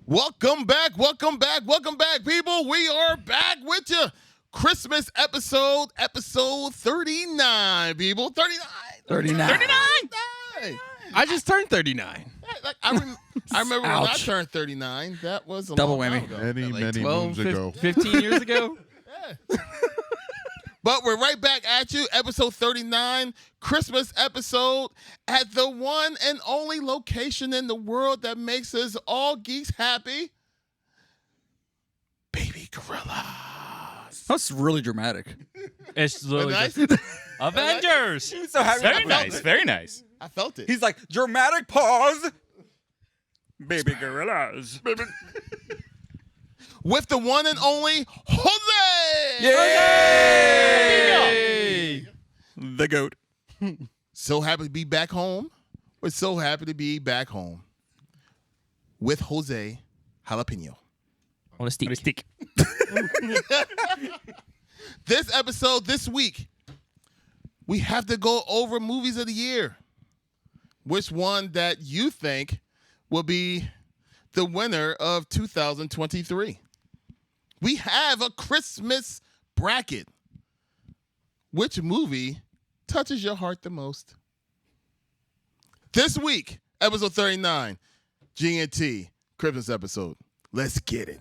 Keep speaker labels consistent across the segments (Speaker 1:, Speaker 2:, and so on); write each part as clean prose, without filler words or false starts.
Speaker 1: Welcome back, people. We are back with you. Christmas episode 39, people. 39.
Speaker 2: I just turned 39.
Speaker 1: I remember when I turned 39. That was a
Speaker 2: double
Speaker 1: long
Speaker 2: whammy.
Speaker 1: time ago.
Speaker 3: Many moons ago.
Speaker 2: 15 years ago.
Speaker 1: Yeah. But we're right back at you, episode 39, Christmas episode, at the one and only location in the world that makes us all geeks happy, Baby Gorillas.
Speaker 2: That's really dramatic.
Speaker 4: It's literally
Speaker 1: Nice?
Speaker 4: just Avengers.
Speaker 2: He was so happy.
Speaker 5: Very nice, very nice.
Speaker 1: I felt it.
Speaker 2: He's like, dramatic pause. Baby Gorillas.
Speaker 1: With the one and only Jose.
Speaker 2: Yay! The GOAT.
Speaker 1: So happy to be back home. We're so happy to be back home with Jose Jalapeno.
Speaker 4: On a stick.
Speaker 1: This episode, this week, we have to go over movies of the year. Which one that you think will be the winner of 2023? We have a Christmas bracket. Which movie touches your heart the most? This week, episode 39, GNT Christmas episode. Let's get it.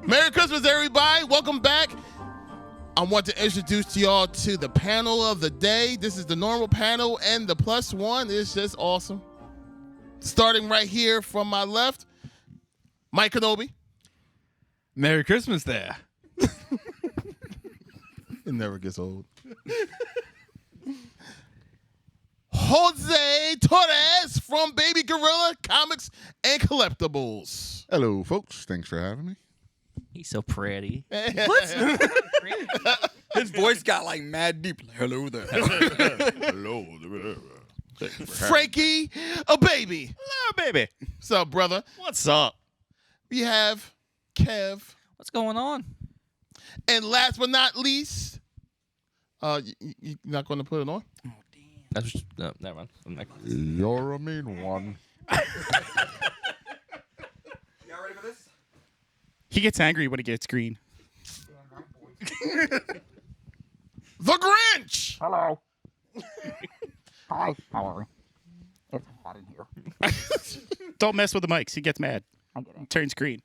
Speaker 1: Merry Christmas, everybody. Welcome back. I want to introduce y'all to the panel of the day. This is the normal panel, and the plus one is just awesome. Starting right here from my left, Mike Kenobi.
Speaker 2: Merry Christmas there.
Speaker 1: It never gets old. Jose Torres from Baby Gorilla Comics and Collectibles.
Speaker 3: Hello, folks. Thanks for having me.
Speaker 4: He's so pretty.
Speaker 2: His voice got like mad deep. Hello there.
Speaker 3: Hello.
Speaker 1: Frankie, a baby.
Speaker 5: Hello, baby.
Speaker 1: What's up, brother?
Speaker 5: What's up?
Speaker 1: We have Kev.
Speaker 4: What's going on?
Speaker 1: And last but not least, you're not going to put it on?
Speaker 4: That's just, no, never mind. I'm not-
Speaker 3: You're a mean one.
Speaker 2: Y'all ready for this?
Speaker 5: He gets angry when he gets green.
Speaker 1: The Grinch.
Speaker 6: Hello. Hi. How are we? It's hot in here.
Speaker 5: Don't mess with the mics. He gets mad.
Speaker 6: I get it.
Speaker 5: Turns green.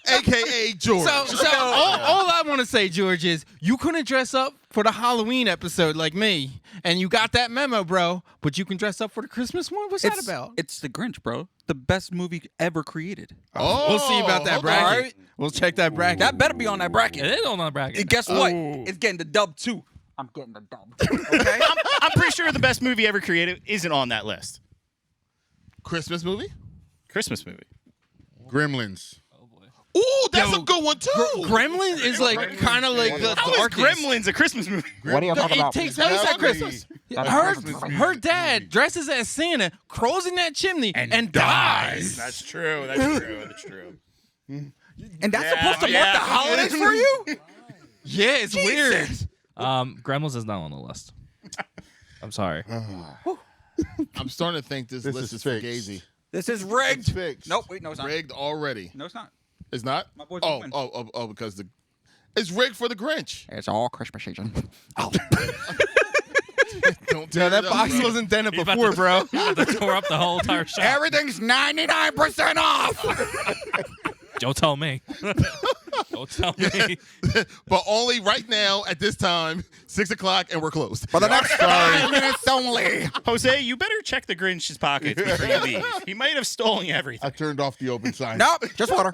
Speaker 1: AKA George.
Speaker 2: So all I want to say, George, is you couldn't dress up for the Halloween episode like me, and you got that memo, bro. But you can dress up for the Christmas one. What's that about?
Speaker 7: It's The Grinch, bro. The best movie ever created.
Speaker 2: We'll see about that
Speaker 1: okay.
Speaker 2: bracket.
Speaker 7: All right.
Speaker 2: We'll check that bracket.
Speaker 7: That better be on that bracket.
Speaker 4: It is on the bracket.
Speaker 7: And guess what? It's getting the dub too.
Speaker 6: I'm getting the dub.
Speaker 7: Okay.
Speaker 5: I'm pretty sure the best movie ever created isn't on that list.
Speaker 1: Christmas movie?
Speaker 5: Christmas movie.
Speaker 3: Gremlins.
Speaker 1: Ooh, that's a good one, too.
Speaker 2: Gremlin is like kind of like the
Speaker 5: How is
Speaker 2: darkest.
Speaker 5: Gremlins a Christmas movie?
Speaker 6: What are you talking
Speaker 2: It
Speaker 6: about?
Speaker 2: takes place at Christmas.
Speaker 6: That's
Speaker 2: Her,
Speaker 6: Christmas
Speaker 2: her dad dresses as Santa, crawls in that chimney, and dies.
Speaker 5: That's true. That's true.
Speaker 7: And that's supposed to mark the holidays for you?
Speaker 2: Yeah, it's weird.
Speaker 4: Gremlins is not on the list. I'm sorry.
Speaker 1: I'm starting to think this
Speaker 3: This
Speaker 1: list
Speaker 3: is
Speaker 1: is
Speaker 3: fixed.
Speaker 1: fugazi.
Speaker 7: This is rigged.
Speaker 3: Fixed.
Speaker 7: Nope, wait, no, it's not.
Speaker 1: Rigged already.
Speaker 7: No, it's not.
Speaker 1: It's not?
Speaker 7: My boys
Speaker 1: Oh,
Speaker 7: win.
Speaker 1: because it's rigged for the Grinch.
Speaker 6: It's all Christmas season.
Speaker 1: Don't
Speaker 2: No,
Speaker 1: tear
Speaker 2: that
Speaker 1: it up,
Speaker 2: box
Speaker 1: bro.
Speaker 2: wasn't dented
Speaker 4: He's about
Speaker 2: before,
Speaker 4: to-
Speaker 2: bro.
Speaker 4: He's about to tore up the whole entire shop.
Speaker 6: Everything's 99% off.
Speaker 4: Don't tell me. Don't tell me.
Speaker 1: But only right now at this time, 6 o'clock, and we're closed.
Speaker 6: For the next 5 minutes only.
Speaker 5: Jose, you better check the Grinch's pockets before you leave. He might have stolen everything.
Speaker 3: I turned off the open sign.
Speaker 6: Nope, just water.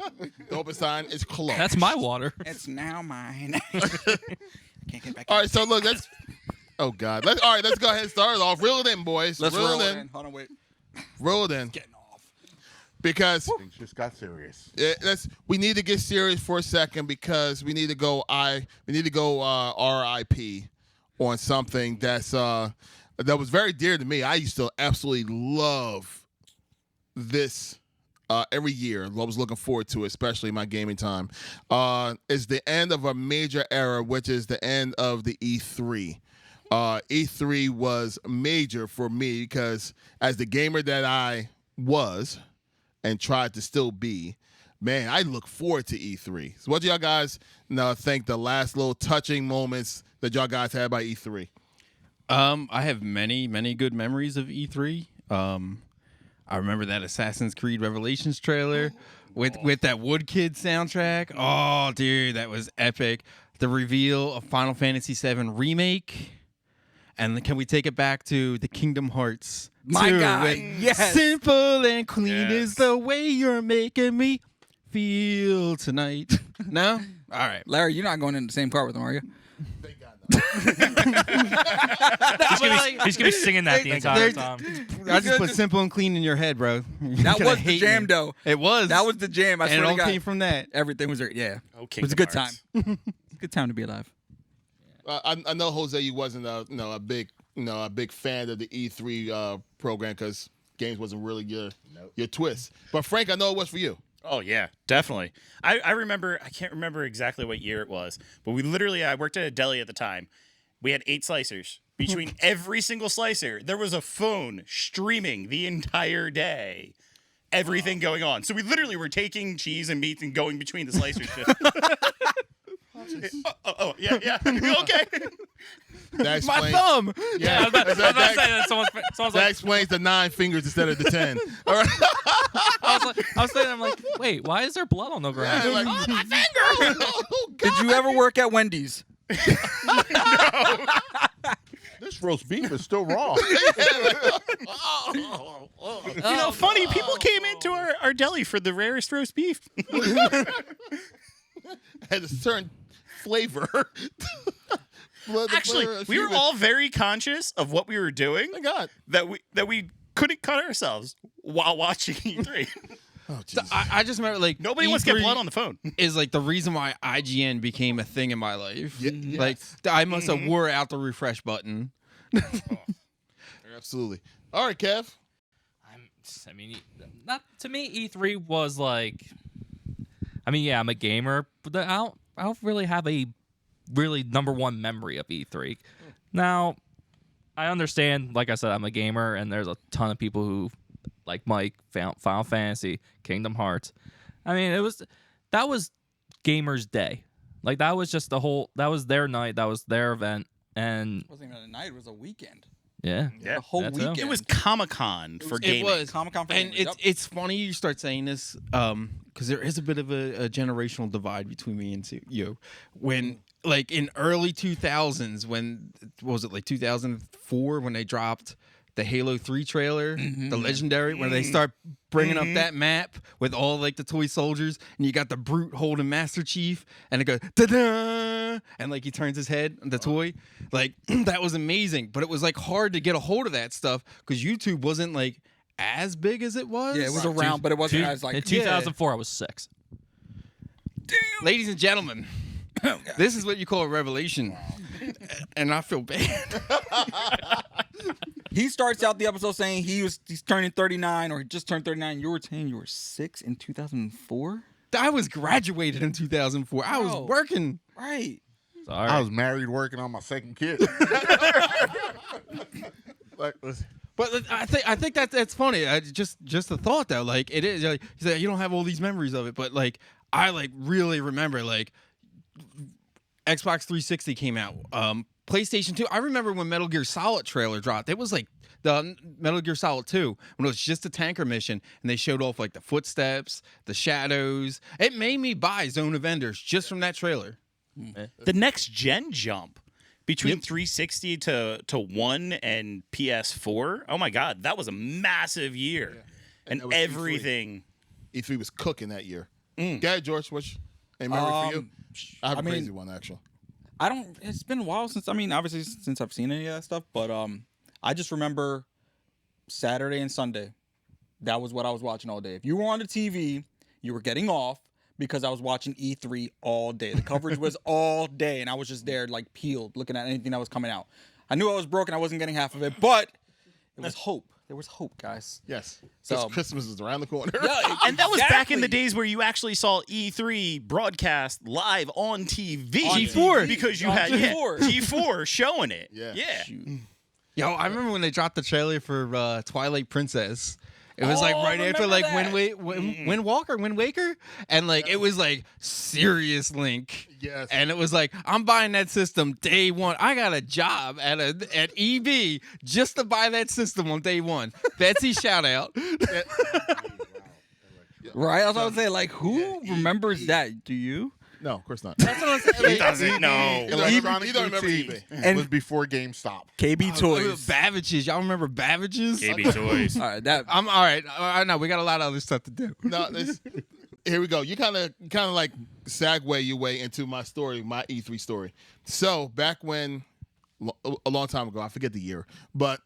Speaker 1: The open sign is closed.
Speaker 4: That's my water.
Speaker 7: It's now mine. Can't get back.
Speaker 1: All right, so look, let's. Oh God, let's go ahead and start it off. Reel it in, boys.
Speaker 7: Let's
Speaker 1: reel
Speaker 7: roll
Speaker 1: it
Speaker 7: it
Speaker 1: in.
Speaker 7: in. Hold on, wait.
Speaker 1: Roll it in.
Speaker 7: Getting off.
Speaker 1: Because
Speaker 3: Things just got serious.
Speaker 1: we need to get serious for a second because we need to go RIP on something that was very dear to me. I used to absolutely love this every year. I was looking forward to it, especially my gaming time. Is the end of a major era, which is the end of the E3. E3 was major for me because as the gamer that I was and tried to still be, man, I look forward to E3. So what do y'all guys think the last little touching moments that y'all guys had by E3?
Speaker 2: I have many, many good memories of E3. I remember that Assassin's Creed Revelations trailer with that Wood Kid soundtrack. Oh, dude, that was epic. The reveal of Final Fantasy VII Remake. And can we take it back to the Kingdom Hearts?
Speaker 7: My
Speaker 2: 2,
Speaker 7: God,
Speaker 2: with
Speaker 7: yes.
Speaker 2: Simple and clean is the way you're making me feel tonight. No? All right.
Speaker 7: Larry, you're not going in the same car with him, are you?
Speaker 1: Thank God, no.
Speaker 4: He's gonna be singing that the entire time.
Speaker 2: I just put simple and clean in your head, bro.
Speaker 7: That was the jam, though.
Speaker 2: It was.
Speaker 7: That was the jam. I
Speaker 2: and
Speaker 7: swear
Speaker 2: it
Speaker 7: to
Speaker 2: all
Speaker 7: God.
Speaker 2: came from that.
Speaker 7: Everything was there. Yeah.
Speaker 5: Oh,
Speaker 7: It was a good
Speaker 5: Kingdom
Speaker 7: time.
Speaker 5: Hearts.
Speaker 7: Good time to be alive.
Speaker 1: I know Jose, you wasn't a big fan of the E3 program because games wasn't really your twist. But Frank, I know it was for you.
Speaker 5: Oh yeah, definitely. I remember. I can't remember exactly what year it was, but I worked at a deli at the time. We had 8 slicers. Between every single slicer, there was a phone streaming the entire day. Everything going on. So we literally were taking cheese and meats and going between the slicers. Yeah. Okay.
Speaker 1: That
Speaker 2: My
Speaker 1: explains,
Speaker 2: thumb.
Speaker 1: Yeah,
Speaker 4: I was about to say that someone's
Speaker 1: that
Speaker 4: like,
Speaker 1: explains the 9 fingers instead of the 10. All right.
Speaker 4: I was saying, I'm like, wait, why is there blood on the ground?
Speaker 1: Like, oh, my finger! Oh, God.
Speaker 7: Did you ever work at Wendy's?
Speaker 3: This roast beef is still raw.
Speaker 5: Funny, people came into our deli for the rarest roast beef.
Speaker 1: Had a certain flavor.
Speaker 5: Actually, we were all very conscious of what we were doing.
Speaker 1: Oh, my God.
Speaker 5: That we couldn't cut ourselves while watching E3.
Speaker 1: Oh,
Speaker 2: So
Speaker 1: Jesus.
Speaker 2: I just remember, like,
Speaker 5: Nobody wants to get
Speaker 2: E3
Speaker 5: blood on the phone.
Speaker 2: is like the reason why IGN became a thing in my life.
Speaker 1: Yeah,
Speaker 2: Like, I must have wore out the refresh button.
Speaker 1: Absolutely. All right, Kev.
Speaker 4: I mean, not to me. E3 was like, I mean, yeah, I'm a gamer, but I don't really have a really number one memory of E3. Now, I understand. Like I said, I'm a gamer, and there's a ton of people who, like Mike, Final Fantasy, Kingdom Hearts. I mean, that was gamers' day. Like that was just that was their night. That was their event, and
Speaker 7: It wasn't even a night. It was a weekend.
Speaker 4: yeah.
Speaker 5: Yeah.
Speaker 7: The whole
Speaker 4: That too.
Speaker 7: weekend.
Speaker 5: It was Comic-Con for gaming.
Speaker 2: It was
Speaker 7: Comic-Con for
Speaker 2: and
Speaker 7: gamers,
Speaker 2: it's funny you start saying this because there is a bit of a generational divide between me and you. When like in early 2000s, when what was it like 2004 when they dropped the Halo 3 trailer, the legendary, where they start bringing up that map with all like the toy soldiers, and you got the Brute holding Master Chief, and it goes da-da, and like he turns his head, the toy, like that was amazing. But it was like hard to get a hold of that stuff because YouTube wasn't like as big as it was.
Speaker 7: Yeah, it was around, but it wasn't as like.
Speaker 4: In 2004, I was 6.
Speaker 2: Ladies and gentlemen, this is what you call a revelation, and I feel bad.
Speaker 7: He starts out the episode saying he's turning 39 or he just turned 39. You were saying you were 6 in 2004?
Speaker 2: I was graduated in 2004. I was
Speaker 7: Bro.
Speaker 2: working.
Speaker 7: Right.
Speaker 4: Sorry.
Speaker 3: I was married working on my second kid.
Speaker 1: Like,
Speaker 2: But I think that's funny. Just the thought though, like it is. Like, you say you don't have all these memories of it, but like I like really remember like Xbox 360 came out, PlayStation 2. I remember when Metal Gear Solid trailer dropped. It was like the Metal Gear Solid 2 when it was just a tanker mission, and they showed off like the footsteps, the shadows. It made me buy Zone of Enders just from that trailer.
Speaker 5: The next gen jump between 360 to 1 and PS4. Oh my God, that was a massive year. And
Speaker 1: that was E3.
Speaker 5: everything.
Speaker 1: E3 was cooking that year. Go ahead, George. What's a memory for you? I have a crazy one, actually.
Speaker 7: It's been a while since, obviously since I've seen any of that stuff, but I just remember Saturday and Sunday. That was what I was watching all day. If you were on the TV, you were getting off because I was watching E3 all day. The coverage was all day, and I was just there like peeled, looking at anything that was coming out. I knew I was broken. I wasn't getting half of it, but it was hope. There was hope, guys.
Speaker 1: Yes.
Speaker 7: So-
Speaker 1: So Christmas is around the corner.
Speaker 7: Yeah,
Speaker 5: And that was back in the
Speaker 7: exactly.
Speaker 5: days where you actually saw E3 broadcast live on TV.
Speaker 7: On
Speaker 2: G4.
Speaker 5: Because you
Speaker 7: On
Speaker 5: had
Speaker 7: G4.
Speaker 5: G4 showing it.
Speaker 1: Yeah.
Speaker 5: Yeah.
Speaker 2: Yo, I remember when they dropped the trailer for Twilight Princess. It was like
Speaker 7: Oh,
Speaker 2: right after
Speaker 7: remember
Speaker 2: like
Speaker 7: that.
Speaker 2: Wind Waker, and like it was like serious Link.
Speaker 1: Yes.
Speaker 2: And it was like, I'm buying that system day one. I got a job at EB just to buy that system on day one. Betsy, shout out.
Speaker 7: Right? I was about to say, like, who remembers that? Do you?
Speaker 1: No, of course not.
Speaker 2: That's what I'm saying.
Speaker 5: He doesn't know.
Speaker 3: Electronic
Speaker 1: You don't remember
Speaker 3: boutique
Speaker 1: eBay.
Speaker 3: was before GameStop.
Speaker 7: KB Toys.
Speaker 2: Babbage's. Y'all remember Babbage's?
Speaker 5: KB Toys.
Speaker 7: All right, that
Speaker 2: I'm all right. I know we got a lot of other stuff to do.
Speaker 1: No, here we go. You kind of like segue your way into my story, my E3 story. So back when, a long time ago, I forget the year, but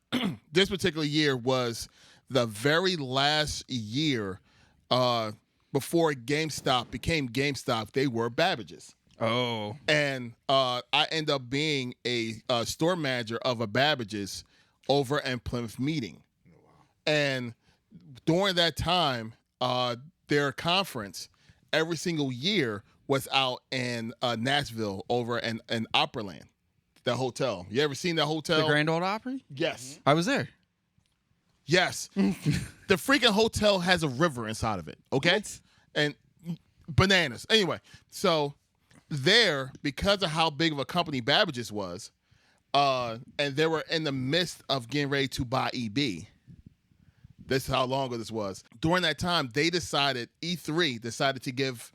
Speaker 1: this particular year was the very last year before GameStop became GameStop. They were Babbage's.
Speaker 2: Oh.
Speaker 1: And I end up being a store manager of a Babbage's over in Plymouth Meeting. And during that time, their conference every single year was out in Nashville over in Opryland, the hotel. You ever seen that hotel?
Speaker 2: The Grand Ole Opry?
Speaker 1: Yes.
Speaker 2: I was there.
Speaker 1: Yes. The freaking hotel has a river inside of it, okay? And bananas. Anyway, so there, because of how big of a company Babbage's was, and they were in the midst of getting ready to buy EB. This is how long ago this was. During that time, they decided, E3 decided to give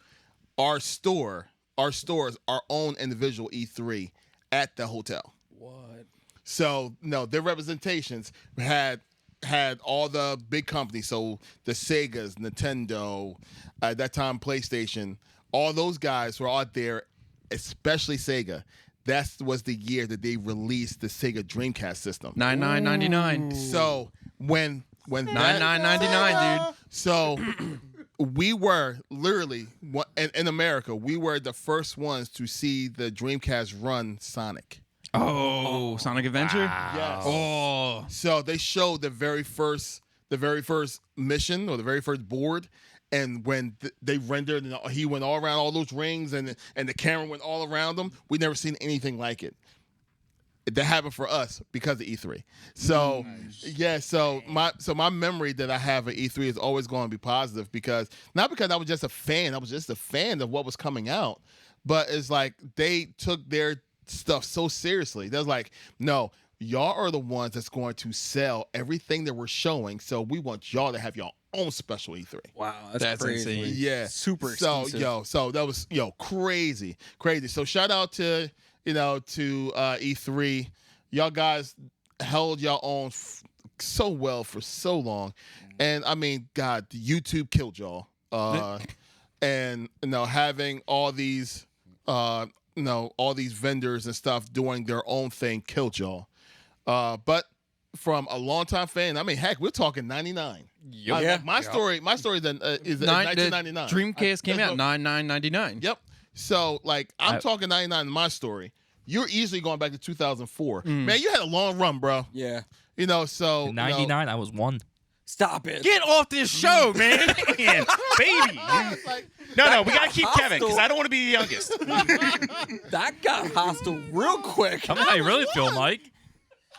Speaker 1: our stores, our own individual E3 at the hotel.
Speaker 7: what?
Speaker 1: So, no, their representations had all the big companies. So the Segas, Nintendo, at that time PlayStation, all those guys were out there, especially Sega. That was the year that they released the Sega Dreamcast system.
Speaker 2: $99.99.
Speaker 1: So when
Speaker 2: $99.99, dude.
Speaker 1: So we were literally in America. We were the first ones to see the Dreamcast run Sonic.
Speaker 2: Oh, Sonic Adventure?
Speaker 1: Yes.
Speaker 2: Oh.
Speaker 1: So they showed the very first mission or the very first board, and when they rendered, and he went all around all those rings, and the camera went all around them. We never seen anything like it. That happened for us because of E3. So yeah, so my memory that I have of E3 is always going to be positive, because not because I was just a fan, I was just a fan of what was coming out, but it's like they took their stuff so seriously. They're like, no, y'all are the ones that's going to sell everything that we're showing, so we want y'all to have your own special E3.
Speaker 7: Wow,
Speaker 2: That's
Speaker 7: crazy.
Speaker 2: insane.
Speaker 1: Yeah,
Speaker 7: Super
Speaker 1: so
Speaker 7: exclusive.
Speaker 1: so that was crazy. So shout out to E3. Y'all guys held y'all own so well for so long, and I mean, God, YouTube killed y'all. And having all these all these vendors and stuff doing their own thing killed y'all. But from a longtime fan, I mean, heck, we're talking 99.
Speaker 2: Yeah.
Speaker 1: My story then is 1999.
Speaker 2: Dreamcast came out $99.99.
Speaker 1: Yep. So I'm talking 99 in my story. You're easily going back to 2004. Man, you had a long run, bro.
Speaker 7: Yeah.
Speaker 1: So
Speaker 4: In 99, I was 1.
Speaker 7: Stop it.
Speaker 2: Get off this show, man.
Speaker 5: Man, baby. No, we gotta keep Kevin, because I don't want to be the youngest.
Speaker 7: That got hostile real quick.
Speaker 4: Tell me how you really feel, Mike.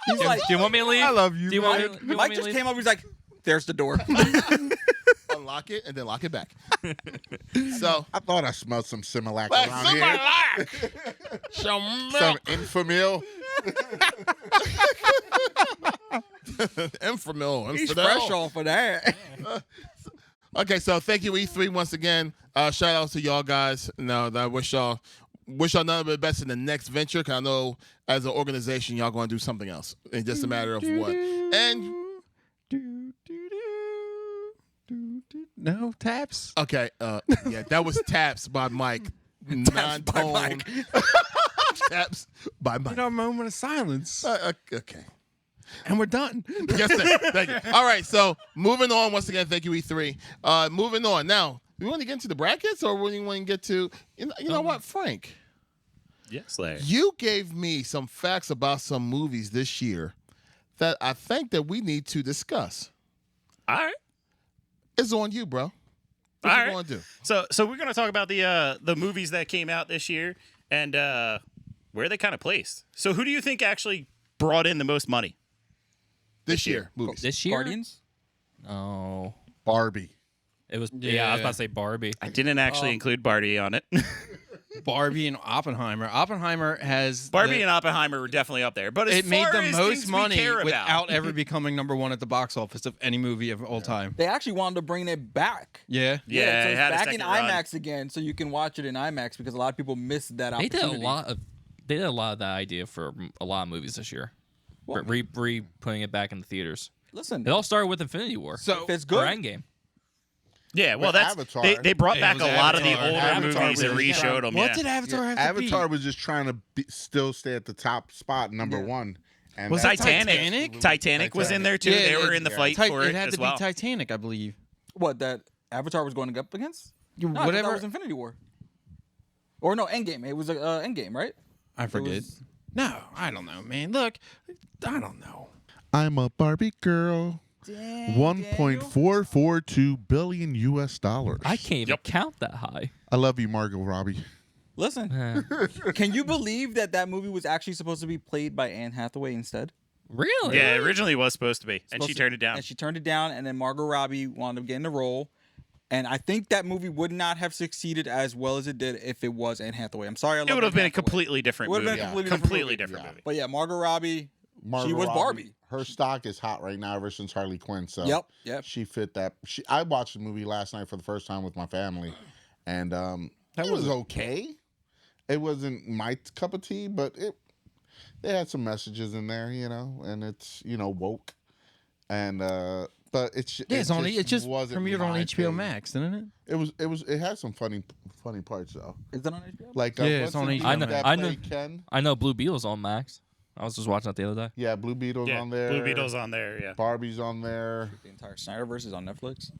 Speaker 7: He's like,
Speaker 4: Do you want me to leave?
Speaker 2: I love you,
Speaker 4: Do you want me,
Speaker 2: Mike.
Speaker 4: do you want
Speaker 7: Mike
Speaker 4: me
Speaker 7: just
Speaker 4: to leave?
Speaker 7: came up. He's like, "There's the door."
Speaker 1: unlock it and then lock it back. So
Speaker 3: I thought I smelled some Similac around here. Some Infamil.
Speaker 1: Infamil.
Speaker 7: He's
Speaker 1: infidel.
Speaker 7: fresh off of that.
Speaker 1: Okay, so thank you E3 once again. Shout out to y'all guys. I wish y'all none but the best in the next venture. 'Cause I know as an organization y'all going to do something else. It's just a matter of what. And
Speaker 2: No taps.
Speaker 1: okay, yeah, that was Taps by Mike.
Speaker 7: Taps by
Speaker 1: Non-tone.
Speaker 7: Mike.
Speaker 1: Taps by Mike.
Speaker 2: You know, a moment of silence,
Speaker 1: Okay.
Speaker 2: and we're done.
Speaker 1: Yes, sir. Thank you. All right, so moving on. Once again, thank you, E3. Moving on. Now, we want to get into the brackets, or we want to get to, you know what, Frank?
Speaker 5: Yes, Larry.
Speaker 1: You gave me some facts about some movies this year that I think that we need to discuss.
Speaker 5: All right.
Speaker 1: It's on you, bro. What
Speaker 5: All
Speaker 1: you
Speaker 5: right.
Speaker 1: going to do?
Speaker 5: So we're gonna talk about the movies that came out this year and where they kind of placed. So who do you think actually brought in the most money?
Speaker 1: This year, movies.
Speaker 4: This year?
Speaker 7: Guardians.
Speaker 4: Oh,
Speaker 3: Barbie.
Speaker 4: it was. Yeah, I was
Speaker 2: Yeah.
Speaker 4: about to say Barbie.
Speaker 5: I didn't actually include Barbie on it.
Speaker 2: Barbie and Oppenheimer. Oppenheimer has
Speaker 5: Barbie and Oppenheimer were definitely up there, but as
Speaker 2: it made
Speaker 5: far
Speaker 2: the
Speaker 5: as
Speaker 2: most
Speaker 5: things we
Speaker 2: money
Speaker 5: care about-
Speaker 2: without ever becoming number one at the box office of any movie of all time.
Speaker 7: They actually wanted to bring it back.
Speaker 2: Yeah.
Speaker 7: so
Speaker 5: Yeah, it
Speaker 7: it's
Speaker 5: had a
Speaker 7: back in
Speaker 5: second run.
Speaker 7: IMAX again, so you can watch it in IMAX because a lot of people missed that
Speaker 4: They
Speaker 7: opportunity.
Speaker 4: did a lot of. They did a lot of that idea for a lot of movies this year.
Speaker 7: Well-
Speaker 4: Putting it back in the theaters.
Speaker 7: Listen,
Speaker 4: It all started with Infinity War.
Speaker 2: So
Speaker 7: if it's
Speaker 4: Or
Speaker 7: good,
Speaker 4: Endgame.
Speaker 5: Yeah, well,
Speaker 3: With
Speaker 5: that's
Speaker 3: Avatar.
Speaker 5: they brought
Speaker 2: It
Speaker 5: back
Speaker 2: was
Speaker 5: a lot of the
Speaker 2: Avatar.
Speaker 5: older
Speaker 3: Avatar
Speaker 5: movies and
Speaker 3: was-
Speaker 5: re-showed them.
Speaker 2: what
Speaker 5: Yeah.
Speaker 2: did Avatar have to
Speaker 3: Avatar
Speaker 2: beat?
Speaker 3: was just trying to still stay at the top spot, number one. And
Speaker 2: Was
Speaker 3: that's-
Speaker 2: Titanic?
Speaker 5: Titanic was in there too.
Speaker 2: Yeah,
Speaker 5: They were in the fight for
Speaker 2: it
Speaker 5: it
Speaker 2: had
Speaker 5: as
Speaker 2: to
Speaker 5: well.
Speaker 2: be Titanic, I believe.
Speaker 7: what that Avatar was going up against? No, I thought
Speaker 2: Whatever.
Speaker 7: that was Infinity War. Or no, Endgame. It was Endgame, right?
Speaker 2: I forget.
Speaker 7: was-
Speaker 2: No, I don't know, man. Look, I don't know.
Speaker 3: I'm a Barbie girl. $1.442 billion US dollars.
Speaker 4: I can't even count that high.
Speaker 3: I love you, Margot Robbie.
Speaker 7: Listen, can you believe that movie was actually supposed to be played by Anne Hathaway instead?
Speaker 4: Really?
Speaker 5: Yeah, originally it was supposed to be, and
Speaker 7: Supposed
Speaker 5: she
Speaker 7: to-
Speaker 5: turned it down.
Speaker 7: And she turned it down, and then Margot Robbie wound up getting the role. And I think that movie would not have succeeded as well as it did if it was Anne Hathaway. I'm sorry, I love
Speaker 5: It would have
Speaker 7: Anne
Speaker 5: been a
Speaker 7: Hathaway.
Speaker 5: completely different
Speaker 7: Would've
Speaker 5: movie.
Speaker 7: been a
Speaker 5: completely
Speaker 7: different
Speaker 5: different movie.
Speaker 7: But yeah, Margot Robbie,
Speaker 3: Margot
Speaker 7: she was
Speaker 3: Robbie.
Speaker 7: Barbie.
Speaker 3: Her stock is hot right now ever since Harley Quinn. So
Speaker 7: Yep.
Speaker 3: she fit that. I watched the movie last night for the first time with my family, and it was okay. It wasn't my cup of tea, but they had some messages in there, and it's woke, and but it's
Speaker 2: Yeah, it just
Speaker 3: wasn't
Speaker 2: premiered on
Speaker 3: my
Speaker 2: HBO
Speaker 3: thing.
Speaker 2: Max, didn't it?
Speaker 3: It had some funny parts though.
Speaker 7: Is that on HBO?
Speaker 3: Like
Speaker 2: Yeah,
Speaker 3: what's
Speaker 2: it's on
Speaker 3: the
Speaker 2: HBO
Speaker 3: dude
Speaker 4: I
Speaker 2: Max.
Speaker 3: that
Speaker 4: I know-
Speaker 3: played Ken?
Speaker 4: I know Blue Beetle's on Max. I was just watching that the other day.
Speaker 3: Yeah, Blue Beetle's
Speaker 5: Yeah,
Speaker 3: on there.
Speaker 5: Blue Beetle's on there. Yeah.
Speaker 3: Barbie's on there.
Speaker 7: The entire Snyderverse is on Netflix.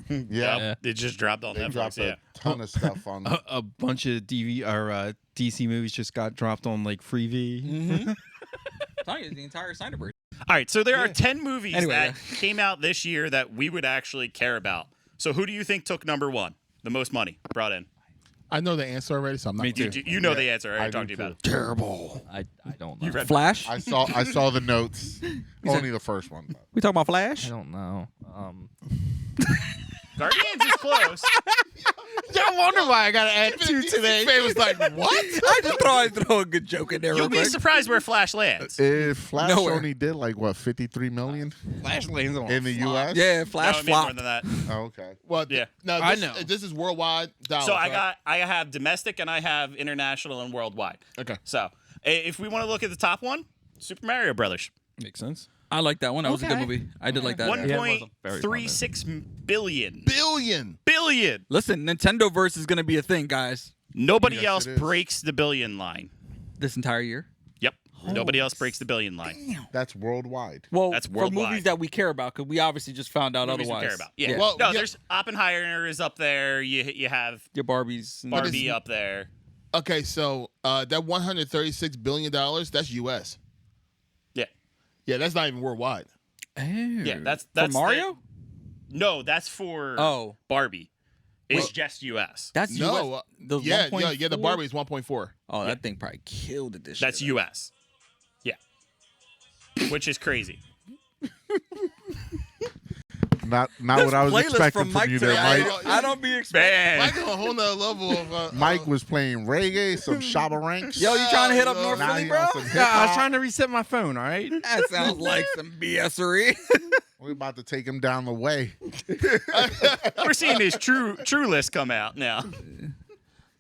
Speaker 3: Yeah,
Speaker 4: Yeah.
Speaker 5: It just dropped on
Speaker 3: they
Speaker 5: Netflix.
Speaker 3: dropped
Speaker 5: Yeah.
Speaker 3: a ton of stuff on.
Speaker 2: A bunch of DC movies just got dropped on like Freevee.
Speaker 7: Telling you, the entire Snyderverse.
Speaker 5: All right, so there are 10 movies
Speaker 7: Anyway,
Speaker 5: that came out this year that we would actually care about. So who do you think took number one, the most money brought in?
Speaker 1: I know the answer already, so I'm not.
Speaker 2: Me
Speaker 1: gonna-
Speaker 2: too.
Speaker 5: You know the answer. I
Speaker 3: I
Speaker 5: already
Speaker 3: do
Speaker 5: talked to you about it.
Speaker 2: Terrible.
Speaker 4: I don't know.
Speaker 7: Flash.
Speaker 3: I saw the notes. Only the first one.
Speaker 7: We talking about
Speaker 4: I
Speaker 7: Flash?
Speaker 4: don't know.
Speaker 5: Guardians is close.
Speaker 2: I wonder why I gotta add two today.
Speaker 1: Faye was like, "What?"
Speaker 7: I just throw a good joke in there.
Speaker 5: You'll
Speaker 7: real
Speaker 5: be
Speaker 7: quick.
Speaker 5: surprised where Flash lands.
Speaker 3: If Flash
Speaker 7: Nowhere.
Speaker 3: only did like what 53 million
Speaker 2: Flash lands on
Speaker 3: in the U.S.
Speaker 7: Yeah,
Speaker 5: No,
Speaker 7: Flash
Speaker 5: I mean more
Speaker 7: flop.
Speaker 5: than that.
Speaker 3: Oh, okay.
Speaker 1: Well,
Speaker 5: Yeah.
Speaker 1: No,
Speaker 2: I
Speaker 1: this,
Speaker 2: know.
Speaker 1: This is worldwide dollars.
Speaker 5: So I
Speaker 1: right?
Speaker 5: have domestic and I have international and worldwide.
Speaker 1: Okay.
Speaker 5: So if we want to look at the top one, Super Mario Brothers,
Speaker 2: Makes sense.
Speaker 7: I like that one. That was a good
Speaker 2: Okay.
Speaker 7: movie. I did like that.
Speaker 4: Yeah, it was a very fun
Speaker 5: 1.36 billion.
Speaker 1: billion.
Speaker 7: Listen, Nintendo Verse is gonna be a thing, guys.
Speaker 5: Nobody
Speaker 3: Yes,
Speaker 5: else
Speaker 3: it is.
Speaker 5: breaks the billion line.
Speaker 7: This entire year.
Speaker 5: Yep. Nobody else breaks the billion line.
Speaker 3: That's worldwide.
Speaker 7: Well,
Speaker 5: That's
Speaker 7: for
Speaker 5: worldwide.
Speaker 7: movies that we care about, because we obviously just found out
Speaker 5: Movies we
Speaker 7: otherwise.
Speaker 5: care about. Yeah.
Speaker 1: Well,
Speaker 5: no,
Speaker 1: yeah.
Speaker 5: there's Oppenheimer is up there. You have
Speaker 7: Your Barbies.
Speaker 5: Barbie up there.
Speaker 1: Okay, so that $136 billion, that's U.S.
Speaker 5: Yeah.
Speaker 1: Yeah, that's not even worldwide.
Speaker 5: Yeah, that's
Speaker 7: for Mario.
Speaker 5: No, that's for
Speaker 7: Oh.
Speaker 5: Barbie. It's just US.
Speaker 7: That's
Speaker 1: No,
Speaker 7: US. The
Speaker 1: yeah,
Speaker 7: 1.4?
Speaker 1: the Barbie is 1.4.
Speaker 7: Oh, that thing probably killed it this
Speaker 5: That's
Speaker 7: year.
Speaker 5: US. Yeah. Which is crazy.
Speaker 3: Not what I was expecting from you there,
Speaker 7: today,
Speaker 3: Mike.
Speaker 7: I don't be expecting.
Speaker 1: Like a whole nother level of.
Speaker 3: Mike was playing reggae, some Shabba Ranks.
Speaker 7: Yo, you trying to hit up
Speaker 1: Yo,
Speaker 7: North
Speaker 3: now
Speaker 7: Philly,
Speaker 3: he
Speaker 7: bro?
Speaker 3: on some
Speaker 2: I was
Speaker 3: hip-hop.
Speaker 2: trying to reset my phone. All right.
Speaker 7: That sounds like some BSery.
Speaker 3: We're about to take him down the way.
Speaker 5: We're seeing his true list come out now.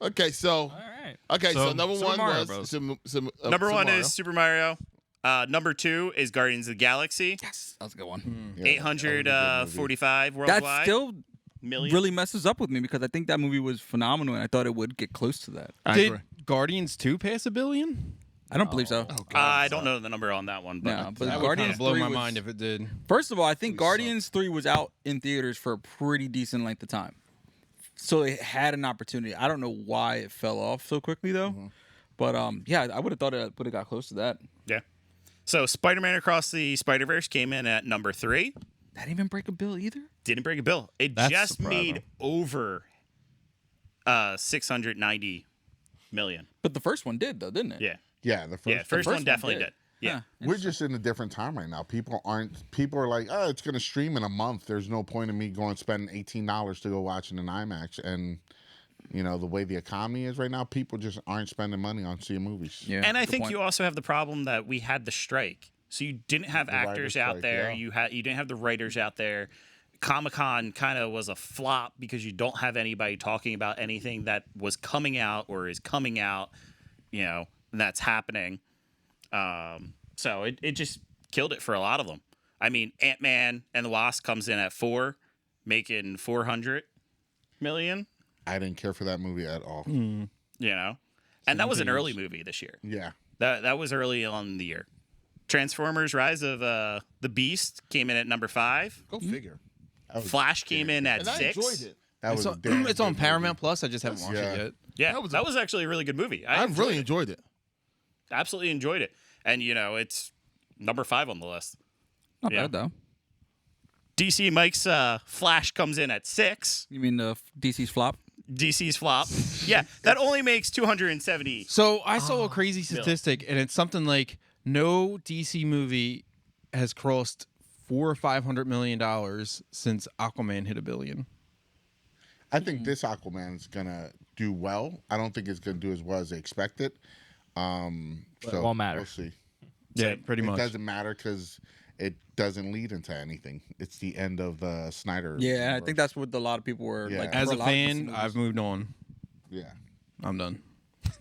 Speaker 1: Okay, so
Speaker 4: All right.
Speaker 1: okay, so
Speaker 4: So,
Speaker 1: number
Speaker 4: Super
Speaker 1: one
Speaker 4: Mario
Speaker 1: was
Speaker 4: Bros.
Speaker 5: Number one
Speaker 1: Mario.
Speaker 5: is Super Mario. Number two is Guardians of the Galaxy.
Speaker 7: Yes, that's a good one.
Speaker 3: Yeah, that was a good movie.
Speaker 5: 845 worldwide.
Speaker 7: That still
Speaker 5: million.
Speaker 7: really messes up with me because I think that movie was phenomenal and I thought it would get close to that.
Speaker 1: I
Speaker 2: Did
Speaker 1: agree.
Speaker 2: Guardians 2 pass $1 billion?
Speaker 7: I don't believe so.
Speaker 5: I don't know the number on that one, but
Speaker 7: No, but
Speaker 2: That would kind
Speaker 7: Guardians
Speaker 2: of blow
Speaker 7: 3
Speaker 2: my
Speaker 7: was-
Speaker 2: mind if it did.
Speaker 7: First of all, I think Guardians 3 was out in theaters for a pretty decent length of time. So it had an opportunity. I don't know why it fell off so quickly though. But yeah, I would have thought it would have got close to that.
Speaker 5: yeah. So Spider-Man Across the Spider-Verse came in at number 3.
Speaker 7: That didn't even break a bill either.
Speaker 5: Didn't break a bill. It
Speaker 4: That's
Speaker 5: just
Speaker 4: surprising.
Speaker 5: made over 690 million.
Speaker 7: But the first one did though, didn't it?
Speaker 5: Yeah.
Speaker 3: Yeah, the first.
Speaker 5: Yeah, first
Speaker 7: one
Speaker 5: one definitely
Speaker 7: did.
Speaker 5: did. Yeah.
Speaker 3: We're just in a different time right now. People are like, oh, it's going to stream in a month. There's no point in me going spend $18 to go watch it in IMAX. And, the way the economy is right now, people just aren't spending money on seeing movies.
Speaker 7: Yeah.
Speaker 5: And I
Speaker 7: good
Speaker 5: think
Speaker 7: point.
Speaker 5: you also have the problem that we had the strike. So you didn't have
Speaker 3: The writer's
Speaker 5: actors out
Speaker 3: strike,
Speaker 5: there.
Speaker 3: yeah.
Speaker 5: You didn't have the writers out there. Comic-Con kind of was a flop because you don't have anybody talking about anything that was coming out or is coming out, that's happening. So it just killed it for a lot of them. I mean, Ant-Man and the Wasp comes in at 4, making 400 million,
Speaker 3: I didn't care for that movie at all.
Speaker 5: And that was an early movie this year.
Speaker 3: Yeah.
Speaker 5: That was early on in the year. Transformers: Rise of the Beast came in at number 5.
Speaker 1: Go figure.
Speaker 3: That was-
Speaker 5: Flash came in at
Speaker 1: And I
Speaker 5: 6.
Speaker 1: enjoyed it.
Speaker 3: That was
Speaker 2: It's
Speaker 3: a
Speaker 2: on,
Speaker 3: damn
Speaker 2: it's on
Speaker 3: good
Speaker 2: Paramount
Speaker 3: movie.
Speaker 2: Plus. I just haven't watched
Speaker 3: Yeah.
Speaker 2: it yet.
Speaker 5: Yeah,
Speaker 1: That was
Speaker 5: that was actually a really good movie.
Speaker 1: I really enjoyed it.
Speaker 5: Absolutely enjoyed it. And it's number 5 on the list.
Speaker 7: Not
Speaker 5: Yeah.
Speaker 7: bad though.
Speaker 5: DC Mike's Flash comes in at 6.
Speaker 7: You mean the DC's flop?
Speaker 5: DC's flop. Yeah, that only makes 270.
Speaker 2: So I saw a crazy statistic, and it's something like no DC movie has crossed $400 or $500 million since Aquaman hit $1 billion.
Speaker 3: I think this Aquaman's going to do well. I don't think it's going to do as well as they expected.
Speaker 4: it won't matter.
Speaker 3: We'll see.
Speaker 2: Yeah, pretty
Speaker 3: It
Speaker 2: much.
Speaker 3: doesn't matter because it doesn't lead into anything. It's the end of the Snyder.
Speaker 7: Yeah, I
Speaker 3: universe.
Speaker 7: think that's what a lot of people were
Speaker 3: Yeah.
Speaker 7: like.
Speaker 2: As
Speaker 7: for
Speaker 2: a
Speaker 7: lot of
Speaker 2: fan,
Speaker 7: movies.
Speaker 2: I've moved on.
Speaker 3: Yeah.
Speaker 2: I'm done.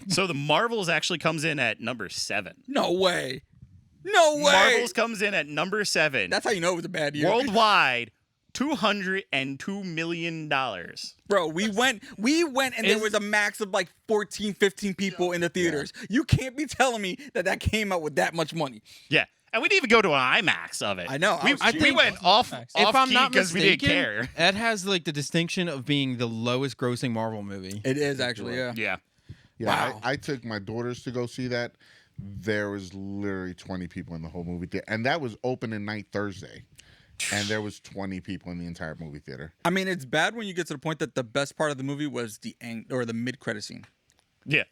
Speaker 5: So the Marvels actually comes in at number 7.
Speaker 7: No way. No way.
Speaker 5: Marvels comes in at number 7.
Speaker 7: That's how you know it was a bad year.
Speaker 5: Worldwide, $202 million.
Speaker 7: Bro, we went and there was a max of like 14, 15 people in the theaters. You can't be telling me that came out with that much money.
Speaker 5: Yeah. And we didn't even go to an IMAX of it.
Speaker 7: I know.
Speaker 5: We went off
Speaker 2: If I'm not
Speaker 5: because we didn't
Speaker 2: mistaken,
Speaker 5: care.
Speaker 2: that has like the distinction of being the lowest grossing Marvel movie.
Speaker 7: It is actually, yeah.
Speaker 5: Yeah.
Speaker 3: Yeah.
Speaker 7: Wow.
Speaker 3: I took my daughters to go see that. There was literally 20 people in the whole movie theater. And that was opening night Thursday. And there was 20 people in the entire movie theater.
Speaker 7: I mean, it's bad when you get to the point that the best part of the movie was the mid credit scene.
Speaker 5: Yeah.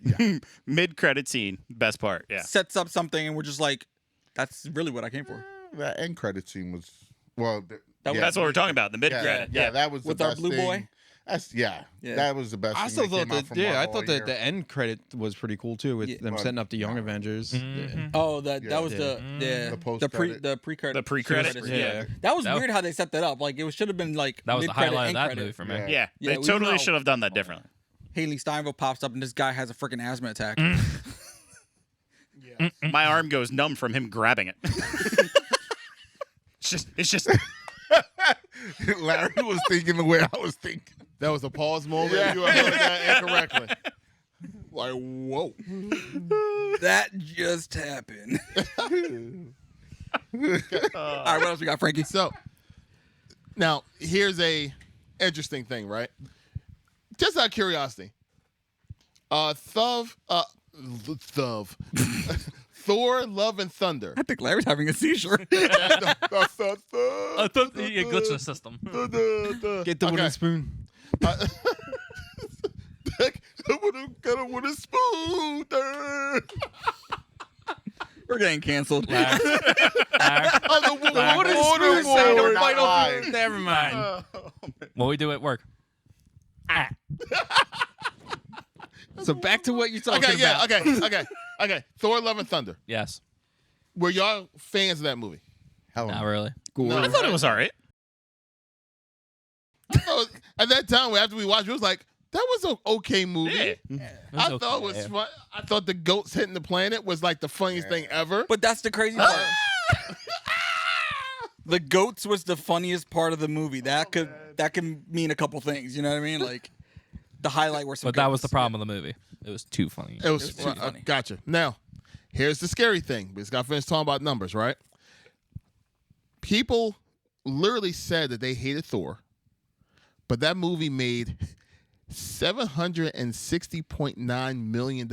Speaker 5: Mid-credit scene, best part. Yeah.
Speaker 7: Sets up something and we're just like, that's really what I came for.
Speaker 3: That end credit scene was, well,
Speaker 5: That's what we're talking about, the mid-credit.
Speaker 3: Yeah, that was
Speaker 7: With
Speaker 3: the
Speaker 7: our
Speaker 3: best
Speaker 7: blue
Speaker 3: thing.
Speaker 7: boy?
Speaker 3: Yeah, that was the best
Speaker 2: I
Speaker 3: thing
Speaker 2: still
Speaker 3: that
Speaker 2: thought
Speaker 3: came out
Speaker 2: that
Speaker 3: from
Speaker 2: I
Speaker 3: Marvel
Speaker 2: thought
Speaker 3: all
Speaker 2: that
Speaker 3: year.
Speaker 2: the end credit was pretty cool too with
Speaker 7: Yeah.
Speaker 2: them setting up the Young Avengers.
Speaker 7: Oh, that was
Speaker 2: Yeah.
Speaker 7: the
Speaker 3: post-credit.
Speaker 7: pre-credit.
Speaker 5: The pre-credits,
Speaker 2: yeah.
Speaker 7: That was
Speaker 4: That-
Speaker 7: weird how they set that up. Like it should have been like
Speaker 4: That was the
Speaker 7: mid-credit,
Speaker 4: highlight of
Speaker 7: end
Speaker 4: that
Speaker 7: credit.
Speaker 4: movie for me.
Speaker 3: Yeah.
Speaker 5: Yeah.
Speaker 7: Yeah,
Speaker 5: They
Speaker 7: we
Speaker 5: totally
Speaker 7: know.
Speaker 5: should have done that differently.
Speaker 7: Haley Steinfeld pops up and this guy has a freaking asthma attack.
Speaker 5: My arm goes numb from him grabbing it. It's just
Speaker 3: Larry was thinking the way I was thinking.
Speaker 1: That was a pause moment. You heard that incorrectly. Like, whoa.
Speaker 7: That just happened. All right, what else we got, Frankie?
Speaker 1: So, now, here's a interesting thing, right? Just out of curiosity. Thor, Love, and Thunder.
Speaker 7: I think Larry's having a seizure.
Speaker 4: I thought he glitched the system.
Speaker 2: Get the wooden spoon.
Speaker 1: Got a wooden spoon.
Speaker 7: We're getting canceled.
Speaker 2: Never mind.
Speaker 4: What we do at work.
Speaker 2: So back to what you're talking
Speaker 1: Okay, yeah,
Speaker 2: about.
Speaker 1: okay. Thor, Love, and Thunder.
Speaker 4: Yes.
Speaker 1: Were y'all fans of that movie?
Speaker 3: Hell
Speaker 4: Not
Speaker 3: no.
Speaker 4: really.
Speaker 1: No.
Speaker 5: I thought it was all right.
Speaker 1: At that time, after we watched it, was like, that was an okay movie.
Speaker 5: Yeah.
Speaker 1: I thought it was fun. I thought the goats hitting the planet was like the funniest thing ever.
Speaker 7: But that's the crazy part. The goats was the funniest part of the movie. That could mean a couple things. You know what I mean? Like the highlight were some.
Speaker 4: But that was the
Speaker 7: goats.
Speaker 4: problem with the movie. It was too funny.
Speaker 1: It was
Speaker 7: too funny.
Speaker 1: gotcha. Now, here's the scary thing. We just got finished talking about numbers, right? People literally said that they hated Thor, but that movie made $760.9 million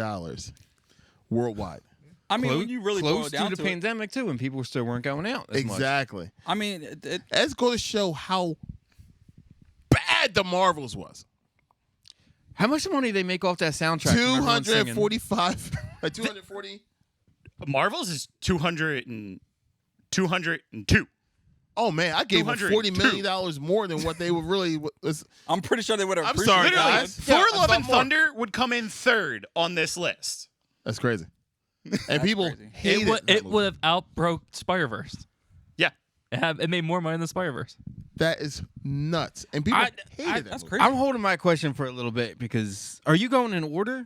Speaker 1: worldwide.
Speaker 7: I mean, when you really boil
Speaker 2: close
Speaker 7: it down
Speaker 2: to
Speaker 7: to
Speaker 2: the
Speaker 7: it,
Speaker 2: pandemic too, when people still weren't going out as much.
Speaker 1: Exactly.
Speaker 7: I mean,
Speaker 1: That's going to show how bad the Marvels was.
Speaker 2: How much money they make off that soundtrack? from everyone singing?
Speaker 1: 245, 240.
Speaker 5: Marvel's is 202.
Speaker 1: Oh man, I gave them $40 million more than what they would really.
Speaker 7: I'm pretty sure they would have.
Speaker 1: I'm sorry,
Speaker 5: Literally,
Speaker 1: guys.
Speaker 5: Thor:
Speaker 1: Yeah,
Speaker 5: Love
Speaker 1: I
Speaker 5: and
Speaker 1: thought more.
Speaker 5: Thunder would come in third on this list.
Speaker 1: That's crazy. And people
Speaker 7: crazy.
Speaker 1: hated
Speaker 4: It would have outbroke Spider-Verse.
Speaker 5: Yeah.
Speaker 4: It made more money than Spider-Verse.
Speaker 1: That is nuts. And people hated that.
Speaker 7: That's
Speaker 1: movie.
Speaker 7: crazy.
Speaker 2: I'm holding my question for a little bit because are you going in order?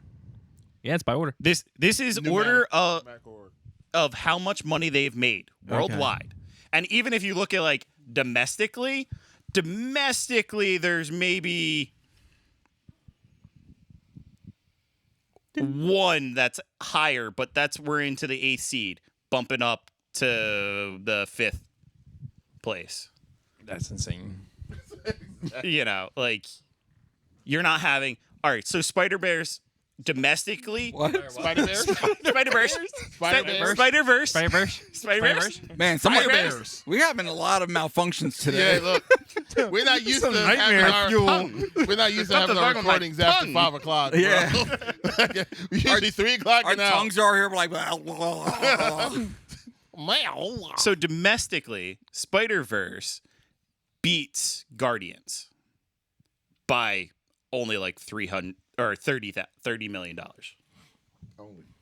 Speaker 4: Yeah, it's by order.
Speaker 5: This is order of how much money they've made worldwide. And even if you look at like domestically, there's maybe one that's higher, but we're into the 8th seed, bumping up to the 5th place.
Speaker 2: That's insane.
Speaker 5: You know, like you're not having. All right, so Spider-Bears domestically.
Speaker 7: What?
Speaker 1: Spider-Bears?
Speaker 5: Spider-Verse.
Speaker 1: Spider-Bears?
Speaker 5: Spider-Verse.
Speaker 4: Spider-Verse.
Speaker 5: Spider-Verse.
Speaker 7: Man,
Speaker 1: Spider-Bears.
Speaker 7: we having a lot of malfunctions today.
Speaker 1: Yeah, look, we're not used to
Speaker 2: nightmare
Speaker 1: having our
Speaker 2: fuel.
Speaker 1: we're not used to having our recordings after 5 o'clock. Bro.
Speaker 7: Yeah.
Speaker 1: Usually 3 o'clock.
Speaker 7: Our
Speaker 1: and out.
Speaker 7: tongues are here. We're like,
Speaker 5: So domestically, Spider-Verse beats Guardians by only like $300 or $30 million.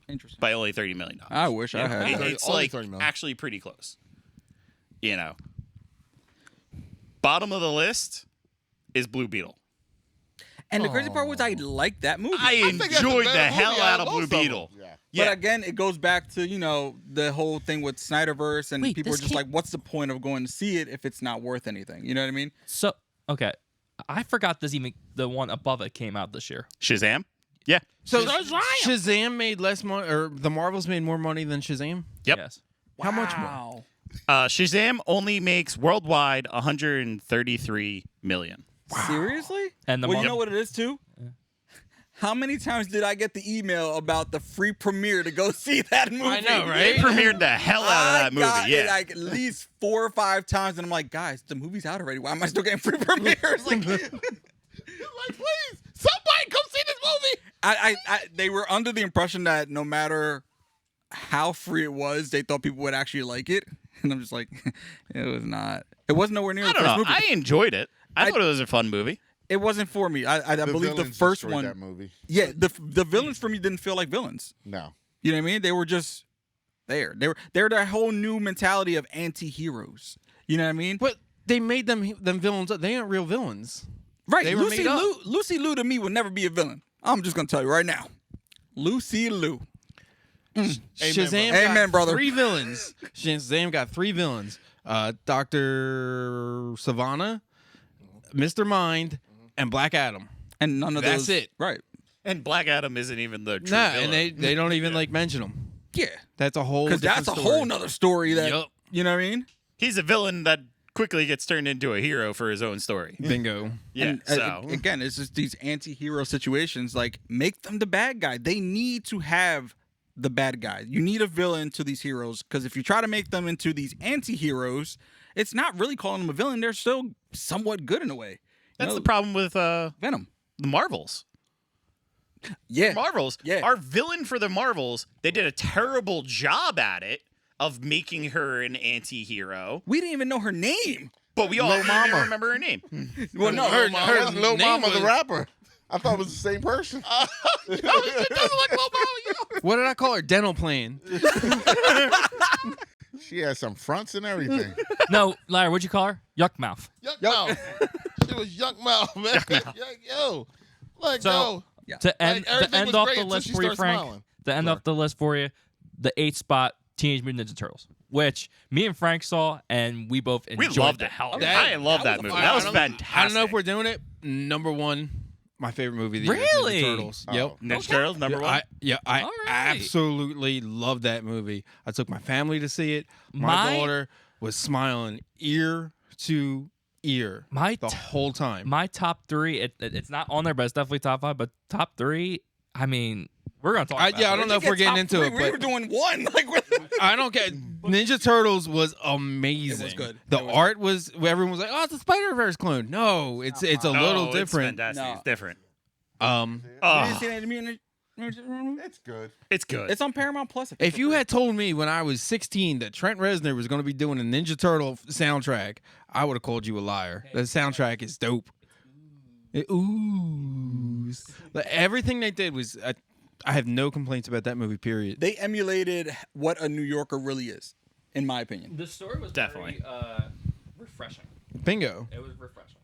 Speaker 7: interesting.
Speaker 5: By only $30 million.
Speaker 7: I wish I had.
Speaker 5: It-
Speaker 7: that.
Speaker 5: it's
Speaker 1: Only
Speaker 5: like
Speaker 1: 30 million.
Speaker 5: actually pretty close. You know. Bottom of the list is Blue Beetle.
Speaker 7: And the crazy part was I liked that movie.
Speaker 5: I
Speaker 1: think that's
Speaker 5: enjoyed
Speaker 1: the
Speaker 5: the
Speaker 1: better
Speaker 5: hell
Speaker 1: movie
Speaker 5: out
Speaker 1: out
Speaker 5: of
Speaker 1: of
Speaker 5: Blue
Speaker 1: most of them.
Speaker 5: Beetle.
Speaker 3: Yeah.
Speaker 5: Yeah.
Speaker 7: But again, it goes back to, the whole thing with Snyderverse, and
Speaker 4: Wait,
Speaker 7: people are
Speaker 4: this
Speaker 7: just
Speaker 4: can't-
Speaker 7: like, what's the point of going to see it if it's not worth anything? You know what I mean?
Speaker 4: So, okay. I forgot the one above it came out this year.
Speaker 5: Shazam? Yeah.
Speaker 2: So Shazam made less money, or the Marvels made more money than Shazam.
Speaker 5: Yep.
Speaker 4: Yes.
Speaker 2: How much more?
Speaker 7: Wow.
Speaker 5: Shazam only makes worldwide 133 million.
Speaker 7: Seriously?
Speaker 4: And the
Speaker 7: well,
Speaker 4: Mar-
Speaker 7: you know what it is too? How many times did I get the email about the free premiere to go see that movie?
Speaker 2: I know,
Speaker 5: They
Speaker 2: right?
Speaker 5: premiered the hell out of that movie.
Speaker 7: got it
Speaker 5: Yeah.
Speaker 7: like at least 4 or 5 times, and I'm like, guys, the movie's out already. Why am I still getting free premieres? Like,
Speaker 1: Like, please, somebody come see this movie.
Speaker 7: they were under the impression that no matter how free it was, they thought people would actually like it, and I'm just like, it was not. It wasn't nowhere near
Speaker 5: I
Speaker 7: the
Speaker 5: don't
Speaker 7: first
Speaker 5: know.
Speaker 7: movie.
Speaker 5: I enjoyed it. I thought it was a fun movie.
Speaker 7: It wasn't for me. I believe the
Speaker 3: villains
Speaker 7: first
Speaker 3: destroyed
Speaker 7: one.
Speaker 3: That movie.
Speaker 7: Yeah, the villains for me didn't feel like villains.
Speaker 3: No.
Speaker 7: You know what I mean? They were just there. They're that whole new mentality of anti-heroes. You know what I mean?
Speaker 2: But they made them villains. They aren't real villains.
Speaker 7: Right.
Speaker 2: They were
Speaker 7: Lucy
Speaker 2: made up.
Speaker 7: Liu. Lucy Liu to me would never be a villain. I'm just gonna tell you right now. Lucy Liu.
Speaker 2: Shazam
Speaker 7: Amen,
Speaker 2: got
Speaker 7: brother.
Speaker 2: 3 villains. Shazam got 3 villains. Dr. Savannah, Mr. Mind, and Black Adam.
Speaker 7: And none of
Speaker 2: That's
Speaker 7: those.
Speaker 2: it.
Speaker 7: Right.
Speaker 5: And Black Adam isn't even the true
Speaker 2: Nah,
Speaker 5: villain.
Speaker 2: and they don't even like mention them.
Speaker 7: Yeah.
Speaker 2: That's a whole
Speaker 7: Because that's a
Speaker 2: different story.
Speaker 7: whole nother story that
Speaker 2: Yup.
Speaker 7: you know what I mean?
Speaker 5: He's a villain that quickly gets turned into a hero for his own story.
Speaker 2: Bingo.
Speaker 5: Yeah.
Speaker 7: And,
Speaker 5: So
Speaker 7: again, it's just these anti-hero situations. Like, make them the bad guy. They need to have the bad guy. You need a villain to these heroes, because if you try to make them into these anti-heroes, it's not really calling them a villain. They're still somewhat good in a way.
Speaker 5: that's the problem with
Speaker 7: Venom.
Speaker 5: the Marvels.
Speaker 7: Yeah.
Speaker 5: Marvels.
Speaker 7: Yeah.
Speaker 5: Our villain for the Marvels, they did a terrible job at it of making her an anti-hero,
Speaker 7: We didn't even know her name.
Speaker 5: but we all
Speaker 3: Lil Mama.
Speaker 5: even remember her name.
Speaker 7: Well, no,
Speaker 1: Her-
Speaker 3: Her Lil
Speaker 2: name
Speaker 3: Mama,
Speaker 2: was-
Speaker 3: the rapper. I thought it was the same person.
Speaker 2: What did I call her? Dental plan.
Speaker 3: She had some fronts and everything.
Speaker 4: No, Larry, what'd you call her? Yuck mouth.
Speaker 1: Yuck mouth. She was yuck mouth, man. Yo, like
Speaker 4: So-
Speaker 1: yo.
Speaker 4: To end,
Speaker 1: everything
Speaker 4: to end
Speaker 1: was
Speaker 4: off
Speaker 1: great
Speaker 4: the
Speaker 1: until
Speaker 4: list
Speaker 1: she
Speaker 4: for you,
Speaker 1: started
Speaker 4: Frank.
Speaker 1: smiling.
Speaker 4: To end off the list for you, the 8th spot, Teenage Mutant Ninja Turtles, which me and Frank saw, and we both
Speaker 5: We
Speaker 4: enjoyed
Speaker 5: loved
Speaker 4: the
Speaker 5: it.
Speaker 4: hell.
Speaker 5: I love that movie. That was fantastic.
Speaker 2: I don't know if we're doing it. Number 1, my favorite movie of the year. is
Speaker 4: Really?
Speaker 2: Ninja Turtles.
Speaker 3: Oh.
Speaker 2: Yep.
Speaker 5: Ninja Turtles number one.
Speaker 2: I
Speaker 4: All right.
Speaker 2: absolutely love that movie. I took my family to see it. My daughter was smiling ear to ear the whole time.
Speaker 4: My top 3, it's not on there, but it's definitely top 5. But top 3 I mean, we're gonna talk.
Speaker 2: I
Speaker 4: about
Speaker 2: don't know if we're getting into it,
Speaker 7: We were
Speaker 2: but
Speaker 7: doing one. Like,
Speaker 2: I don't care. Ninja Turtles was amazing.
Speaker 7: It was good.
Speaker 2: The
Speaker 7: It was
Speaker 2: art was. Everyone was like, "Oh, it's a Spider-Verse clone." No, it's a little
Speaker 5: It's
Speaker 2: different.
Speaker 5: fantastic.
Speaker 7: No.
Speaker 5: It's different.
Speaker 7: You
Speaker 5: Oh,
Speaker 7: didn't see that in the
Speaker 3: It's good.
Speaker 5: it's good.
Speaker 7: It's on Paramount Plus.
Speaker 2: If you had told me when I was 16 that Trent Reznor was going to be doing a Ninja Turtle soundtrack, I would have called you a liar. The soundtrack is dope. It oohs. Like, everything they did was. I have no complaints about that movie. Period.
Speaker 7: They emulated what a New Yorker really is, in my opinion.
Speaker 4: The story was
Speaker 5: Definitely.
Speaker 4: very, refreshing.
Speaker 2: Bingo.
Speaker 4: It was refreshing.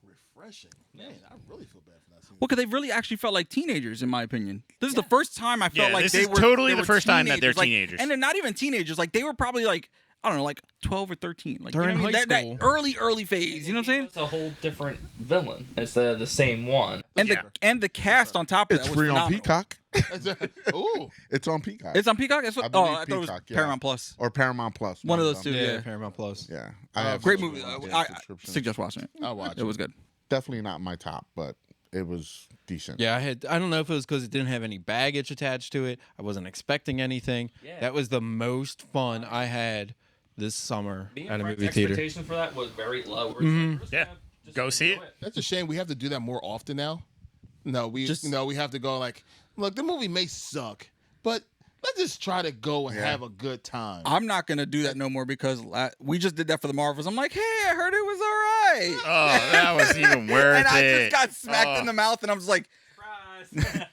Speaker 1: Refreshing. Man, I really feel bad for that scene.
Speaker 7: Well, because they really actually felt like teenagers, in my opinion. This is the first time I felt
Speaker 5: Yeah,
Speaker 7: like
Speaker 5: this
Speaker 7: they
Speaker 5: is
Speaker 7: were
Speaker 5: totally
Speaker 7: they
Speaker 5: the
Speaker 7: were
Speaker 5: first time that they're
Speaker 7: like-
Speaker 5: teenagers.
Speaker 7: and they're not even teenagers. Like they were probably like I don't know, like 12 or 13. Like
Speaker 2: They're
Speaker 7: you know
Speaker 2: in
Speaker 7: what I mean?
Speaker 2: high
Speaker 7: That
Speaker 2: school.
Speaker 7: early phase. You know what I'm saying?
Speaker 4: It's a whole different villain instead of the same one.
Speaker 7: And
Speaker 5: Yeah.
Speaker 7: the cast on top of
Speaker 3: It's
Speaker 7: that was
Speaker 3: free on
Speaker 7: phenomenal.
Speaker 3: Peacock.
Speaker 1: Ooh.
Speaker 3: It's on Peacock.
Speaker 7: It's on Peacock. That's what,
Speaker 3: I believe
Speaker 7: I thought it was
Speaker 3: Peacock, yeah.
Speaker 7: Paramount Plus.
Speaker 3: or Paramount Plus.
Speaker 7: One of those
Speaker 3: them.
Speaker 7: two. Yeah.
Speaker 2: Paramount Plus.
Speaker 3: Yeah, I have
Speaker 7: Great
Speaker 3: some
Speaker 7: movie.
Speaker 3: of
Speaker 7: I
Speaker 3: subscriptions.
Speaker 7: suggest watching it.
Speaker 1: I'll watch
Speaker 7: It was good.
Speaker 3: Definitely not my top, but it was decent.
Speaker 2: Yeah, I don't know if it was because it didn't have any baggage attached to it. I wasn't expecting anything.
Speaker 4: Yeah.
Speaker 2: That was the most fun I had this summer
Speaker 4: Me
Speaker 2: at
Speaker 4: and
Speaker 2: a
Speaker 4: Frank's
Speaker 2: movie theater.
Speaker 4: expectation for that was very low. We're
Speaker 2: Mhm.
Speaker 4: just
Speaker 5: Yeah.
Speaker 4: gonna just
Speaker 5: Go see
Speaker 4: enjoy
Speaker 5: it.
Speaker 1: That's a shame. We have to do that more often now. No, we have to go like, look, the movie may suck, but let's just try to go and have a good time.
Speaker 7: I'm not gonna do that no more because we just did that for the Marvels. I'm like, hey, I heard it was all right.
Speaker 5: Oh, that was even worth
Speaker 7: And I
Speaker 5: it.
Speaker 7: just got smacked in the mouth, and I was like,
Speaker 4: Surprise.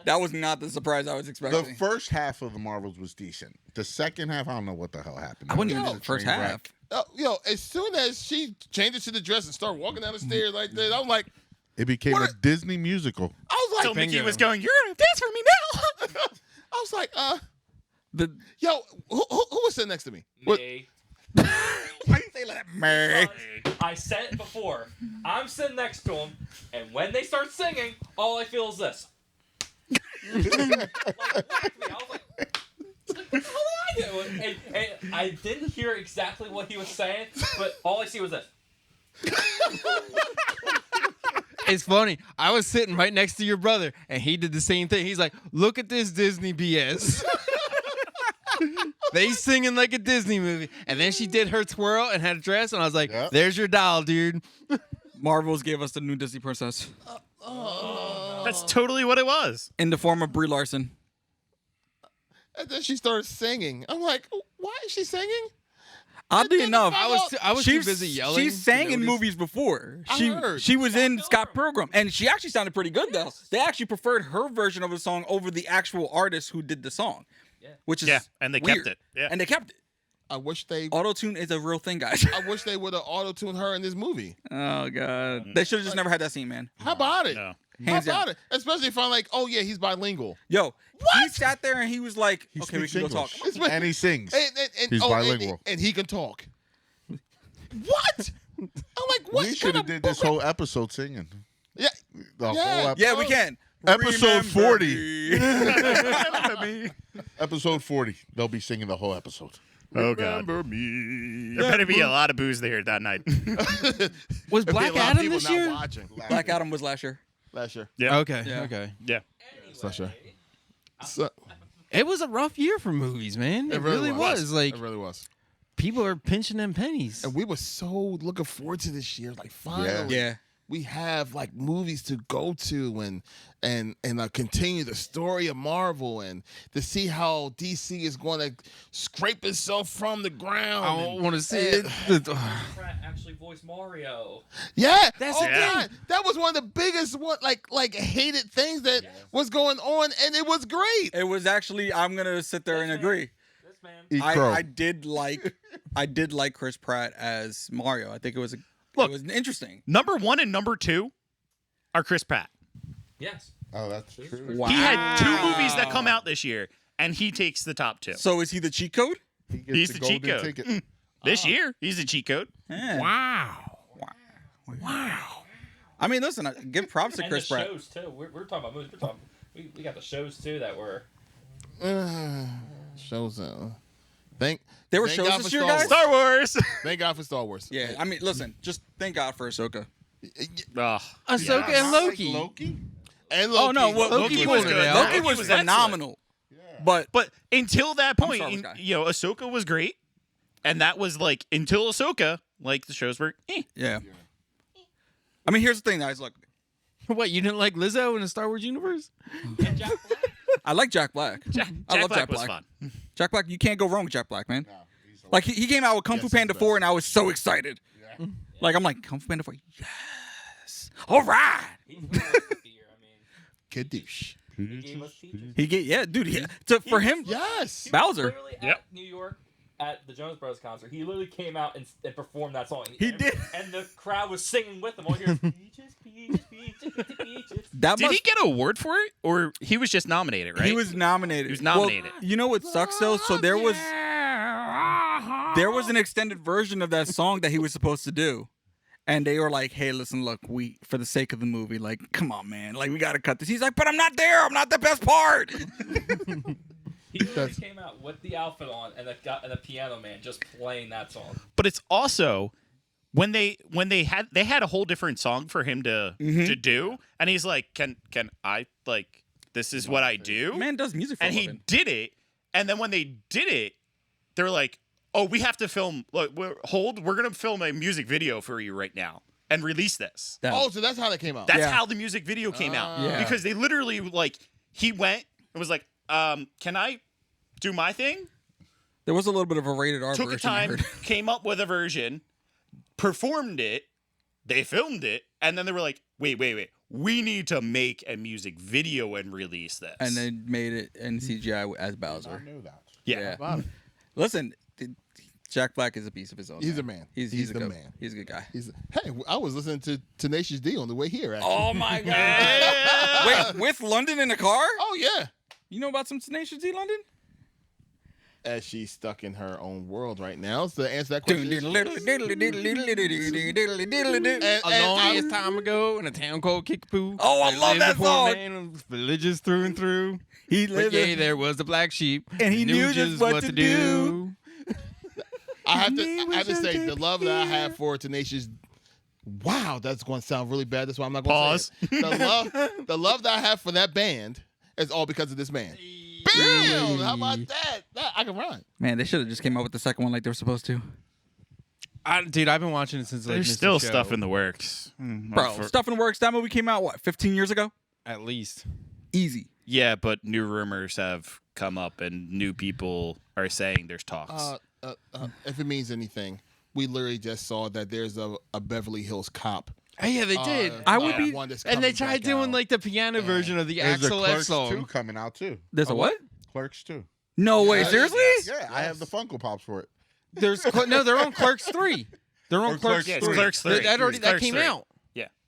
Speaker 7: that was not the surprise I was
Speaker 3: The
Speaker 7: expecting.
Speaker 3: first half of the Marvels was decent. The second half, I don't know what the hell happened.
Speaker 7: I wouldn't
Speaker 3: It
Speaker 7: even
Speaker 3: was
Speaker 7: do
Speaker 3: a
Speaker 7: the first
Speaker 3: train
Speaker 7: half.
Speaker 3: wreck.
Speaker 1: As soon as she changed to the dress and started walking down the stairs like that, I'm like,
Speaker 3: It became
Speaker 1: What
Speaker 3: a Disney musical.
Speaker 1: I was
Speaker 5: So
Speaker 1: like,
Speaker 5: Mickey
Speaker 2: bingo.
Speaker 5: was going, "You're gonna dance for me now."
Speaker 1: I was like,
Speaker 7: The
Speaker 1: yo, who was sitting next to me? What?
Speaker 4: Me.
Speaker 7: why you say like that, Mary?
Speaker 4: I said it before. I'm sitting next to him, and when they start singing, all I feel is this. Like, whacked me. I was like, what the hell did I do? And I didn't hear exactly what he was saying, but all I see was this.
Speaker 2: It's funny. I was sitting right next to your brother, and he did the same thing. He's like, "Look at this Disney BS." They singing like a Disney movie, and then she did her twirl and had a dress, and I was like,
Speaker 3: Yep.
Speaker 2: "There's your doll, dude."
Speaker 7: Marvels gave us the new Disney princess
Speaker 5: That's totally what it was.
Speaker 7: in the form of Brie Larson.
Speaker 1: And then she started singing. I'm like, why is she singing?
Speaker 7: Oddly enough,
Speaker 2: I was too busy yelling.
Speaker 7: She sang
Speaker 2: to
Speaker 7: in
Speaker 2: notice.
Speaker 7: movies before.
Speaker 1: I heard.
Speaker 7: She was in Scott Pilgrim, and she actually sounded pretty good though. They actually preferred her version of the song over the actual artist who did the song, which is
Speaker 5: Yeah, and they
Speaker 7: weird.
Speaker 5: kept it. Yeah.
Speaker 7: And they kept it.
Speaker 1: I wish they
Speaker 7: Auto-tune is a real thing, guys.
Speaker 1: I wish they would have auto-tuned her in this movie.
Speaker 7: Oh god, they should have just never had that scene, man.
Speaker 1: How about it?
Speaker 5: No.
Speaker 1: How
Speaker 7: Hands
Speaker 1: about
Speaker 7: down.
Speaker 1: it? Especially if I'm like, oh yeah, he's bilingual.
Speaker 7: Yo, he sat there and he was like,
Speaker 3: He
Speaker 7: "Okay, we
Speaker 3: speaks
Speaker 7: can go talk."
Speaker 3: English. And he sings.
Speaker 1: And
Speaker 3: He's bilingual.
Speaker 1: And he can talk. What? I'm like, what?
Speaker 3: We should have did this whole episode singing.
Speaker 1: Yeah.
Speaker 3: The
Speaker 1: Yeah.
Speaker 3: whole episode.
Speaker 7: Yeah, we can.
Speaker 3: Episode
Speaker 7: Remember
Speaker 3: 40.
Speaker 7: me.
Speaker 3: Episode 40. They'll be singing the whole episode.
Speaker 5: Oh god.
Speaker 1: Remember me.
Speaker 5: There better be a lot of booze there that night.
Speaker 2: Was
Speaker 1: There'd be
Speaker 2: Black
Speaker 1: a lot of
Speaker 2: Adam
Speaker 1: people
Speaker 2: this
Speaker 1: not
Speaker 2: year?
Speaker 1: watching.
Speaker 7: Black Adam was last year.
Speaker 1: Last year.
Speaker 5: Yeah.
Speaker 2: Okay,
Speaker 7: Yeah.
Speaker 2: okay.
Speaker 5: Yeah.
Speaker 1: Last year. So,
Speaker 2: It was a rough year for movies, man. It really was. Like,
Speaker 1: it really was.
Speaker 2: people are pinching them pennies.
Speaker 1: And we were so looking forward to this year. Like finally,
Speaker 7: Yeah.
Speaker 1: we have like movies to go to and continue the story of Marvel and to see how DC is going to scrape itself from the ground.
Speaker 2: I don't want to see it.
Speaker 4: Pratt actually voiced Mario.
Speaker 1: Yeah,
Speaker 2: That's
Speaker 1: oh
Speaker 2: the thing.
Speaker 1: God, that was one of the biggest like hated things that was going on, and it was great.
Speaker 7: It was actually. I'm gonna sit there and agree.
Speaker 4: This man.
Speaker 3: Eat crow.
Speaker 7: I did like Chris Pratt as Mario. I think it was
Speaker 5: Look.
Speaker 7: it was interesting.
Speaker 5: Number 1 and number 2 are Chris Pratt.
Speaker 4: Yes.
Speaker 3: Oh, that's true.
Speaker 7: Wow.
Speaker 5: He had 2 movies that come out this year, and he takes the top 2.
Speaker 7: So is he the cheat code?
Speaker 3: He gets
Speaker 5: He's the cheat
Speaker 3: golden
Speaker 5: code.
Speaker 3: ticket.
Speaker 5: This year, he's a cheat code.
Speaker 7: Yeah.
Speaker 2: Wow.
Speaker 7: I mean, listen, give props to
Speaker 4: And
Speaker 7: Chris
Speaker 4: the
Speaker 7: Pratt.
Speaker 4: shows too. We're talking about movies. We got the shows too that were.
Speaker 1: Shows
Speaker 7: There were
Speaker 1: thank
Speaker 7: shows
Speaker 1: God
Speaker 7: this
Speaker 1: for
Speaker 7: year,
Speaker 1: Star
Speaker 7: guys.
Speaker 5: Star Wars.
Speaker 1: Thank God for Star Wars.
Speaker 7: Yeah, I mean, listen, just thank God for Ahsoka.
Speaker 5: Ugh.
Speaker 2: Ahsoka and
Speaker 3: Not like
Speaker 2: Loki.
Speaker 3: Loki?
Speaker 1: And Loki.
Speaker 7: Oh no, well,
Speaker 2: Loki was good.
Speaker 7: Loki
Speaker 5: Loki
Speaker 7: was
Speaker 5: was excellent.
Speaker 7: phenomenal. But
Speaker 5: But until that point,
Speaker 7: sorry, guy.
Speaker 5: Ahsoka was great, and that was like until Ahsoka, like the shows were.
Speaker 7: yeah. I mean, here's the thing, guys. Look,
Speaker 2: What, you didn't like Lizzo in the Star Wars universe?
Speaker 7: I like Jack Black. I love Jack
Speaker 5: was
Speaker 7: Black.
Speaker 5: fun.
Speaker 7: Jack Black, you can't go wrong with Jack Black, man. Like he came out with Kung Fu
Speaker 1: Yes,
Speaker 7: Panda
Speaker 1: he's
Speaker 7: 4, and I was so excited. Like I'm like Kung Fu Panda 4, yes, all right.
Speaker 1: Kadoosh.
Speaker 7: He get dude. For him,
Speaker 1: Yes.
Speaker 7: Bowser.
Speaker 4: Literally at New York at the Jonas Brothers concert, he literally came out and performed that song.
Speaker 7: He did.
Speaker 4: And the crowd was singing with him. All you hear, peaches, peaches, peaches, peaches.
Speaker 7: That
Speaker 5: Did
Speaker 7: must,
Speaker 5: he get an award for it, or he was just nominated? Right?
Speaker 7: He was nominated.
Speaker 5: He was nominated.
Speaker 7: Well, you know what sucks though? So there was an extended version of that song that he was supposed to do. And they were like, "Hey, listen, look, we for the sake of the movie, like, come on, man, like, we gotta cut this." He's like, "But I'm not there. I'm not the best part."
Speaker 4: He literally came out with the outfit on and the piano man just playing that song.
Speaker 5: But it's also when they had a whole different song for him to do, and he's like, "Can I like this is what I do?"
Speaker 7: Man does music for a
Speaker 5: and he
Speaker 7: living.
Speaker 5: did it, and then when they did it, they're like, "Oh, we have to film. Look, we're gonna film a music video for you right now and release this."
Speaker 1: Oh, so that's how that came out.
Speaker 5: That's
Speaker 7: Yeah.
Speaker 5: how the music video came out.
Speaker 7: Yeah.
Speaker 5: Because they literally like he went and was like, "Can I do my thing?"
Speaker 7: There was a little bit of a rated R
Speaker 5: Took
Speaker 7: version. I
Speaker 5: time,
Speaker 7: heard.
Speaker 5: came up with a version, performed it, they filmed it, and then they were like, wait. We need to make a music video and release this.
Speaker 7: And then made it in CGI as Bowser.
Speaker 3: I knew that.
Speaker 5: yeah.
Speaker 1: Wow.
Speaker 7: Listen, Jack Black is a piece of his own.
Speaker 1: He's a man.
Speaker 7: He's
Speaker 1: He's
Speaker 7: a
Speaker 1: the
Speaker 7: good
Speaker 1: man.
Speaker 7: He's a good guy.
Speaker 1: Hey, I was listening to Tenacious D on the way here. Actually.
Speaker 7: Oh my god!
Speaker 5: Yeah.
Speaker 7: Wait, with London in the car?
Speaker 1: Oh yeah.
Speaker 7: You know about some Tenacious D, London?
Speaker 1: As she's stuck in her own world right now. So to answer that question,
Speaker 2: A long time ago in a town called Kickapoo.
Speaker 7: Oh, I
Speaker 2: there
Speaker 7: love
Speaker 2: lived
Speaker 7: that
Speaker 2: a poor
Speaker 7: song.
Speaker 2: man who was religious through and through.
Speaker 7: He
Speaker 2: But
Speaker 7: lived
Speaker 2: yeah,
Speaker 7: in-
Speaker 2: there was the black sheep.
Speaker 7: And he knew just what to do.
Speaker 1: I have to say the love that I have for Tenacious. Wow, that's going to sound really bad. That's why I'm not going to
Speaker 5: Pause.
Speaker 1: say it. The love that I have for that band is all because of this man. Bam! How about that? I can rhyme.
Speaker 7: Man, they should have just came out with the second one like they were supposed to.
Speaker 2: Dude, I've been watching it since like
Speaker 5: There's
Speaker 2: Mr.
Speaker 5: still
Speaker 2: Show,
Speaker 5: stuff in the works.
Speaker 7: Bro, Stuff in Works, that movie came out, what, 15 years ago?
Speaker 2: at least.
Speaker 7: Easy.
Speaker 5: Yeah, but new rumors have come up and new people are saying there's talks.
Speaker 1: If it means anything, we literally just saw that there's a Beverly Hills Cop.
Speaker 2: Oh, yeah, they did.
Speaker 1: one that's
Speaker 2: And they
Speaker 1: coming
Speaker 2: tried
Speaker 1: back
Speaker 2: doing
Speaker 1: out.
Speaker 2: like the piano version of the
Speaker 3: There's a
Speaker 2: Axel F
Speaker 3: Clerks 2
Speaker 2: song.
Speaker 3: coming out too.
Speaker 7: There's a what?
Speaker 3: Clerks 2.
Speaker 7: No way,
Speaker 1: Yeah,
Speaker 7: seriously?
Speaker 3: Yeah, I have the Funko Pops for it.
Speaker 2: There's no, they're on Clerks 3. They're on
Speaker 3: Or
Speaker 2: Clerks.
Speaker 3: Clerks
Speaker 5: yeah,
Speaker 3: 3.
Speaker 5: it's Clerks 3.
Speaker 2: That
Speaker 5: Clerks
Speaker 2: came
Speaker 5: 3.
Speaker 2: out.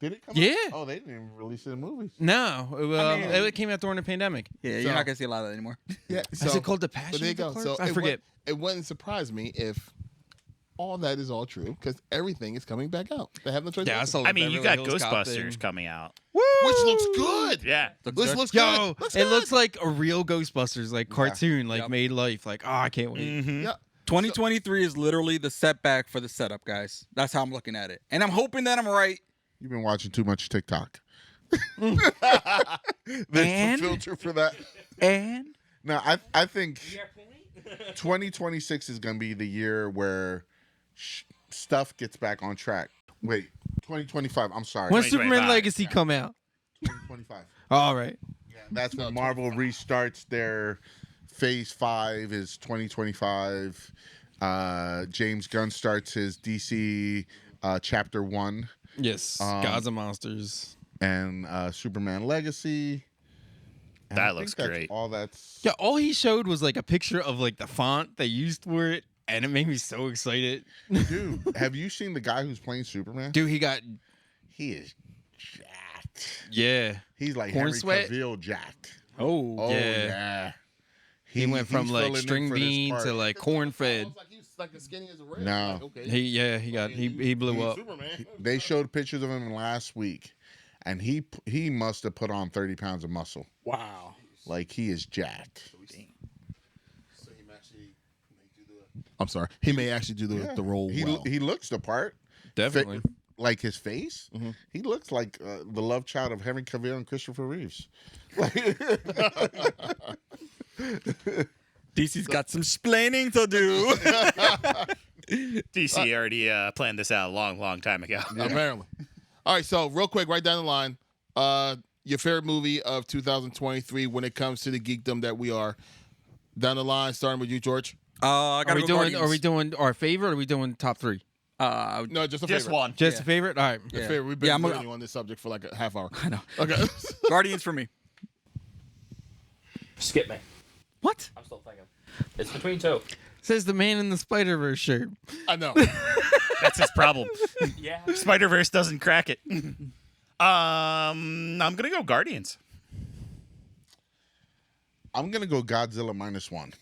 Speaker 3: Did it come
Speaker 2: Yeah.
Speaker 3: out? Oh, they didn't even release it in movies.
Speaker 2: No,
Speaker 3: mean-
Speaker 2: it came out during the pandemic.
Speaker 7: Yeah,
Speaker 1: So-
Speaker 7: you're not going to see a lot of that anymore.
Speaker 1: Yeah,
Speaker 2: Is it called The Passion?
Speaker 1: But there you
Speaker 2: of the
Speaker 1: go.
Speaker 2: Clerks?
Speaker 1: So
Speaker 2: I forget.
Speaker 1: It wouldn't surprise me if all that is all true because everything is coming back out. They have no choice.
Speaker 2: Yeah, I
Speaker 1: but to.
Speaker 2: saw
Speaker 5: I mean, you
Speaker 2: Beverly
Speaker 5: got
Speaker 2: Hills Cop
Speaker 5: Ghostbusters
Speaker 2: thing.
Speaker 5: coming out.
Speaker 1: Which looks good.
Speaker 5: Yeah.
Speaker 1: This looks
Speaker 2: Yo,
Speaker 1: good.
Speaker 2: it looks like a real Ghostbusters, like cartoon, like
Speaker 7: Yep.
Speaker 2: made life. Like, oh, I can't wait.
Speaker 5: Mm-hmm.
Speaker 1: Yeah.
Speaker 7: 2023 is literally the setback for the setup, guys. That's how I'm looking at it. And I'm hoping that I'm right.
Speaker 3: You've been watching too much TikTok. There's
Speaker 7: And?
Speaker 3: a filter for that.
Speaker 7: And
Speaker 3: No, I think 2026 is going to be the year where stuff gets back on track. Wait, 2025. I'm sorry.
Speaker 2: When's Superman
Speaker 5: 2025.
Speaker 2: Legacy come out?
Speaker 3: 2025.
Speaker 2: All right.
Speaker 3: That's when Marvel restarts their Phase 5 is 2025. James Gunn starts his DC Chapter 1
Speaker 2: Yes. Gods and Monsters.
Speaker 3: and Superman Legacy. And
Speaker 5: That
Speaker 3: I think
Speaker 5: looks
Speaker 3: that's
Speaker 5: great.
Speaker 3: All that's
Speaker 2: Yeah, all he showed was like a picture of like the font they used for it, and it made me so excited.
Speaker 3: dude. Have you seen the guy who's playing Superman?
Speaker 2: Dude, he got
Speaker 3: He is jacked.
Speaker 2: yeah.
Speaker 3: He's like
Speaker 2: Corn
Speaker 3: Henry
Speaker 2: sweat?
Speaker 3: Cavill jacked.
Speaker 7: oh,
Speaker 3: Oh
Speaker 2: Yeah.
Speaker 3: yeah.
Speaker 2: He went from
Speaker 3: he's
Speaker 2: like
Speaker 3: filling in
Speaker 2: string
Speaker 3: for this
Speaker 2: bean
Speaker 3: part.
Speaker 2: to like corn fed.
Speaker 1: Like he's like as skinny as a rail.
Speaker 3: No.
Speaker 1: Like, okay.
Speaker 2: He blew up.
Speaker 1: Superman.
Speaker 3: They showed pictures of him last week, and he must have put on 30 pounds of muscle.
Speaker 7: wow.
Speaker 3: Like he is jacked.
Speaker 1: So he may actually do the. I'm sorry. He may actually do the role
Speaker 3: He
Speaker 1: well.
Speaker 3: he looks the part.
Speaker 2: Definitely.
Speaker 3: like his face, he looks like the love child of Henry Cavill and Christopher Reeves.
Speaker 7: DC's got some splaining to do.
Speaker 5: DC already planned this out a long time ago.
Speaker 1: Apparently. All right, so real quick, right down the line, your favorite movie of 2023 when it comes to the geekdom that we are. Down the line, starting with you, George.
Speaker 7: I gotta go Guardians.
Speaker 2: Are we doing our favorite or are we doing top three?
Speaker 1: No, just a
Speaker 5: Just
Speaker 1: favorite.
Speaker 5: one.
Speaker 2: Just a favorite? All right.
Speaker 1: A favorite. We've been learning on this subject for like a half hour.
Speaker 7: I know.
Speaker 1: Okay.
Speaker 7: Guardians for me.
Speaker 4: Skip me.
Speaker 7: What?
Speaker 4: I'm still thinking. It's between two.
Speaker 2: Says the man in the Spider-Verse shirt.
Speaker 1: I know.
Speaker 5: That's his problem.
Speaker 4: Yeah.
Speaker 5: Spider-Verse doesn't crack it. I'm gonna go Guardians.
Speaker 3: I'm gonna go Godzilla -1.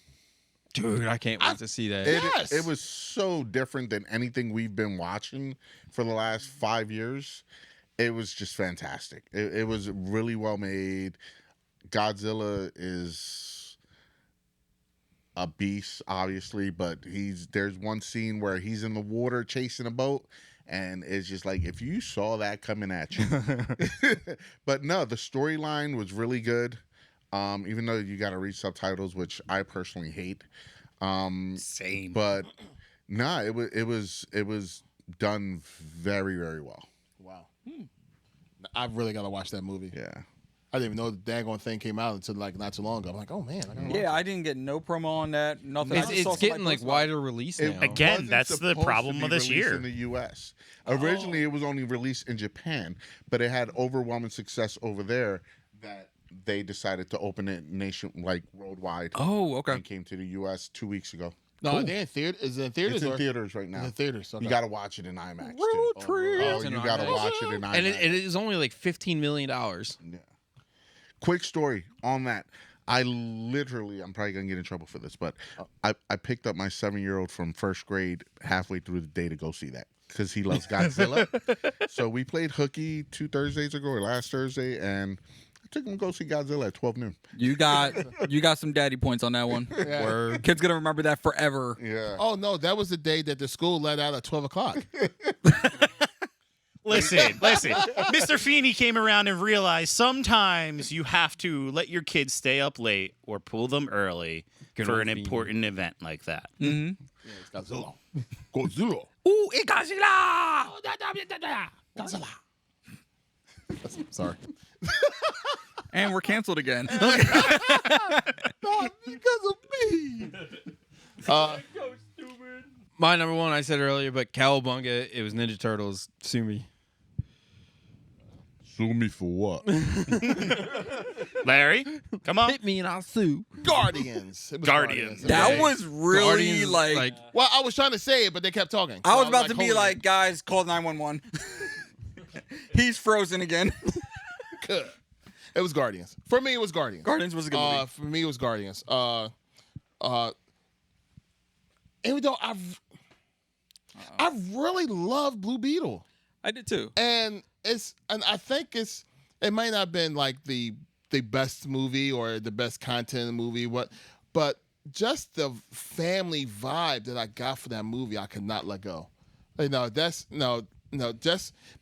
Speaker 2: Dude, I can't wait to see that.
Speaker 1: Yes.
Speaker 3: It was so different than anything we've been watching for the last 5 years. It was just fantastic. It was really well made. Godzilla is a beast, obviously, but there's one scene where he's in the water chasing a boat, and it's just like if you saw that coming at you. But no, the storyline was really good. Even though you got to read subtitles, which I personally hate.
Speaker 5: Same.
Speaker 3: But nah, it was done very, very well.
Speaker 1: Wow. I've really got to watch that movie.
Speaker 3: Yeah.
Speaker 1: I didn't even know the daggone thing came out until like not too long ago. I'm like, oh man. I gotta watch
Speaker 7: Yeah, I didn't get no promo on that. Nothing. I just saw
Speaker 2: It's
Speaker 7: somebody
Speaker 2: getting like
Speaker 7: post about it.
Speaker 2: wider release
Speaker 3: It
Speaker 2: now.
Speaker 5: Again,
Speaker 3: wasn't
Speaker 5: that's the
Speaker 3: supposed
Speaker 5: problem
Speaker 3: to be
Speaker 5: of this
Speaker 3: released
Speaker 5: year.
Speaker 3: in the U.S. Originally, it was only released in Japan, but it had overwhelming success over there that they decided to open it worldwide.
Speaker 7: Oh, okay.
Speaker 3: And came to the U.S. 2 weeks ago.
Speaker 1: No, they're in theater. Is it in theaters?
Speaker 3: It's in
Speaker 1: or?
Speaker 3: theaters right now.
Speaker 1: In theaters. Okay.
Speaker 3: You got to watch it in IMAX.
Speaker 7: Road
Speaker 3: too.
Speaker 7: trip.
Speaker 3: Oh,
Speaker 2: It's in
Speaker 3: you got to
Speaker 2: IMAX.
Speaker 3: watch it in IMAX.
Speaker 2: And it is only like $15 million.
Speaker 3: Yeah. Quick story on that. I'm probably going to get in trouble for this, but I picked up my 7-year-old from first grade halfway through the day to go see that because he loves Godzilla. So we played hooky 2 Thursdays ago or last Thursday, and I took him to go see Godzilla at 12 noon.
Speaker 7: You got some daddy points on that one.
Speaker 2: Word.
Speaker 7: Kid's gonna remember that forever.
Speaker 3: Yeah.
Speaker 1: Oh no, that was the day that the school let out at 12 o'clock.
Speaker 5: Listen. Mr. Feeney came around and realized sometimes you have to let your kids stay up late or pull them early
Speaker 2: Good
Speaker 5: for
Speaker 2: old
Speaker 5: an
Speaker 2: Feeney.
Speaker 5: important event like that.
Speaker 7: Mm-hmm.
Speaker 1: Yeah, it's Godzilla. Godzilla.
Speaker 7: Ooh, it Godzilla!
Speaker 1: Godzilla. Sorry.
Speaker 7: And we're canceled again.
Speaker 1: Not because of me.
Speaker 2: My number one, I said earlier, but Cowabunga, it was Ninja Turtles. Sue me.
Speaker 3: Sue me for what?
Speaker 5: Larry, come on.
Speaker 2: Hit me and I'll sue.
Speaker 1: Guardians. It was
Speaker 5: Guardians.
Speaker 7: That
Speaker 5: Okay.
Speaker 7: was really
Speaker 2: Guardians,
Speaker 7: like
Speaker 1: Well, I was trying to say it, but they kept talking.
Speaker 7: I
Speaker 1: So
Speaker 7: was about to be
Speaker 1: holding
Speaker 7: like, guys, call 911. He's frozen again.
Speaker 1: it. It was Guardians. For me, it was Guardians.
Speaker 7: Guardians was a good movie.
Speaker 1: For me, it was Guardians. Even though I really love Blue Beetle,
Speaker 7: I did too.
Speaker 1: and I think it might not have been like the best movie or the best content movie, but just the family vibe that I got for that movie, I could not let go. Just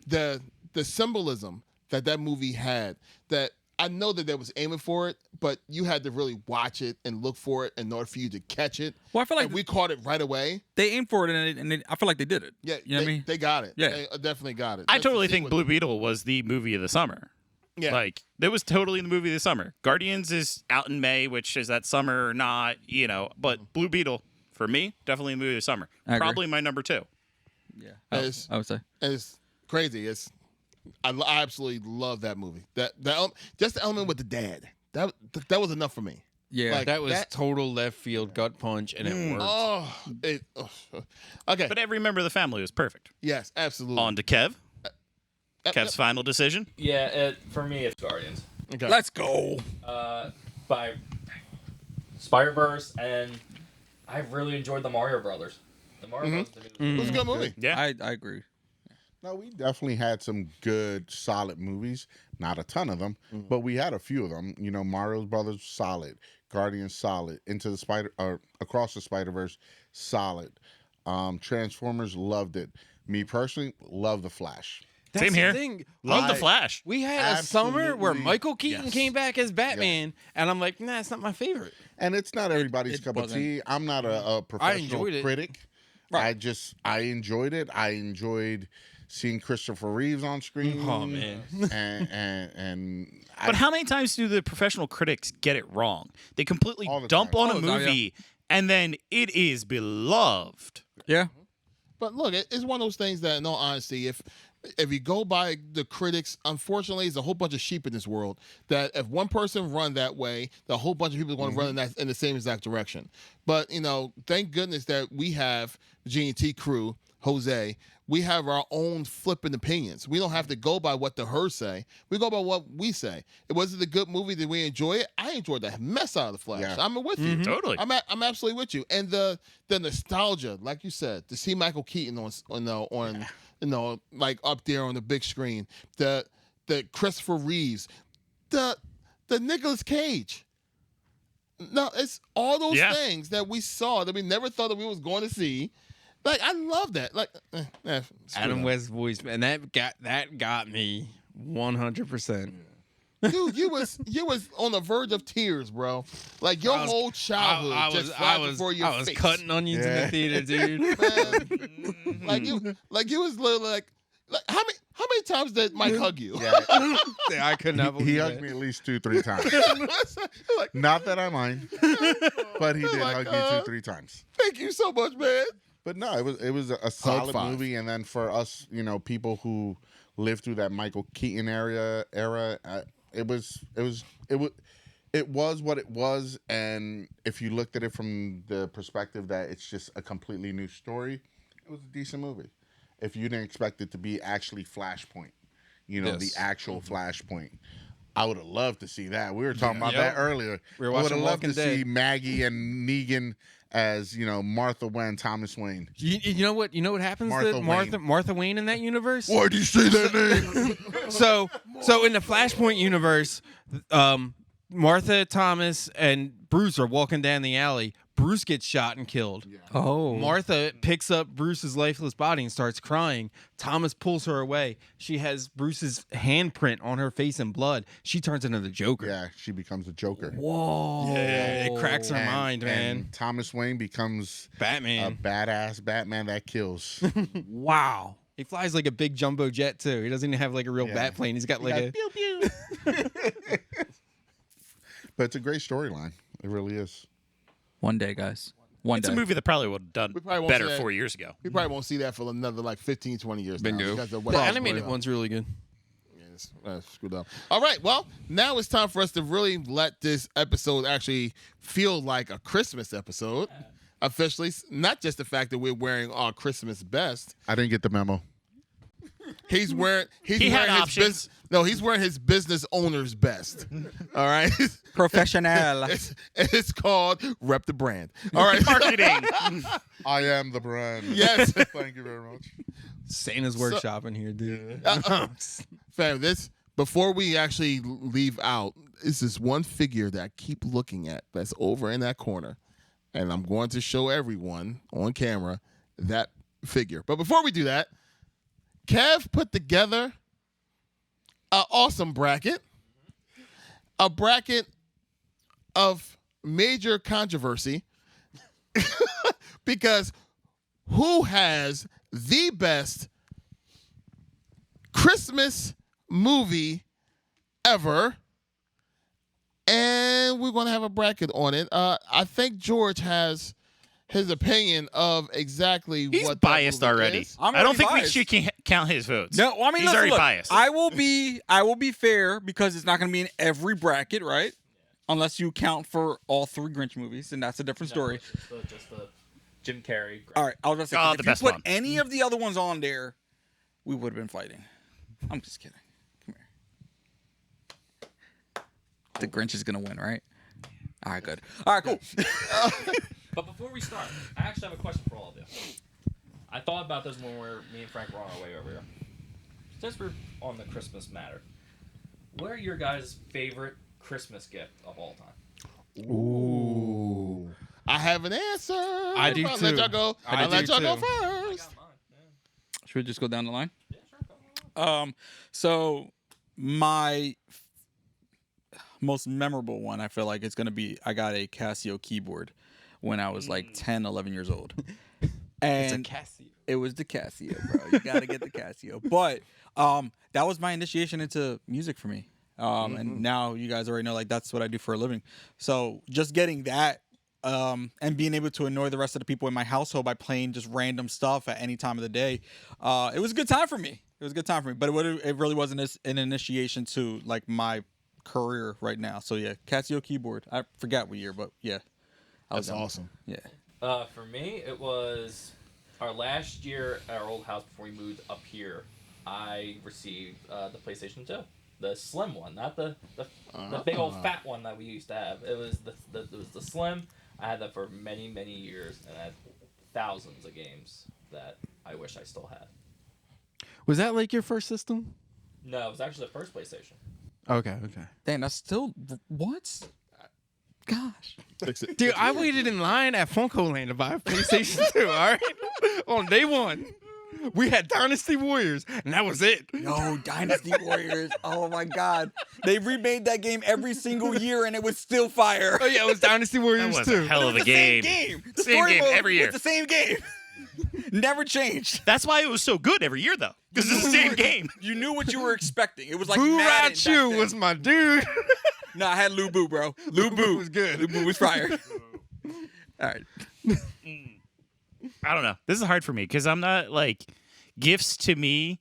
Speaker 1: the symbolism that movie had. That I know that they was aiming for it, but you had to really watch it and look for it in order for you to catch it.
Speaker 7: Well, I feel like
Speaker 1: And we caught it right away.
Speaker 7: they aimed for it, and I feel like they did it.
Speaker 1: Yeah,
Speaker 7: You know what I mean?
Speaker 1: They got it.
Speaker 7: Yeah.
Speaker 1: They definitely got it.
Speaker 5: I
Speaker 1: That's the
Speaker 5: totally think
Speaker 1: sequel.
Speaker 5: Blue Beetle was the movie of the summer.
Speaker 1: Yeah.
Speaker 5: Like, that was totally the movie of the summer. Guardians is out in May, which is that summer or not, but Blue Beetle, for me, definitely the movie of the summer.
Speaker 7: I agree.
Speaker 5: Probably my number 2.
Speaker 7: Yeah,
Speaker 1: It's-
Speaker 7: I would say.
Speaker 1: It's crazy. I absolutely love that movie. That just the element with the dad. That was enough for me.
Speaker 7: Yeah,
Speaker 1: Like,
Speaker 2: That was
Speaker 1: that-
Speaker 2: total left field gut punch, and it worked.
Speaker 1: Okay.
Speaker 5: But every member of the family was perfect.
Speaker 1: Yes, absolutely.
Speaker 5: On to Kev.
Speaker 1: Yep,
Speaker 5: Kev's final decision.
Speaker 4: Yeah, for me, it's Guardians.
Speaker 1: Okay.
Speaker 7: let's go.
Speaker 4: By Spider-Verse, and I really enjoyed the Mario Brothers. The Mario Brothers to me was
Speaker 1: It was a good movie.
Speaker 5: Yeah.
Speaker 7: I agree.
Speaker 3: No, we definitely had some good, solid movies. Not a ton of them, but we had a few of them. Mario's Brothers, solid. Guardians, solid. Across the Spider-Verse, solid. Transformers, loved it. Me personally, love The Flash.
Speaker 2: That's
Speaker 5: Same
Speaker 2: the
Speaker 5: here.
Speaker 2: thing.
Speaker 5: Love the Flash.
Speaker 2: We had a summer where
Speaker 3: Absolutely,
Speaker 2: Michael Keaton
Speaker 3: yes.
Speaker 2: came back as Batman, and I'm like, nah, it's not my favorite.
Speaker 3: And it's not everybody's
Speaker 7: it
Speaker 3: cup of
Speaker 7: wasn't.
Speaker 3: tea. I'm not a professional
Speaker 2: enjoyed it.
Speaker 3: critic.
Speaker 7: Right.
Speaker 3: I enjoyed it. I enjoyed seeing Christopher Reeves on screen.
Speaker 2: Oh man.
Speaker 3: And
Speaker 5: But how many times do the professional critics get it wrong? They completely
Speaker 3: All the
Speaker 5: dump
Speaker 3: time.
Speaker 5: on
Speaker 7: All
Speaker 5: a
Speaker 7: the time,
Speaker 5: movie, and then it is beloved.
Speaker 7: Yeah.
Speaker 1: But look, it's one of those things that, in all honesty, if you go by the critics, unfortunately, there's a whole bunch of sheep in this world that if one person run that way, the whole bunch of people are going to run in the same exact direction. But, thank goodness that we have the GNT crew, Jose. We have our own flipping opinions. We don't have to go by what the her say. We go by what we say. It wasn't a good movie. Did we enjoy it? I enjoyed the mess out of the Flash.
Speaker 3: Yeah.
Speaker 1: I'm with you.
Speaker 5: Totally.
Speaker 1: I'm absolutely with you. And the nostalgia, like you said, to see Michael Keaton on like up there on the big screen, the Christopher Reeves, the Nicolas Cage. No, it's all those things that we saw that we never thought that we was going to see. Like, I love that. Like,
Speaker 2: Adam West's voice, man, that got me 100%.
Speaker 1: Dude, you was on the verge of tears, bro. Like your whole childhood just flashed before your
Speaker 2: I was
Speaker 1: face.
Speaker 2: cutting onions in the theater, dude.
Speaker 1: Man, like you was literally like how many times did Mike hug you?
Speaker 3: Yeah,
Speaker 2: I could not believe
Speaker 3: he
Speaker 2: that.
Speaker 3: hugged me at least 2-3 times.
Speaker 1: Like,
Speaker 3: Not that I mind, but he did hug me 2-3 times.
Speaker 1: thank you so much, man.
Speaker 3: But no, it was a solid
Speaker 1: five.
Speaker 3: movie, and then for us, people who lived through that Michael Keaton era, it was what it was. And if you looked at it from the perspective that it's just a completely new story, it was a decent movie. If you didn't expect it to be actually Flashpoint, the actual Flashpoint. I would have loved to see that. We were talking about that earlier.
Speaker 2: We were
Speaker 3: I would
Speaker 2: watching
Speaker 3: have loved to
Speaker 2: Walking Dead.
Speaker 3: see Maggie and Negan as, Martha Wayne, Thomas Wayne.
Speaker 2: You know what? You know what happens
Speaker 3: Martha
Speaker 2: to
Speaker 3: Wayne.
Speaker 2: Martha Wayne in that universe?
Speaker 3: Why do you say that name?
Speaker 2: So in the Flashpoint universe, Martha, Thomas, and Bruce are walking down the alley. Bruce gets shot and killed.
Speaker 7: Oh.
Speaker 2: Martha picks up Bruce's lifeless body and starts crying. Thomas pulls her away. She has Bruce's handprint on her face in blood. She turns into the Joker.
Speaker 3: Yeah, she becomes a Joker.
Speaker 2: Whoa. Yeah, it cracks her mind, man.
Speaker 3: And Thomas Wayne becomes a
Speaker 2: Batman.
Speaker 3: badass Batman that kills.
Speaker 7: Wow.
Speaker 2: He flies like a big jumbo jet, too. He doesn't even have like a real bat plane. He's got like a...
Speaker 3: pew pew. But it's a great storyline. It really is.
Speaker 7: One day, guys. One
Speaker 5: It's
Speaker 7: day.
Speaker 5: a movie that probably would have done
Speaker 1: We probably won't
Speaker 5: better
Speaker 1: see that.
Speaker 5: 4 years ago.
Speaker 1: We probably won't see that for another like 15, 20 years now.
Speaker 2: Bingo.
Speaker 1: Because of
Speaker 2: The
Speaker 1: what-
Speaker 2: animated one's really good.
Speaker 1: Screwed up. All right, well, now it's time for us to really let this episode actually feel like a Christmas episode. Officially, not just the fact that we're wearing our Christmas best.
Speaker 3: I didn't get the memo.
Speaker 1: He's wearing
Speaker 5: He had options.
Speaker 1: he's wearing his business owner's best. All right.
Speaker 7: Professional.
Speaker 1: It's called Rep the Brand. All right.
Speaker 5: Marketing.
Speaker 3: I am the brand.
Speaker 1: Yes.
Speaker 3: Thank you very much.
Speaker 2: Santa's workshop in here, dude.
Speaker 1: Fam, before we actually leave out, is this one figure that I keep looking at that's over in that corner. And I'm going to show everyone on camera that figure. But before we do that, Kev put together an awesome bracket. A bracket of major controversy. Because who has the best Christmas movie ever? And we're going to have a bracket on it. I think George has his opinion of exactly
Speaker 5: He's
Speaker 1: what that
Speaker 5: biased
Speaker 1: movie
Speaker 5: already.
Speaker 1: is.
Speaker 7: I'm
Speaker 5: I don't
Speaker 7: already
Speaker 5: think
Speaker 7: biased.
Speaker 5: we should count his votes.
Speaker 7: No, I mean,
Speaker 5: he's
Speaker 7: listen,
Speaker 5: already
Speaker 7: look,
Speaker 5: biased.
Speaker 7: I will be fair because it's not going to be in every bracket, right? Unless you count for all 3 Grinch movies, and that's a different story.
Speaker 4: Just the Jim Carrey.
Speaker 7: All right, I was going to say, 'cause
Speaker 5: the
Speaker 7: if you
Speaker 5: best
Speaker 7: put
Speaker 5: one.
Speaker 7: any of the other ones on there, we would have been fighting. I'm just kidding. Come here. The Grinch is going to win, right? All right, good. All right, cool.
Speaker 4: But before we start, I actually have a question for all of you. I thought about this when me and Frank were on our way over here. Since we're on the Christmas matter, what are your guys' favorite Christmas gift of all time?
Speaker 1: Ooh. I have an answer.
Speaker 2: I do
Speaker 1: I'll
Speaker 2: too.
Speaker 1: Let y'all go.
Speaker 2: I
Speaker 1: I'll let
Speaker 2: do
Speaker 1: y'all go
Speaker 2: too.
Speaker 1: first.
Speaker 4: Got mine. Yeah.
Speaker 7: Should we just go down the line? Yeah, sure. So my most memorable one, I feel like it's gonna be I got a Casio keyboard when I was like 10, 11 years old. And
Speaker 2: It's a Casio.
Speaker 7: it was the Casio, bro. You gotta get the Casio. But that was my initiation into music for me. And now you guys already know like that's what I do for a living. So just getting that and being able to annoy the rest of the people in my household by playing just random stuff at any time of the day, it was a good time for me. It was a good time for me. But it really wasn't an initiation to like my career right now. So yeah, Casio keyboard. I forgot what year, but yeah.
Speaker 1: That's awesome.
Speaker 7: Yeah.
Speaker 4: For me, it was our last year at our old house before we moved up here. I received the PlayStation 2, the slim one, not the big old fat one that we used to have. It was the slim. I had that for many years, and I had thousands of games that I wish I still had.
Speaker 2: Was that like your first system?
Speaker 4: No, it was actually the first PlayStation.
Speaker 2: Okay.
Speaker 7: Dang, that's still what? Gosh.
Speaker 1: Fix it.
Speaker 2: Dude, I waited in line at Funko Land to buy a PlayStation 2, all right? On day one. We had Dynasty Warriors, and that was it.
Speaker 7: Yo, Dynasty Warriors. Oh my God. They remade that game every single year and it was still fire.
Speaker 2: Oh, yeah, it was Dynasty Warriors,
Speaker 5: That was
Speaker 2: too.
Speaker 5: a hell of a game.
Speaker 7: The
Speaker 5: Same
Speaker 7: story
Speaker 5: game
Speaker 7: mode
Speaker 5: every year.
Speaker 7: was the same game. Never changed.
Speaker 5: That's why it was so good every year, though, because it's the same game.
Speaker 7: You knew what you were expecting. It was like
Speaker 2: Boo
Speaker 7: Madden
Speaker 2: Rat Chew
Speaker 7: back then.
Speaker 2: was my dude.
Speaker 7: No, I had Lou Boo, bro. Lou Boo
Speaker 2: was good.
Speaker 7: Lou Boo was fire. All right.
Speaker 5: I don't know. This is hard for me because I'm not like gifts to me.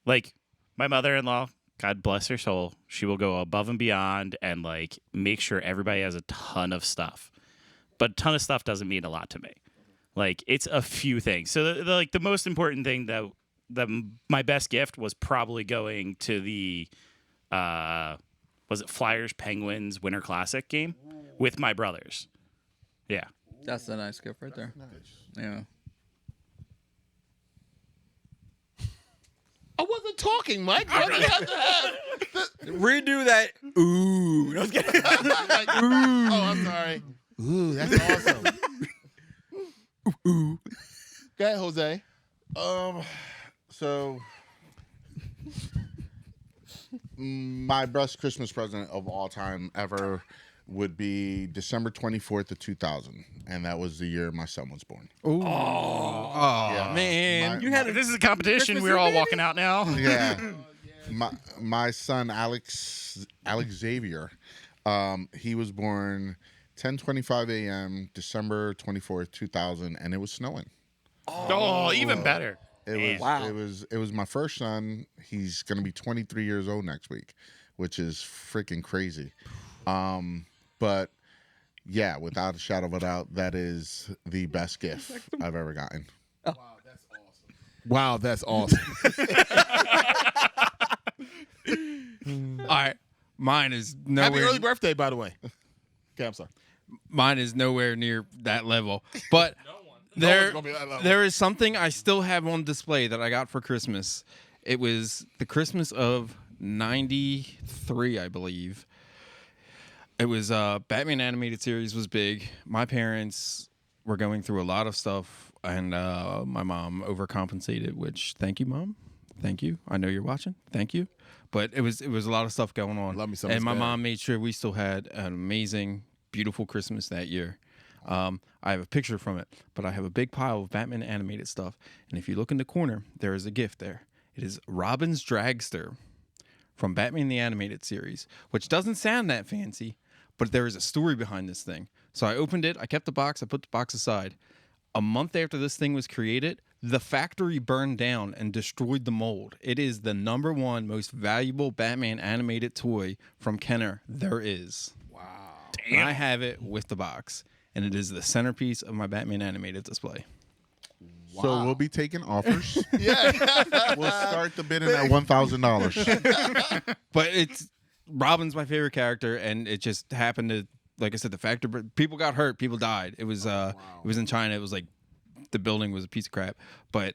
Speaker 5: Like my mother-in-law, God bless her soul, she will go above and beyond and like make sure everybody has a ton of stuff. But a ton of stuff doesn't mean a lot to me. Like it's a few things. So the most important thing that my best gift was probably going to the was it Flyers Penguins Winter Classic game with my brothers. Yeah.
Speaker 7: That's a nice gift right there. Yeah.
Speaker 1: I wasn't talking, Mike. Why do you have to have
Speaker 7: Redo that. Ooh. No, I was kidding.
Speaker 1: like, ooh. Oh, I'm sorry. Ooh, that's awesome. Ooh. Go ahead, Jose.
Speaker 3: So my best Christmas present of all time ever would be December 24th of 2000, and that was the year my son was born.
Speaker 2: Oh,
Speaker 3: Yeah.
Speaker 2: man.
Speaker 3: My-
Speaker 5: If this is a competition,
Speaker 7: Christmas
Speaker 5: we're all
Speaker 7: Eve,
Speaker 5: walking out now.
Speaker 3: Yeah. My son Alex Xavier, he was born 10:25 a.m. December 24th 2000, and it was snowing.
Speaker 5: Oh, even better.
Speaker 3: It was
Speaker 7: Wow.
Speaker 3: it was my first son. He's gonna be 23 years old next week, which is freaking crazy. But yeah, without a shadow of a doubt, that is the best gift I've ever gotten.
Speaker 1: Wow, that's awesome.
Speaker 2: All right. Mine is nowhere.
Speaker 1: Happy early birthday, by the way. Okay, I'm sorry.
Speaker 2: Mine is nowhere near that level. But
Speaker 1: No one's gonna be that level.
Speaker 2: there is something I still have on display that I got for Christmas. It was the Christmas of '93, I believe. It was Batman animated series was big. My parents were going through a lot of stuff, and my mom overcompensated. Which, thank you, Mom. Thank you. I know you're watching. Thank you. But it was a lot of stuff going on.
Speaker 1: Love me some
Speaker 2: and
Speaker 1: Miss
Speaker 2: my
Speaker 1: Barry.
Speaker 2: mom made sure we still had an amazing, beautiful Christmas that year. I have a picture from it, but I have a big pile of Batman animated stuff. And if you look in the corner, there is a gift there. It is Robin's Dragster from Batman the Animated Series, which doesn't sound that fancy, but there is a story behind this thing. So I opened it, I kept the box, I put the box aside. A month after this thing was created, the factory burned down and destroyed the mold. It is the #1 most valuable Batman animated toy from Kenner there is. Wow. And I have it with the box, and it is the centerpiece of my Batman animated display.
Speaker 3: So we'll be taking offers.
Speaker 1: Yeah.
Speaker 3: We'll start the bidding at $1,000.
Speaker 2: But it's Robin's my favorite character, and it just happened to, like I said, the factory. People got hurt, people died. It was it was in China. It was like the building was a piece of crap. But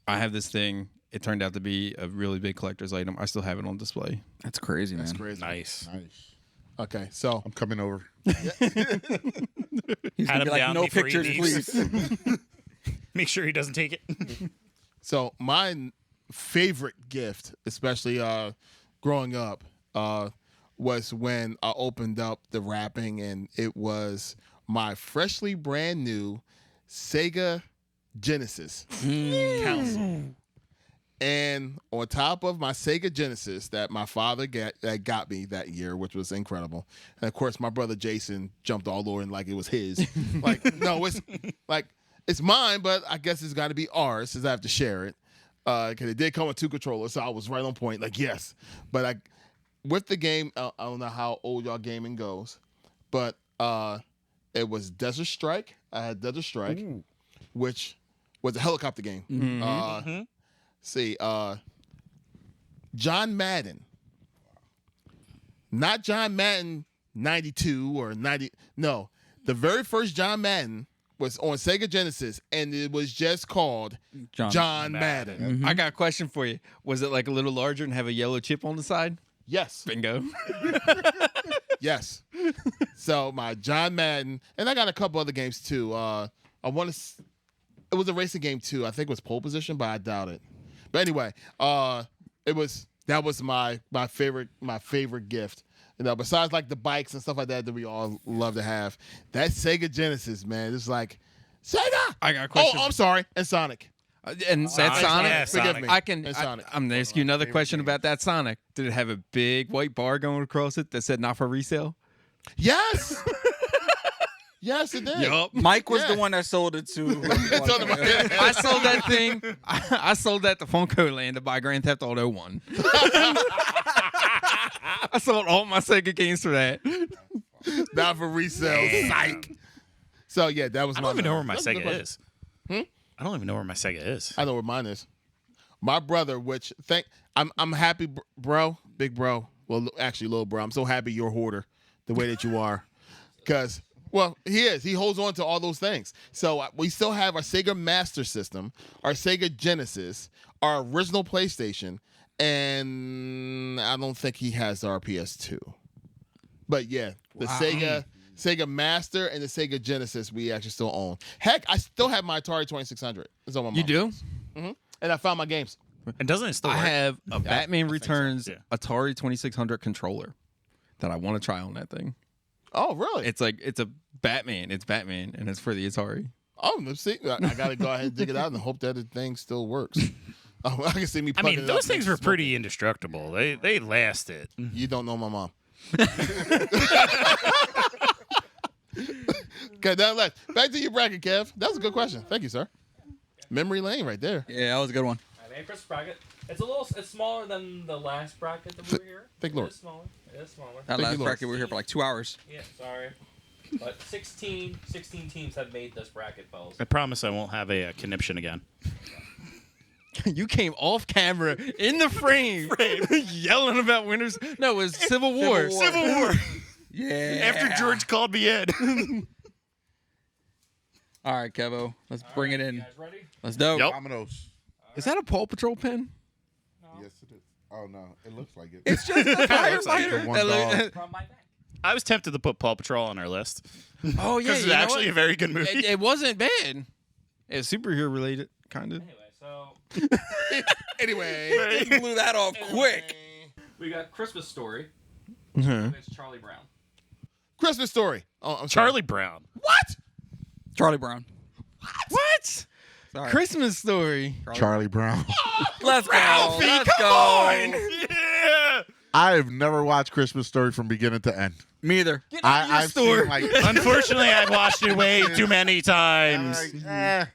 Speaker 2: I have this thing. It turned out to be a really big collector's item. I still have it on display.
Speaker 7: That's crazy, man.
Speaker 1: That's crazy.
Speaker 5: Nice.
Speaker 3: Nice.
Speaker 1: Okay, so
Speaker 3: I'm coming over.
Speaker 7: He's
Speaker 5: Had
Speaker 7: gonna be
Speaker 5: him
Speaker 7: like,
Speaker 5: down
Speaker 7: no
Speaker 5: before he
Speaker 7: pictures,
Speaker 5: leaves."
Speaker 7: please.
Speaker 5: Make sure he doesn't take it.
Speaker 1: So my favorite gift, especially growing up, was when I opened up the wrapping and it was my freshly brand new Sega Genesis console. And on top of my Sega Genesis that my father got me that year, which was incredible. And of course, my brother Jason jumped all over and like it was his. Like, no, it's like it's mine, but I guess it's got to be ours since I have to share it. Because it did come with 2 controllers, so I was right on point. Like, yes, but with the game, I don't know how old y'all gaming goes, but it was Desert Strike. I had Desert Strike, which was a helicopter game. John Madden. Not John Madden 92 or 90. No, the very first John Madden was on Sega Genesis, and it was just called John Madden.
Speaker 2: I got a question for you. Was it like a little larger and have a yellow chip on the side?
Speaker 1: Yes.
Speaker 2: Bingo.
Speaker 1: Yes. So my John Madden, and I got a couple other games too. It was a racing game too. I think it was Pole Position, but I doubt it. But anyway, that was my favorite gift. You know, besides like the bikes and stuff like that we all love to have. That Sega Genesis, man, it's like Sega.
Speaker 2: I got a question.
Speaker 1: Oh, I'm sorry, and Sonic.
Speaker 2: And that Sonic,
Speaker 5: yeah,
Speaker 1: Forgive me.
Speaker 2: I'm
Speaker 1: Sonic.
Speaker 2: going to ask you another question about that Sonic. Did it have a big white bar going across it that said not for resale?
Speaker 1: Yes. Yes, it did.
Speaker 2: Yup.
Speaker 7: Mike was the one that sold it to.
Speaker 2: I sold that thing. I sold that to Funko Land to buy Grand Theft Auto 1. I sold all my Sega games for that.
Speaker 1: Not for resale. Psych. So yeah, that was.
Speaker 5: I don't even know where my
Speaker 1: That's a good
Speaker 5: Sega
Speaker 1: question.
Speaker 5: is. I don't even know where my Sega is.
Speaker 1: I know where mine is. My brother, I'm happy, bro, big bro. Well, actually, little bro. I'm so happy you're a hoarder, the way that you are, because he is. He holds on to all those things. So we still have our Sega Master System, our Sega Genesis, our original PlayStation, and I don't think he has our PS2. But yeah, the Sega Master and the Sega Genesis we actually still own. Heck, I still have my Atari 2600. It's on my
Speaker 2: You do?
Speaker 1: Mm-hmm. And I found my games.
Speaker 5: And doesn't it still
Speaker 2: I
Speaker 5: work?
Speaker 2: have a Batman Returns
Speaker 5: so. Yeah.
Speaker 2: Atari 2600 controller that I want to try on that thing.
Speaker 1: Oh, really?
Speaker 2: It's a Batman. It's Batman, and it's for the Atari.
Speaker 1: Oh, let's see. I got to go ahead and dig it out and hope that the thing still works. Oh, I can see me plugging it up.
Speaker 5: Those things were pretty indestructible. They lasted.
Speaker 1: You don't know my mom. Okay, now let's back to your bracket, Kev. That was a good question. Thank you, sir. Memory lane right there.
Speaker 7: Yeah, that was a good one.
Speaker 4: I made Christmas bracket. It's smaller than the last bracket that we were here.
Speaker 1: Thank Lord.
Speaker 4: It is smaller.
Speaker 7: That
Speaker 1: Thank
Speaker 7: last
Speaker 1: you, Lord.
Speaker 7: bracket, we were here for like 2 hours.
Speaker 4: Yeah, sorry. But 16 teams have made this bracket, fellas.
Speaker 5: I promise I won't have a conniption again.
Speaker 2: You came off camera in the frame yelling about winners. No, it was Civil War.
Speaker 5: Civil War.
Speaker 7: Yeah.
Speaker 5: After George called me in.
Speaker 7: All right, Kevo, let's bring it in.
Speaker 4: You guys ready?
Speaker 7: Let's go.
Speaker 5: Yep.
Speaker 3: Dominoes.
Speaker 2: Is that a Paw Patrol pen?
Speaker 3: Yes, it is. Oh no, it looks like it.
Speaker 7: It's just a firefighter.
Speaker 3: The one dog.
Speaker 4: From my bank.
Speaker 5: I was tempted to put Paw Patrol on our list.
Speaker 2: Oh yeah,
Speaker 5: Because it's actually a very good movie.
Speaker 2: It wasn't bad. It was superhero related, kind of.
Speaker 4: Anyway, so
Speaker 1: Anyway.
Speaker 7: He blew that off quick.
Speaker 4: we got Christmas Story.
Speaker 2: Uh-huh.
Speaker 4: It's Charlie Brown.
Speaker 1: Christmas Story. Oh, I'm sorry.
Speaker 5: Charlie Brown.
Speaker 1: What?
Speaker 7: Charlie Brown.
Speaker 2: What?
Speaker 7: Sorry.
Speaker 2: Christmas Story.
Speaker 3: Charlie Brown.
Speaker 7: Let's go. Let's go.
Speaker 5: Yeah.
Speaker 3: I've never watched Christmas Story from beginning to end.
Speaker 7: Me either.
Speaker 3: I've
Speaker 2: store.
Speaker 3: seen like.
Speaker 5: Unfortunately, I've watched it way too many times.
Speaker 4: Now,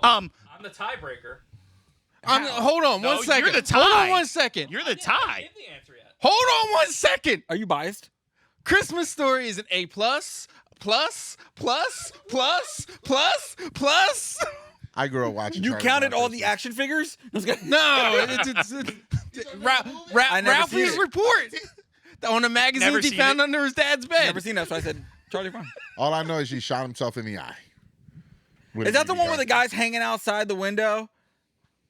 Speaker 4: I'm the tiebreaker.
Speaker 2: Hold on
Speaker 5: No,
Speaker 2: one second.
Speaker 5: you're the
Speaker 2: Hold
Speaker 5: tie.
Speaker 2: on 1 second.
Speaker 5: You're the
Speaker 4: I
Speaker 5: tie.
Speaker 4: didn't give the answer yet.
Speaker 2: Hold on 1 second.
Speaker 7: Are you biased?
Speaker 2: Christmas Story is an A plus.
Speaker 3: I grew up watching.
Speaker 7: You
Speaker 3: Charlie
Speaker 7: counted
Speaker 3: Brown
Speaker 7: all the
Speaker 3: Christmas.
Speaker 7: action figures?
Speaker 2: No,
Speaker 7: I never seen
Speaker 2: Ralphie's
Speaker 7: it.
Speaker 2: report on the magazine
Speaker 5: Never
Speaker 2: he
Speaker 5: seen
Speaker 2: found
Speaker 5: it.
Speaker 2: under his dad's bed.
Speaker 7: Never seen that, so I said Charlie Brown.
Speaker 3: All I know is he shot himself in the eye. With
Speaker 7: Is
Speaker 3: a
Speaker 7: that the
Speaker 3: BB
Speaker 7: one where the
Speaker 3: gun.
Speaker 7: guy's hanging outside the window?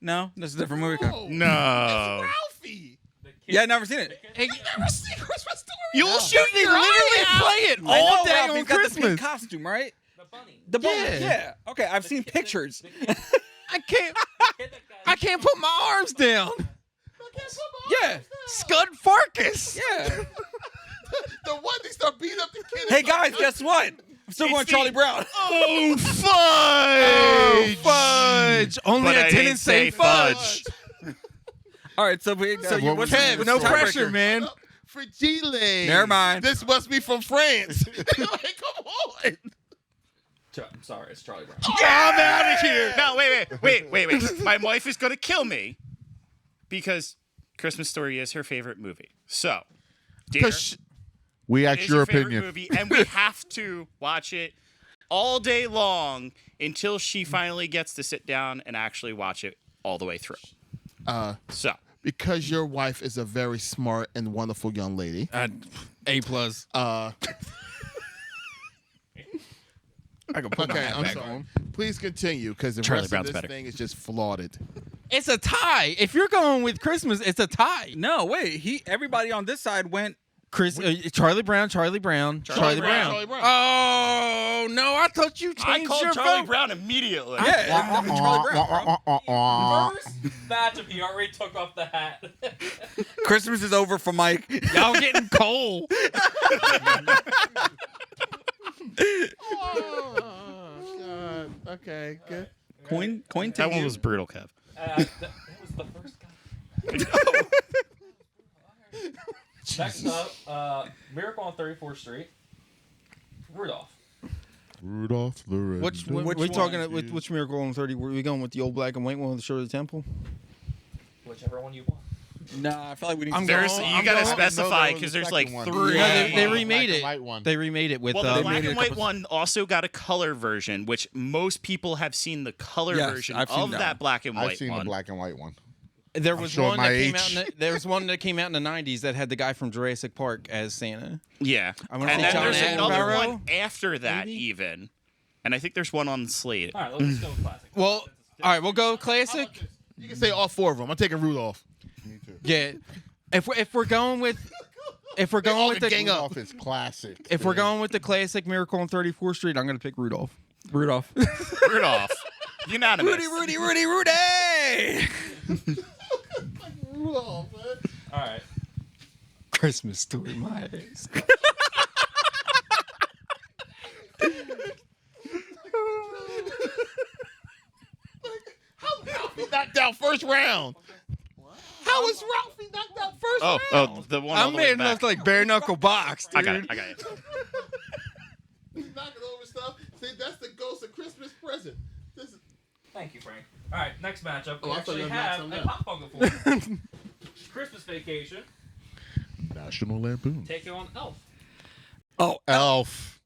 Speaker 7: No, that's a different movie.
Speaker 1: Oh,
Speaker 5: No.
Speaker 1: Ralphie.
Speaker 4: The kid,
Speaker 7: Yeah, never seen it.
Speaker 2: Hey,
Speaker 1: Never seen Christmas Story.
Speaker 5: You'll shoot
Speaker 2: they
Speaker 5: your
Speaker 2: literally
Speaker 5: eye out.
Speaker 2: play it
Speaker 7: I know,
Speaker 2: all day
Speaker 7: Ralph,
Speaker 2: on
Speaker 7: he's got the pink
Speaker 2: Christmas.
Speaker 7: costume, right? The brother,
Speaker 2: Yeah.
Speaker 7: yeah. Okay, I've seen pictures.
Speaker 2: I can't put my arms down.
Speaker 7: Yeah.
Speaker 2: Scud Farkas.
Speaker 7: Yeah.
Speaker 1: The one they start beating up the kid.
Speaker 7: Hey guys, guess what? I'm still going Charlie Brown.
Speaker 1: Oh,
Speaker 2: Oh, fudge. Only
Speaker 5: But
Speaker 2: I didn't say fudge.
Speaker 7: All right, so you what's
Speaker 2: Kev,
Speaker 7: what's
Speaker 2: no
Speaker 7: the
Speaker 2: pressure,
Speaker 7: tiebreaker?
Speaker 2: man.
Speaker 1: Fragile.
Speaker 7: Never mind.
Speaker 1: This must be from France. Like, come on.
Speaker 4: I'm sorry, it's Charlie Brown.
Speaker 5: I'm out of here. No, wait. My wife is gonna kill me because Christmas Story is her favorite movie. So, dear,
Speaker 3: We
Speaker 5: it
Speaker 3: asked
Speaker 5: is
Speaker 3: your
Speaker 5: her favorite
Speaker 3: opinion.
Speaker 5: movie, and we have to watch it all day long until she finally gets to sit down and actually watch it all the way through. So,
Speaker 1: Because your wife is a very smart and wonderful young lady.
Speaker 2: A plus. I can put my
Speaker 1: Okay,
Speaker 2: hat
Speaker 1: I'm
Speaker 2: back
Speaker 1: sorry.
Speaker 2: on.
Speaker 1: Please continue, because the
Speaker 5: Charlie
Speaker 1: rest
Speaker 5: Brown's
Speaker 1: of this
Speaker 5: better.
Speaker 1: thing is just flauded.
Speaker 2: It's a tie. If you're going with Christmas, it's a tie.
Speaker 7: No, wait. Everybody on this side went.
Speaker 2: Charlie Brown.
Speaker 1: Charlie Brown.
Speaker 2: Oh no! I thought you changed
Speaker 5: I called
Speaker 2: your
Speaker 5: Charlie
Speaker 2: vote.
Speaker 5: Brown immediately.
Speaker 7: Yeah, Charlie Brown. Bro.
Speaker 4: First matchup, he already took off the hat.
Speaker 7: Christmas is over for Mike.
Speaker 2: Y'all getting cold.
Speaker 1: Oh, God. Okay, good.
Speaker 7: Coin
Speaker 5: That one
Speaker 7: taking.
Speaker 5: was brutal, Kev.
Speaker 4: That was the first guy. Next up, Miracle on 34th Street. Rudolph.
Speaker 3: Rudolph the Red.
Speaker 2: Which we talking about? Which Miracle on 30? Were we going with the old black and white one with the Shore of the Temple?
Speaker 4: Whichever one you want.
Speaker 7: Nah, I feel like we need
Speaker 2: I'm
Speaker 7: to.
Speaker 2: going-
Speaker 5: You gotta
Speaker 2: going-
Speaker 5: specify
Speaker 3: No,
Speaker 5: because
Speaker 3: that was
Speaker 5: there's
Speaker 3: the
Speaker 5: like
Speaker 3: second one.
Speaker 5: three.
Speaker 2: No, they
Speaker 3: Yeah.
Speaker 2: remade
Speaker 3: Black and
Speaker 2: it.
Speaker 3: white one.
Speaker 2: They remade it with.
Speaker 5: Well, the black
Speaker 2: made it
Speaker 5: and
Speaker 2: a
Speaker 5: white
Speaker 2: couple-
Speaker 5: one also got a color version, which most people have seen the color
Speaker 7: Yes,
Speaker 5: version
Speaker 7: I've seen
Speaker 5: of
Speaker 7: that
Speaker 5: that
Speaker 7: one.
Speaker 5: black and white
Speaker 3: I've seen
Speaker 5: one.
Speaker 3: the black and white one.
Speaker 2: There was
Speaker 3: showing
Speaker 2: one
Speaker 3: my
Speaker 2: that came out.
Speaker 3: age.
Speaker 2: There was one that came out in the '90s that had the guy from Jurassic Park as Santa.
Speaker 5: Yeah,
Speaker 2: I wanna
Speaker 5: and
Speaker 2: see
Speaker 5: then
Speaker 2: John
Speaker 5: there's another
Speaker 2: Attenborough,
Speaker 5: one after that
Speaker 2: maybe?
Speaker 5: even, and I think there's one on the slate.
Speaker 4: All right, let's go with classic.
Speaker 2: Well, all right, we'll go classic.
Speaker 1: You can say all four of them. I'm taking Rudolph.
Speaker 3: Me too.
Speaker 2: Yeah, if we're going with
Speaker 1: all
Speaker 2: the
Speaker 1: gang up.
Speaker 3: Rudolph is classic.
Speaker 2: if we're going with the classic Miracle on 34th Street, I'm gonna pick Rudolph.
Speaker 7: Rudolph.
Speaker 5: Rudolph, unanimous.
Speaker 7: Rudy.
Speaker 1: Rudolph, man.
Speaker 4: All right.
Speaker 2: Christmas Story, my ass.
Speaker 1: How Ralphie knocked out first round? How is Ralphie knocked out first round?
Speaker 5: Oh, the one. all
Speaker 2: I'm
Speaker 5: the way
Speaker 2: made
Speaker 5: back.
Speaker 2: look like bare knuckle box, dude.
Speaker 5: I got it.
Speaker 1: He's knocking over stuff. See, that's the ghost of Christmas present. This is
Speaker 4: Thank you, Frank. All right, next matchup. We
Speaker 1: Oh, I thought you
Speaker 4: actually
Speaker 1: had
Speaker 4: have
Speaker 1: something
Speaker 4: a
Speaker 1: else.
Speaker 4: pop fungal for you. Christmas Vacation.
Speaker 3: National Lampoon.
Speaker 4: Take on Elf.
Speaker 7: Oh,
Speaker 3: Elf.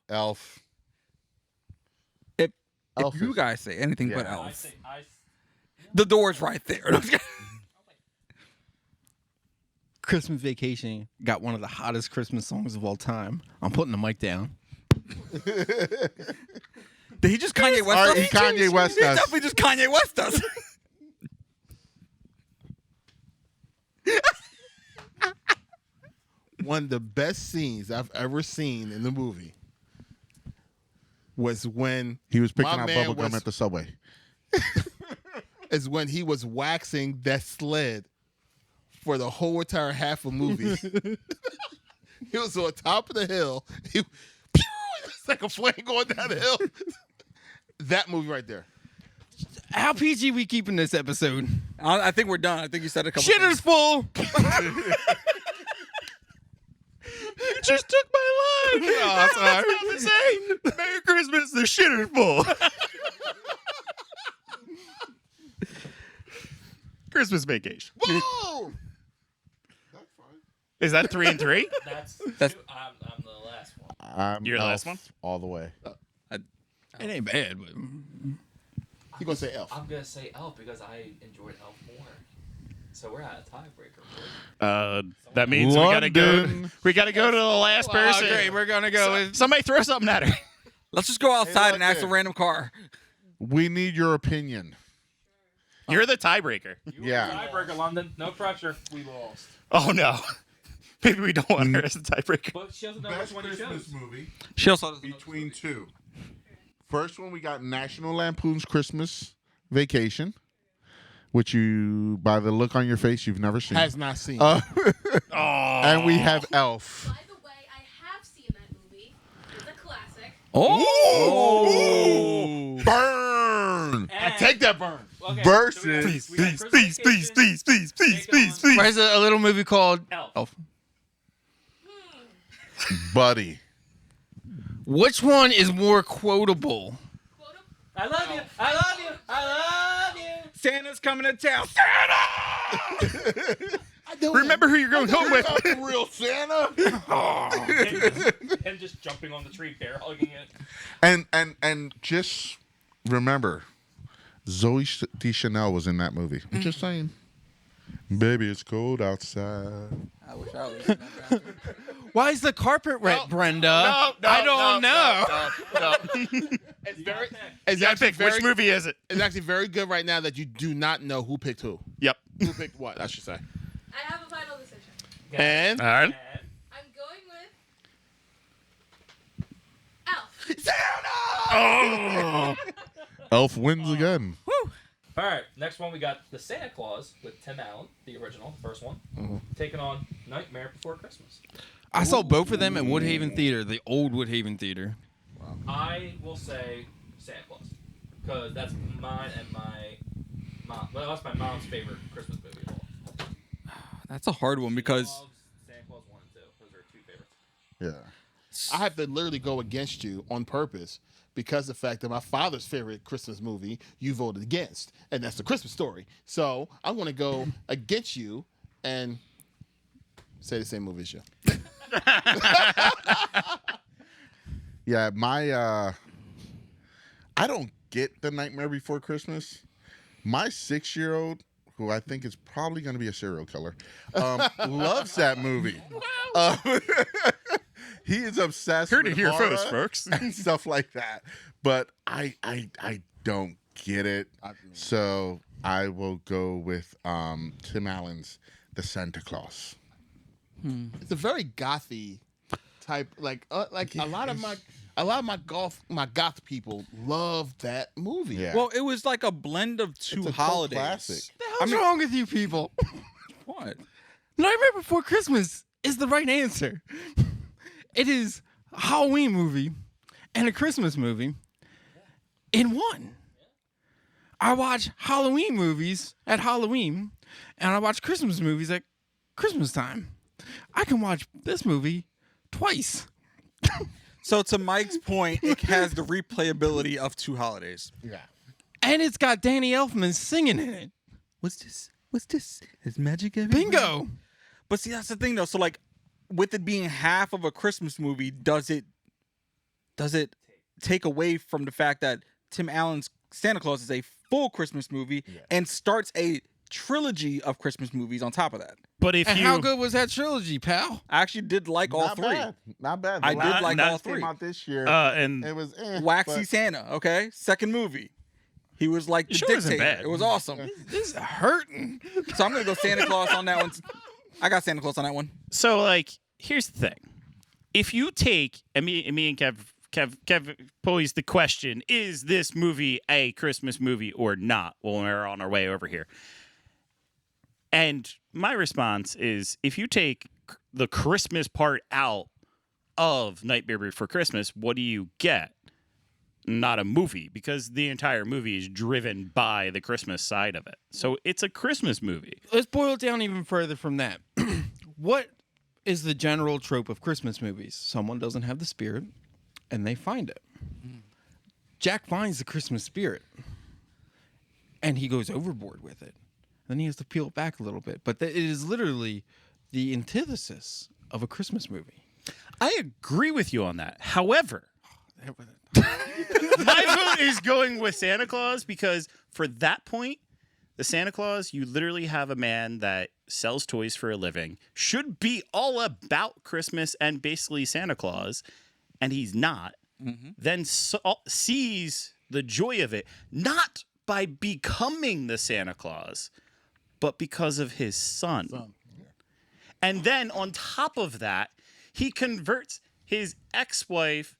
Speaker 7: Elf. If
Speaker 3: Elf
Speaker 7: you
Speaker 3: is-
Speaker 7: guys say anything but
Speaker 3: Yeah.
Speaker 7: Elf, the door's right there.
Speaker 2: Christmas Vacation got one of the hottest Christmas songs of all time. I'm putting the mic down.
Speaker 7: Did he just Kanye West
Speaker 3: All
Speaker 7: us?
Speaker 3: right, he Kanye West
Speaker 7: He
Speaker 3: us.
Speaker 7: definitely just Kanye West us.
Speaker 1: one of the best scenes I've ever seen in the movie was when
Speaker 3: He was picking
Speaker 1: my
Speaker 3: out
Speaker 1: man
Speaker 3: bubble gum
Speaker 1: was-
Speaker 3: at the subway.
Speaker 1: is when he was waxing that sled for the whole entire half of the movie. He was on top of the hill. It's like a flame going down the hill. That movie right there.
Speaker 2: How PG we keeping this episode?
Speaker 7: I think we're done. I think you said a couple.
Speaker 2: Shitter's full.
Speaker 5: You just took my line.
Speaker 2: Oh, sorry.
Speaker 5: About to say, Merry Christmas, the shitter's full. Christmas Vacation.
Speaker 1: Whoa! That's fine.
Speaker 5: Is that 3 and 3?
Speaker 4: That's
Speaker 7: That's-
Speaker 4: I'm the last one.
Speaker 5: You're the
Speaker 3: Elf
Speaker 5: last one?
Speaker 3: all the way.
Speaker 2: It ain't bad, but
Speaker 1: He gonna say Elf.
Speaker 4: I'm gonna say Elf because I enjoyed Elf more. So we're at a tiebreaker.
Speaker 5: That means
Speaker 3: London.
Speaker 5: we gotta go to the last person.
Speaker 2: great. We're gonna go with
Speaker 5: Somebody throw something at her.
Speaker 7: Let's just go outside and ask a
Speaker 3: London.
Speaker 7: random car.
Speaker 3: We need your opinion.
Speaker 5: You're the tiebreaker.
Speaker 3: Yeah.
Speaker 4: Tiebreaker, London. No pressure. We lost.
Speaker 5: Oh no. Maybe we don't want her as a tiebreaker.
Speaker 4: But she doesn't know
Speaker 3: Best
Speaker 4: which one you
Speaker 3: Christmas
Speaker 4: chose.
Speaker 3: movie
Speaker 7: She also doesn't know
Speaker 3: between two. First one, we got National Lampoon's Christmas Vacation, which you, by the look on your face, you've never seen.
Speaker 1: Has not seen.
Speaker 3: And we have Elf.
Speaker 8: By the way, I have seen that movie. It's a classic.
Speaker 7: Oh!
Speaker 3: Burn!
Speaker 1: I take that burn.
Speaker 4: Okay,
Speaker 3: Versus-
Speaker 4: so we got Christmas Vacation, take on
Speaker 2: There's a little movie called
Speaker 4: Elf.
Speaker 3: Buddy.
Speaker 2: Which one is more quotable?
Speaker 4: I love you. I love you. I love you.
Speaker 7: Santa's coming to town.
Speaker 5: Remember who you're going home with.
Speaker 3: Real Santa.
Speaker 4: And just jumping on the tree, bear hugging it.
Speaker 3: And just remember, Zoe Deschanel was in that movie. I'm just saying. Baby, it's cold outside.
Speaker 7: I wish I was.
Speaker 2: Why is the carpet wet, Brenda? I don't know.
Speaker 1: It's very.
Speaker 5: It's
Speaker 1: It's actually
Speaker 5: pick. Which
Speaker 1: very.
Speaker 5: movie is it?
Speaker 1: It's actually very good right now that you do not know who picked who.
Speaker 5: Yep.
Speaker 1: Who picked what? I should say.
Speaker 8: I have a final decision.
Speaker 1: And
Speaker 5: All right.
Speaker 8: I'm going with Elf.
Speaker 3: Elf wins again.
Speaker 4: All right, next one we got The Santa Claus with Tim Allen, the original, the first one, taking on Nightmare Before Christmas.
Speaker 2: I saw both of them at Woodhaven Theater, the old Woodhaven Theater.
Speaker 4: I will say Santa Claus because that's mine and my mom. Well, that's my mom's favorite Christmas movie of all.
Speaker 7: That's a hard one because
Speaker 4: Loves Santa Claus 1 and 2. Those are her two favorites.
Speaker 3: Yeah.
Speaker 1: I have to literally go against you on purpose because of the fact that my father's favorite Christmas movie you voted against, and that's The Christmas Story. So I'm going to go against you and say the same movie as you.
Speaker 3: Yeah, my I don't get The Nightmare Before Christmas. My 6-year-old, who I think is probably going to be a serial killer, loves that movie. He is obsessed
Speaker 5: Heard
Speaker 3: with
Speaker 5: it here
Speaker 3: horror
Speaker 5: first, folks.
Speaker 3: and stuff like that. But I don't get it. So I will go with Tim Allen's The Santa Claus.
Speaker 1: It's a very gothy type, like a lot of my goth people love that movie.
Speaker 3: Yeah.
Speaker 7: well, it was like a blend of two
Speaker 3: It's a cult
Speaker 7: holidays.
Speaker 3: classic.
Speaker 2: What's wrong with you people?
Speaker 7: What?
Speaker 2: Nightmare Before Christmas is the right answer. It is a Halloween movie and a Christmas movie in one. I watch Halloween movies at Halloween, and I watch Christmas movies at Christmas time. I can watch this movie twice.
Speaker 7: So to Mike's point, it has the replayability of two holidays.
Speaker 3: Yeah.
Speaker 2: And it's got Danny Elfman singing in it.
Speaker 7: What's this? What's this? Is magic everywhere?
Speaker 2: Bingo.
Speaker 7: But see, that's the thing though. So like, with it being half of a Christmas movie, does it take away from the fact that Tim Allen's Santa Claus is a full Christmas movie and starts a trilogy of Christmas movies on top of that?
Speaker 5: But if
Speaker 2: And
Speaker 5: you
Speaker 2: how good was that trilogy, pal?
Speaker 7: I actually did like all
Speaker 3: Not
Speaker 7: three.
Speaker 3: bad. Not bad.
Speaker 7: I
Speaker 3: The
Speaker 7: did
Speaker 3: last
Speaker 7: like
Speaker 3: one
Speaker 7: all
Speaker 3: came
Speaker 7: three.
Speaker 3: out this year.
Speaker 5: and
Speaker 3: It was
Speaker 7: Waxy
Speaker 3: but-
Speaker 7: Santa, okay? Second movie. He was like the
Speaker 5: Sure isn't
Speaker 7: dictator.
Speaker 5: bad.
Speaker 7: It was awesome.
Speaker 2: This is hurting.
Speaker 7: So I'm gonna go Santa Claus on that one. I got Santa Claus on that one.
Speaker 5: so like, here's the thing: if you take and me and Kev posed the question: is this movie a Christmas movie or not? When we're on our way over here, and my response is: if you take the Christmas part out of Nightmare Before Christmas, what do you get? Not a movie, because the entire movie is driven by the Christmas side of it. So it's a Christmas movie.
Speaker 2: Let's boil it down even further from that. What is the general trope of Christmas movies? Someone doesn't have the spirit, and they find it. Jack finds the Christmas spirit, and he goes overboard with it. Then he has to peel it back a little bit. But it is literally the antithesis of a Christmas movie.
Speaker 5: I agree with you on that. However, my vote is going with Santa Claus because for that point, the Santa Claus, you literally have a man that sells toys for a living, should be all about Christmas and basically Santa Claus, and he's not, then sees the joy of it, not by becoming the Santa Claus, but because of his son. And then on top of that, he converts his ex-wife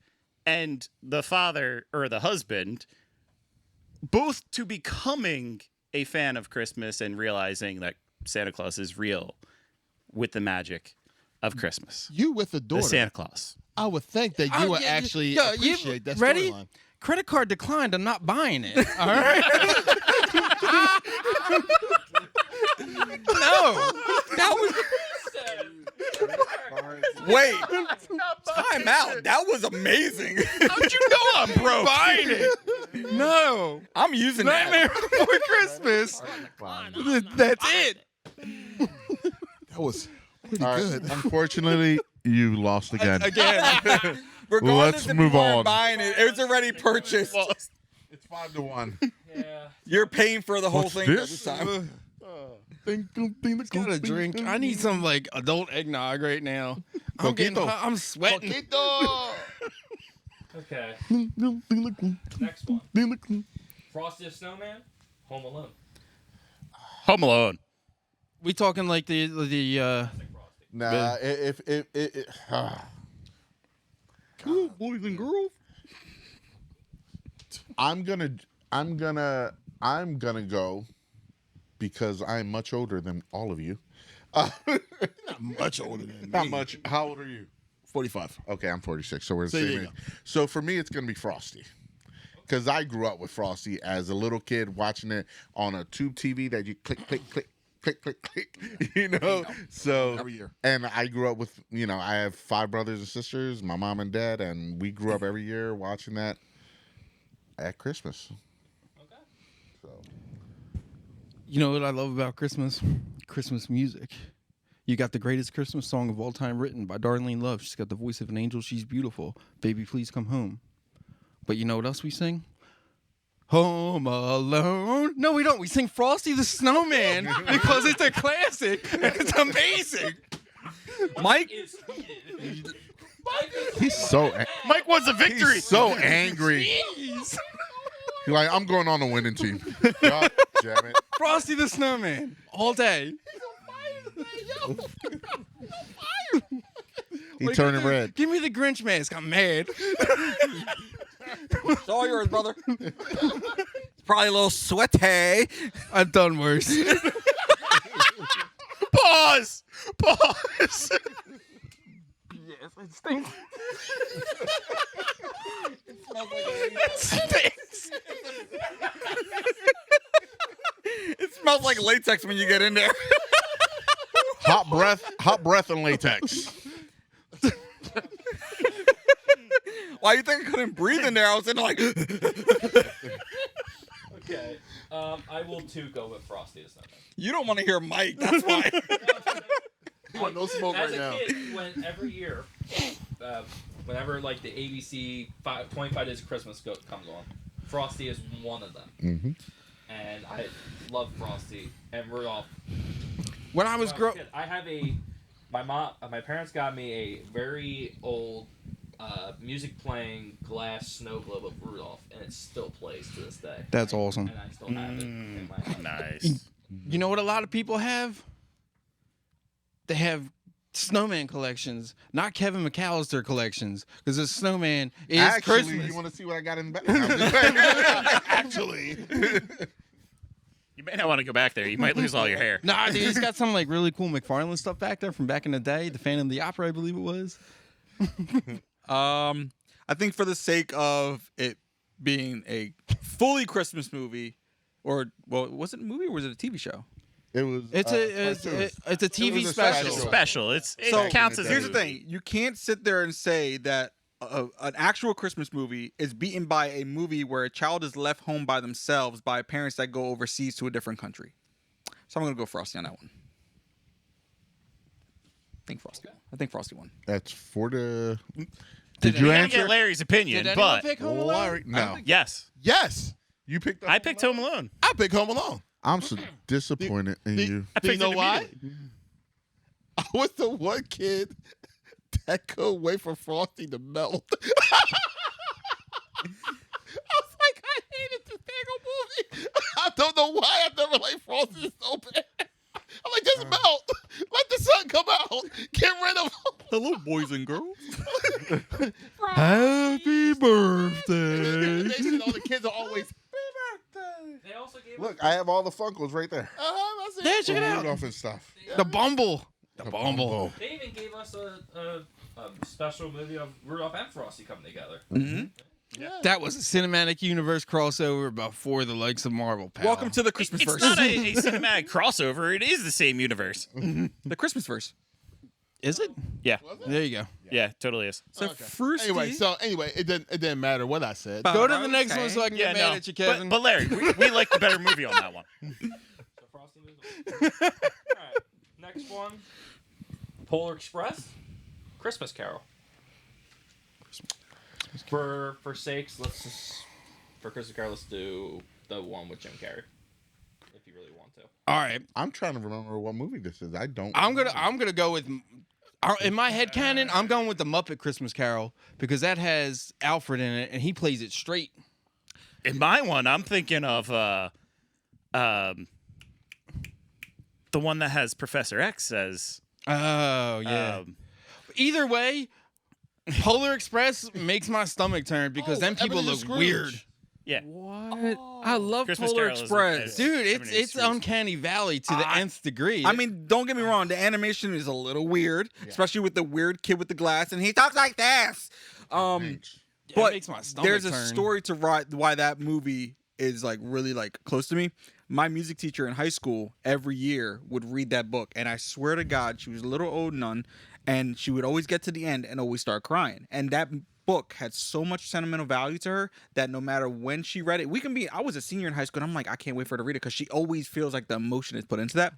Speaker 5: and the father or the husband both to becoming a fan of Christmas and realizing that Santa Claus is real with the magic of Christmas.
Speaker 1: You with a
Speaker 5: The
Speaker 1: daughter.
Speaker 5: Santa Claus.
Speaker 1: I would think that you would actually appreciate that
Speaker 2: ready?
Speaker 1: storyline.
Speaker 2: Credit card declined. I'm not buying it. All right. No, that was.
Speaker 7: Wait, time out. That was amazing.
Speaker 2: How'd you know I'm broke? Buying it. No.
Speaker 7: I'm using
Speaker 2: Nightmare
Speaker 7: that.
Speaker 2: Before Christmas. That's it.
Speaker 1: That was pretty
Speaker 3: All right.
Speaker 1: good.
Speaker 3: Unfortunately, you lost again.
Speaker 7: Again. Regardless
Speaker 3: Let's
Speaker 7: if
Speaker 3: move
Speaker 7: you weren't
Speaker 3: on.
Speaker 7: buying it, it was already purchased.
Speaker 3: It's 5-1.
Speaker 4: Yeah.
Speaker 7: You're paying for the whole
Speaker 3: What's
Speaker 7: thing
Speaker 3: this?
Speaker 7: every time.
Speaker 2: Got a drink. I need some like adult eggnog right now. I'm getting
Speaker 3: Coquito.
Speaker 2: hot. I'm sweating.
Speaker 4: Okay. Next one. Frosty the Snowman. Home Alone.
Speaker 5: Home Alone.
Speaker 2: We talking like the
Speaker 3: Nah,
Speaker 7: Boys and girls.
Speaker 3: I'm gonna go because I'm much older than all of you.
Speaker 1: Not much older than
Speaker 3: Not
Speaker 1: me.
Speaker 3: much. How old are you?
Speaker 1: 45.
Speaker 3: Okay, I'm 46, so we're the
Speaker 1: There
Speaker 3: same
Speaker 1: you
Speaker 3: age.
Speaker 1: go.
Speaker 3: So for me, it's gonna be Frosty, because I grew up with Frosty as a little kid, watching it on a tube TV that you click, click, click, click, click, click. You know, so
Speaker 1: Every year.
Speaker 3: And I grew up with, I have 5 brothers and sisters, my mom and dad, and we grew up every year watching that at Christmas.
Speaker 4: Okay.
Speaker 3: So
Speaker 2: You know what I love about Christmas? Christmas music. You got the greatest Christmas song of all time written by Darlene Love. She's got the voice of an angel. She's beautiful. Baby, please come home. But you know what else we sing? Home Alone. No, we don't. We sing Frosty the Snowman because it's a classic and it's amazing.
Speaker 7: Mike,
Speaker 4: Is heated.
Speaker 3: he's so
Speaker 5: Mike wants a victory.
Speaker 3: he's so angry. He's like, I'm going on the winning team. God damn it.
Speaker 2: Frosty the Snowman all day.
Speaker 3: He turning red.
Speaker 2: Give me the Grinch mask. I'm mad.
Speaker 7: it's all yours, brother. It's probably a little sweaty.
Speaker 2: I've done worse.
Speaker 5: Pause.
Speaker 2: Yes, it stinks.
Speaker 7: It smells like latex when you get in there.
Speaker 3: Hot breath and latex.
Speaker 7: Why you think I couldn't breathe in there? I was in like.
Speaker 4: Okay. I will too go with Frosty the Snowman.
Speaker 7: You don't want to hear Mike. That's why.
Speaker 1: You want no smoke
Speaker 4: As
Speaker 1: right
Speaker 4: a
Speaker 1: now.
Speaker 4: kid, when every year, whenever like the ABC 25 Days of Christmas comes on, Frosty is one of them.
Speaker 3: Mm-hmm.
Speaker 4: And I love Frosty and Rudolph.
Speaker 2: When I was
Speaker 4: When
Speaker 2: growing,
Speaker 4: a kid, I have my parents got me a very old music playing glass snow globe of Rudolph, and it still plays to this day.
Speaker 2: That's awesome.
Speaker 4: And I still have it in my house.
Speaker 5: Nice.
Speaker 2: You know what a lot of people have? They have snowman collections, not Kevin McAllister collections, because the snowman is
Speaker 3: Actually,
Speaker 2: Christmas.
Speaker 3: you want to see what I got in the back? Actually.
Speaker 5: You may not want to go back there. You might lose all your hair.
Speaker 2: Nah, dude, he's got some like really cool McFarlane stuff back there from back in the day. The Phantom of the Opera, I believe it was.
Speaker 7: I think for the sake of it being a fully Christmas movie, or was it a movie or was it a TV show?
Speaker 3: It was.
Speaker 2: It's a TV
Speaker 3: was a
Speaker 2: special.
Speaker 3: special.
Speaker 5: It
Speaker 7: So
Speaker 5: counts as a
Speaker 7: here's the
Speaker 5: movie.
Speaker 7: thing: you can't sit there and say that an actual Christmas movie is beaten by a movie where a child is left home by themselves by parents that go overseas to a different country. So I'm gonna go Frosty on that one. I think Frosty won.
Speaker 3: That's for the.
Speaker 2: Did
Speaker 3: Did you
Speaker 5: We gotta
Speaker 3: answer?
Speaker 5: get Larry's opinion,
Speaker 2: Did anyone
Speaker 5: but
Speaker 2: pick Home Alone?
Speaker 3: Larry, no.
Speaker 5: yes,
Speaker 1: Yes.
Speaker 3: You picked up.
Speaker 5: I picked Home Alone.
Speaker 1: I pick Home Alone.
Speaker 3: I'm so disappointed in you.
Speaker 5: I
Speaker 1: Do you
Speaker 5: picked
Speaker 1: know
Speaker 5: it
Speaker 1: why?
Speaker 5: immediately.
Speaker 1: I was the one kid that could wait for Frosty to melt. I was like, I hated this dang movie. I don't know why I never liked Frosty so bad. I'm like, just melt. Let the sun come out.
Speaker 7: Hello, boys and girls.
Speaker 2: Happy birthday.
Speaker 1: They said all the kids are always.
Speaker 4: They also gave
Speaker 3: Look, I have all the Funkos right there.
Speaker 1: That's it.
Speaker 2: There, check it out.
Speaker 3: Rudolph and stuff.
Speaker 2: The Bumble. The Bumble.
Speaker 3: Bumble.
Speaker 4: They even gave us a special movie of Rudolph and Frosty coming together.
Speaker 2: That was a cinematic universe crossover before the likes of Marvel. Pal.
Speaker 7: Welcome to the Christmas
Speaker 5: It's
Speaker 7: verse.
Speaker 5: not a cinematic crossover. It is the same universe.
Speaker 7: The Christmas verse.
Speaker 2: Is it?
Speaker 5: Yeah.
Speaker 2: There you go.
Speaker 5: Yeah, totally is.
Speaker 7: So
Speaker 1: Okay.
Speaker 7: first,
Speaker 1: Anyway, it didn't matter what I said.
Speaker 2: Go to the next one so I can
Speaker 5: Yeah,
Speaker 2: get mad
Speaker 5: no.
Speaker 2: at you, Kevin.
Speaker 5: But Larry, we like the better movie on that one.
Speaker 4: So Frosty moves on. Alright, next one. Polar Express, Christmas Carol. For sakes, let's just for Christmas Carol, let's do the one with Jim Carrey, if you really want to.
Speaker 2: All right,
Speaker 3: I'm trying to remember what movie this is. I don't.
Speaker 2: I'm gonna go with. In my head canon, I'm going with the Muppet Christmas Carol because that has Alfred in it and he plays it straight.
Speaker 5: In my one, I'm thinking of the one that has Professor X as.
Speaker 2: Oh yeah. Either way, Polar Express makes my stomach turn because then people
Speaker 1: Ebenezer
Speaker 2: look
Speaker 1: Scrooge.
Speaker 2: weird.
Speaker 5: Yeah.
Speaker 7: what? I love
Speaker 5: Christmas
Speaker 7: Polar
Speaker 5: Carol is-
Speaker 7: Express.
Speaker 2: Dude,
Speaker 5: Ebenezer
Speaker 2: it's
Speaker 5: Scrooge.
Speaker 2: uncanny valley to the nth degree.
Speaker 7: I mean, don't get me wrong. The animation is a little weird, especially with the weird kid with the glass, and he talks like this.
Speaker 2: it
Speaker 7: But
Speaker 2: makes my stomach
Speaker 7: there's a
Speaker 2: turn.
Speaker 7: story to why that movie is like really like close to me. My music teacher in high school every year would read that book, and I swear to God, she was a little old nun, and she would always get to the end and always start crying. And that book had so much sentimental value to her that no matter when she read it, I was a senior in high school, and I'm like, I can't wait for her to read it because she always feels like the emotion is put into that.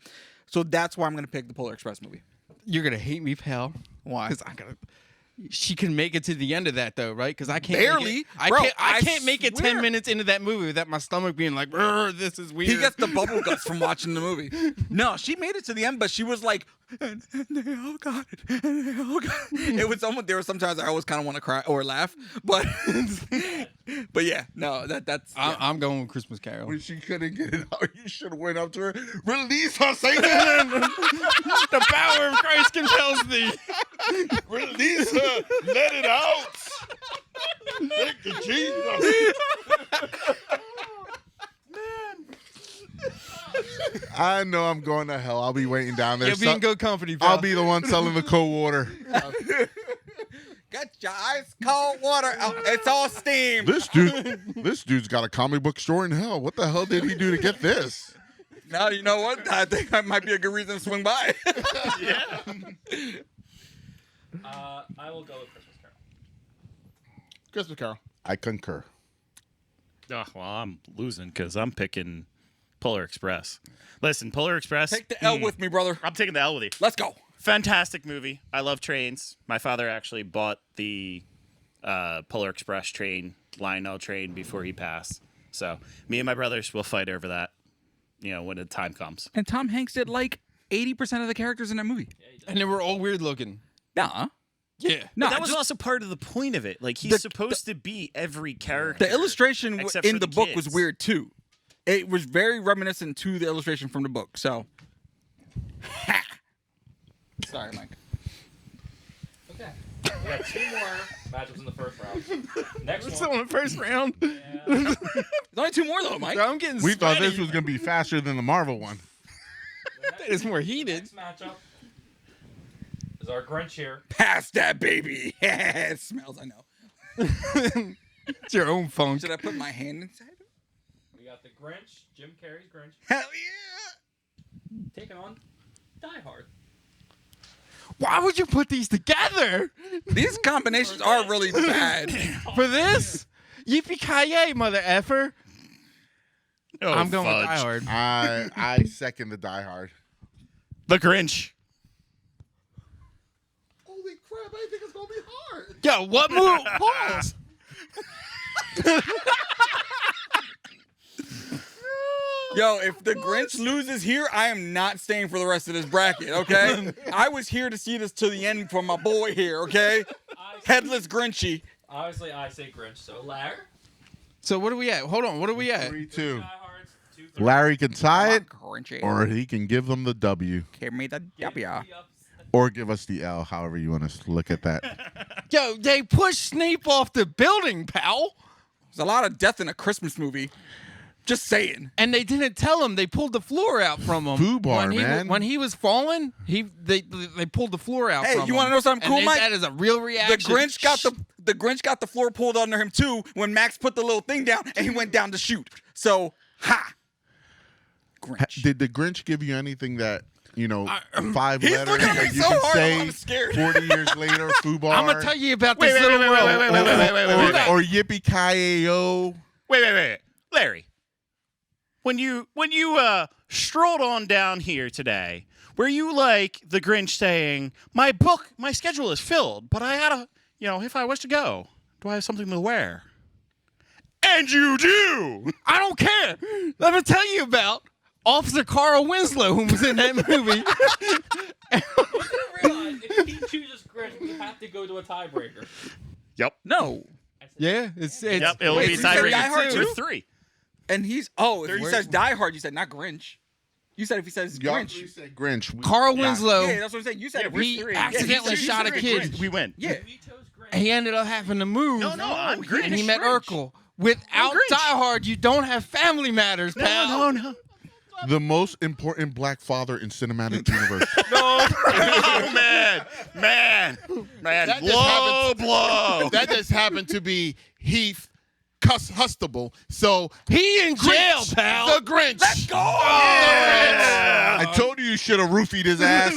Speaker 7: So that's why I'm gonna pick the Polar Express movie.
Speaker 2: You're gonna hate me, pal.
Speaker 7: Why?
Speaker 2: Because she can make it to the end of that though, right? Because I can't
Speaker 7: Barely.
Speaker 2: Make it,
Speaker 7: Bro,
Speaker 2: I
Speaker 7: I
Speaker 2: can't make it 10
Speaker 7: swear.
Speaker 2: minutes into that movie without my stomach being like, "This is weird."
Speaker 7: He gets the bubble guts from watching the movie. No, she made it to the end, but she was like, and they all got it. And they all got it. It was almost, there were sometimes I always kind of want to cry or laugh, but yeah, no, that's yeah.
Speaker 2: I'm going with Christmas Carol.
Speaker 3: When she couldn't get it out, you should have went up to her. Release her, Satan!
Speaker 2: The power of Christ compels thee.
Speaker 3: Release her! Let it out! Thank you, Jesus! I know I'm going to hell. I'll be waiting down there.
Speaker 2: You'll be in good company, pal.
Speaker 3: I'll be the one selling the cold water.
Speaker 7: Get your ice cold water. Oh, it's all steam.
Speaker 3: This dude's got a comic book store in hell. What the hell did he do to get this?
Speaker 7: Now you know what? I think that might be a good reason to swing by.
Speaker 4: I will go with Christmas Carol.
Speaker 1: Christmas Carol.
Speaker 3: I concur.
Speaker 5: Oh, well, I'm losing because I'm picking Polar Express. Listen, Polar Express.
Speaker 7: Take the L with me, brother.
Speaker 5: I'm taking the L with you.
Speaker 7: Let's go.
Speaker 5: Fantastic movie. I love trains. My father actually bought the Polar Express train, Lionel train, before he passed. So me and my brothers will fight over that, when the time comes.
Speaker 7: And Tom Hanks did like 80% of the characters in that movie.
Speaker 2: And they were all weird looking.
Speaker 7: Nah.
Speaker 2: Yeah.
Speaker 7: No,
Speaker 5: But that was
Speaker 7: just-
Speaker 5: also part of the point of it. Like, he's supposed to be every character.
Speaker 7: the illustration
Speaker 5: except
Speaker 7: in
Speaker 5: for
Speaker 7: the book was
Speaker 5: kids.
Speaker 7: weird too. It was very reminiscent to the illustration from the book. So, sorry, Mike.
Speaker 4: Okay. We got 2 more matchups in the first round. Next
Speaker 2: We're
Speaker 4: one.
Speaker 2: still in the first round.
Speaker 7: There's only 2 more though, Mike.
Speaker 2: I'm getting
Speaker 3: We thought
Speaker 2: sweaty.
Speaker 3: this was going to be faster than the Marvel one.
Speaker 2: It's more heated.
Speaker 4: Next matchup is our Grinch here.
Speaker 7: Pass that baby. It smells. I know.
Speaker 2: It's your own funk.
Speaker 7: Should I put my hand inside it?
Speaker 4: We got the Grinch, Jim Carrey's Grinch,
Speaker 7: Hell yeah!
Speaker 4: taking on Die Hard.
Speaker 2: Why would you put these together?
Speaker 7: These combinations are really bad.
Speaker 2: For this? Yippee-ki-yay, mother effer.
Speaker 5: Oh,
Speaker 2: I'm going with Die
Speaker 5: fudge.
Speaker 2: Hard.
Speaker 3: I second the Die Hard.
Speaker 5: The Grinch.
Speaker 1: Holy crap! I think it's gonna be hard.
Speaker 2: Yo, what move? Pause.
Speaker 7: Yo, if the Grinch loses here, I am not staying for the rest of this bracket, okay? I was here to see this to the end for my boy here, okay? Headless Grinchy.
Speaker 4: Obviously, I say Grinch. So Larry,
Speaker 2: So what are we at? Hold on. What are we at?
Speaker 3: 3-2.
Speaker 4: Die Hard's 2-3.
Speaker 3: Larry can tie it,
Speaker 7: Grinchy.
Speaker 3: or he can give them the W.
Speaker 7: Give me the W.
Speaker 4: The upset.
Speaker 3: Or give us the L, however you want to look at that.
Speaker 2: Yo, they pushed Snape off the building, pal.
Speaker 7: There's a lot of death in a Christmas movie. Just saying.
Speaker 2: And they didn't tell him. They pulled the floor out from him.
Speaker 3: Foobar, man.
Speaker 2: When he was falling, they pulled the floor out from him.
Speaker 7: Hey, you want to know something cool, Mike?
Speaker 2: That is a real reaction.
Speaker 7: The Grinch got the floor pulled under him too when Max put the little thing down and he went down to shoot. So, Grinch.
Speaker 3: Did the Grinch give you anything that, 5
Speaker 7: He's
Speaker 3: letters
Speaker 7: looking at
Speaker 3: that
Speaker 7: me
Speaker 3: you
Speaker 7: so
Speaker 3: can
Speaker 7: hard, I'm
Speaker 3: say
Speaker 7: scared.
Speaker 3: 40 years later, Foobar?
Speaker 2: I'm going to tell you about this little world.
Speaker 3: Or Yippee-ki-yay-yo.
Speaker 5: Wait. Larry, when you strolled on down here today, were you like the Grinch saying, my schedule is filled, but I gotta, if I wish to go, do I have something to wear? And you do!
Speaker 2: I don't care. Let me tell you about Officer Carl Winslow, who was in that movie.
Speaker 4: Realize if he chooses Grinch, we have to go to a tiebreaker.
Speaker 5: Yep.
Speaker 7: No.
Speaker 2: Yeah, it's
Speaker 5: Yep, it'll
Speaker 7: Wait,
Speaker 5: be
Speaker 7: you said Die
Speaker 5: tiebreaker
Speaker 7: Hard
Speaker 5: 2
Speaker 7: too?
Speaker 5: or 3.
Speaker 7: And if he says Die Hard, you said not Grinch. You said if he says
Speaker 3: Y'all
Speaker 7: Grinch.
Speaker 3: three said Grinch.
Speaker 2: Carl Winslow.
Speaker 7: Yeah, that's what I'm saying. You said
Speaker 2: he
Speaker 7: three.
Speaker 2: accidentally
Speaker 7: Yeah,
Speaker 2: shot a
Speaker 7: chooses
Speaker 2: kid.
Speaker 7: Grinch.
Speaker 5: We win.
Speaker 7: Yeah.
Speaker 4: We chose Grinch.
Speaker 2: He ended up having to move.
Speaker 5: No, I'm Grinch.
Speaker 2: And he met
Speaker 5: Grinch.
Speaker 2: Urkel. Without
Speaker 5: Grinch.
Speaker 2: Die Hard, you don't have Family Matters, pal.
Speaker 5: No.
Speaker 3: The most important black father in cinematic universe.
Speaker 5: Oh, man.
Speaker 1: That just
Speaker 5: Blow.
Speaker 1: That just happened to be Heath Hustable. So
Speaker 2: He in jail,
Speaker 1: Grinch,
Speaker 2: pal.
Speaker 1: the Grinch. Let's go.
Speaker 3: I told you should have roofied his ass.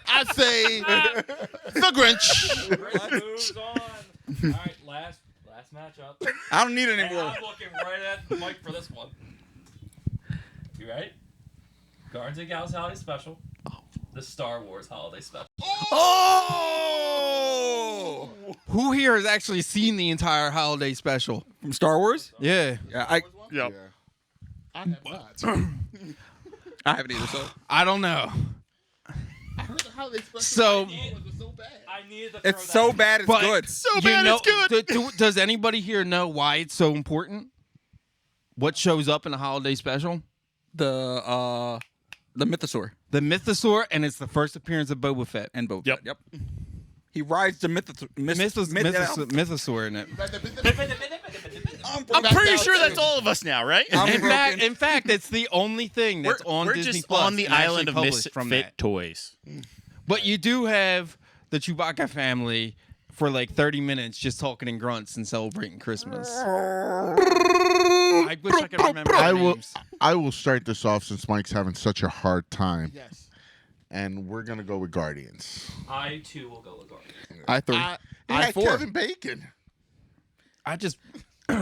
Speaker 1: I say the Grinch.
Speaker 4: Grinch moves on. All right, last matchup.
Speaker 7: I don't need any
Speaker 4: And
Speaker 7: more.
Speaker 4: I'm looking right at Mike for this one. You ready? Guardians of the Galaxy Holiday Special. The Star Wars Holiday Special.
Speaker 7: Oh!
Speaker 2: Who here has actually seen the entire holiday special?
Speaker 7: From Star Wars?
Speaker 2: Yeah.
Speaker 7: Yeah,
Speaker 5: Yep.
Speaker 1: I have not.
Speaker 7: I haven't either. So
Speaker 2: I don't know.
Speaker 1: I heard the holiday special.
Speaker 2: So,
Speaker 1: was so bad.
Speaker 4: I needed to throw
Speaker 7: it's so
Speaker 4: that
Speaker 7: bad, it's
Speaker 2: but
Speaker 7: good.
Speaker 5: So bad, it's good.
Speaker 2: Does anybody here know why it's so important? What shows up in the holiday special?
Speaker 7: The Mythosaur
Speaker 2: The Mythosaur, and it's the first appearance of Boba Fett.
Speaker 7: and Boba.
Speaker 5: Yep.
Speaker 7: Yep. He rides the
Speaker 2: Mythosaur in it.
Speaker 5: I'm pretty sure that's all of us now, right?
Speaker 2: In fact, it's the only thing that's on
Speaker 5: we're
Speaker 2: Disney
Speaker 5: just
Speaker 2: Plus
Speaker 5: on the
Speaker 2: and actually
Speaker 5: island of
Speaker 2: published
Speaker 5: misfit toys.
Speaker 2: But you do have the Chewbacca family for like 30 minutes just talking in grunts and celebrating Christmas. I wish I could remember their names.
Speaker 3: I will start this off since Mike's having such a hard time.
Speaker 1: Yes.
Speaker 3: And we're going to go with Guardians.
Speaker 4: I too will go with Guardians.
Speaker 7: I3.
Speaker 3: It
Speaker 7: I
Speaker 3: had
Speaker 7: 4.
Speaker 3: Kevin Bacon.
Speaker 2: I just watched
Speaker 7: Just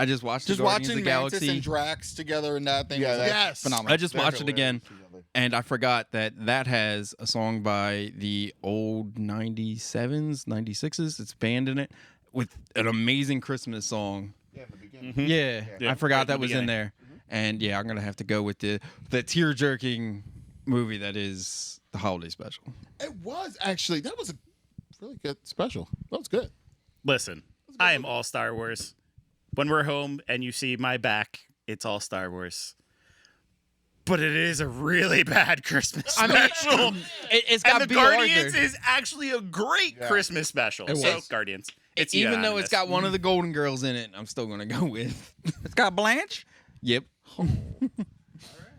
Speaker 2: the Guardians of
Speaker 7: watching
Speaker 2: the
Speaker 7: Mantis
Speaker 2: Galaxy.
Speaker 7: and Drax together and that thing.
Speaker 3: Yeah,
Speaker 7: was like
Speaker 1: yes.
Speaker 7: phenomenal.
Speaker 2: I just watched it
Speaker 3: They're
Speaker 2: again,
Speaker 3: hilarious together.
Speaker 2: and I forgot that has a song by the old 97s, 96s. It's band in it with an amazing Christmas song.
Speaker 3: Yeah, in the beginning.
Speaker 2: Yeah,
Speaker 5: Yeah,
Speaker 2: I forgot
Speaker 5: right in
Speaker 2: that
Speaker 5: the
Speaker 2: was in
Speaker 5: beginning.
Speaker 2: there. And yeah, I'm gonna have to go with the tear-jerking movie that is the holiday special.
Speaker 1: It was actually. That was a really good special. That was good.
Speaker 5: Listen, I am all Star Wars. When we're home and you see my back, it's all Star Wars. But it is a really bad Christmas special.
Speaker 2: It's got
Speaker 5: And the
Speaker 2: B.
Speaker 5: Guardians
Speaker 2: Arthur.
Speaker 5: is actually a great Christmas special.
Speaker 7: It
Speaker 5: So
Speaker 7: was.
Speaker 5: Guardians. It's
Speaker 2: Even though it's
Speaker 5: unanimous.
Speaker 2: got one of the Golden Girls in it, I'm still gonna go with.
Speaker 7: It's got Blanche.
Speaker 2: Yep.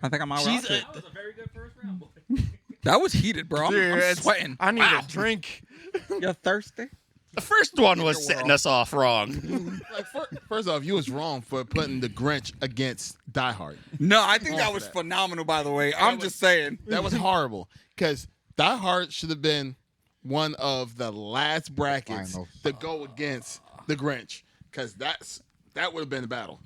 Speaker 7: I think I'm out.
Speaker 2: She's
Speaker 7: She's
Speaker 4: That was a very good first round, boy.
Speaker 7: that was heated, bro. I'm sweating.
Speaker 2: I need a drink.
Speaker 7: You're thirsty?
Speaker 5: The first one was setting us off wrong.
Speaker 1: Like first off, you was wrong for putting the Grinch against Die Hard.
Speaker 7: No, I think that
Speaker 1: Off
Speaker 7: was
Speaker 1: that.
Speaker 7: phenomenal, by the way. I'm just saying.
Speaker 1: That was horrible because Die Hard should have been one of the last brackets
Speaker 3: Finals.
Speaker 1: to go against the Grinch because that would have been the battle.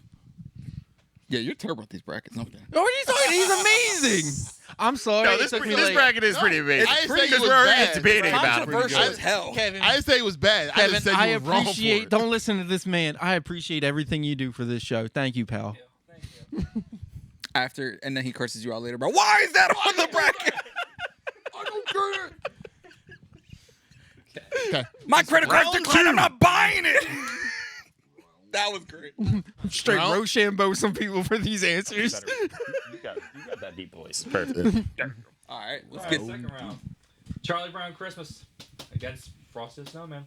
Speaker 7: Yeah, you're terrible at these brackets. Okay.
Speaker 2: Oh, what are you talking? He's amazing. I'm sorry.
Speaker 5: No,
Speaker 2: it
Speaker 5: this
Speaker 2: took me
Speaker 5: this
Speaker 2: like-
Speaker 5: bracket is pretty amazing.
Speaker 1: I didn't say
Speaker 5: Because
Speaker 1: it was
Speaker 5: we're already
Speaker 1: bad.
Speaker 5: debating about it.
Speaker 7: Controversial
Speaker 1: good.
Speaker 7: as hell.
Speaker 2: Kevin,
Speaker 1: I didn't say it was bad. I
Speaker 2: Kevin,
Speaker 1: just said
Speaker 2: I
Speaker 1: you was wrong for
Speaker 2: appreciate.
Speaker 1: it.
Speaker 2: Don't listen to this man. I appreciate everything you do for this show. Thank you, pal.
Speaker 7: After, and then he curses you out later, bro. Why is that on the bracket?
Speaker 1: I don't get it. Okay.
Speaker 7: My credit card's
Speaker 5: Round
Speaker 7: declined.
Speaker 5: two.
Speaker 7: I'm not buying it. That was great.
Speaker 2: Straight
Speaker 1: Well-
Speaker 2: Rochambeau some people for these answers.
Speaker 5: You got that deep voice. Perfect.
Speaker 7: All right, let's
Speaker 4: All
Speaker 7: get.
Speaker 4: right, second round. Charlie Brown Christmas against Frosted Snowman.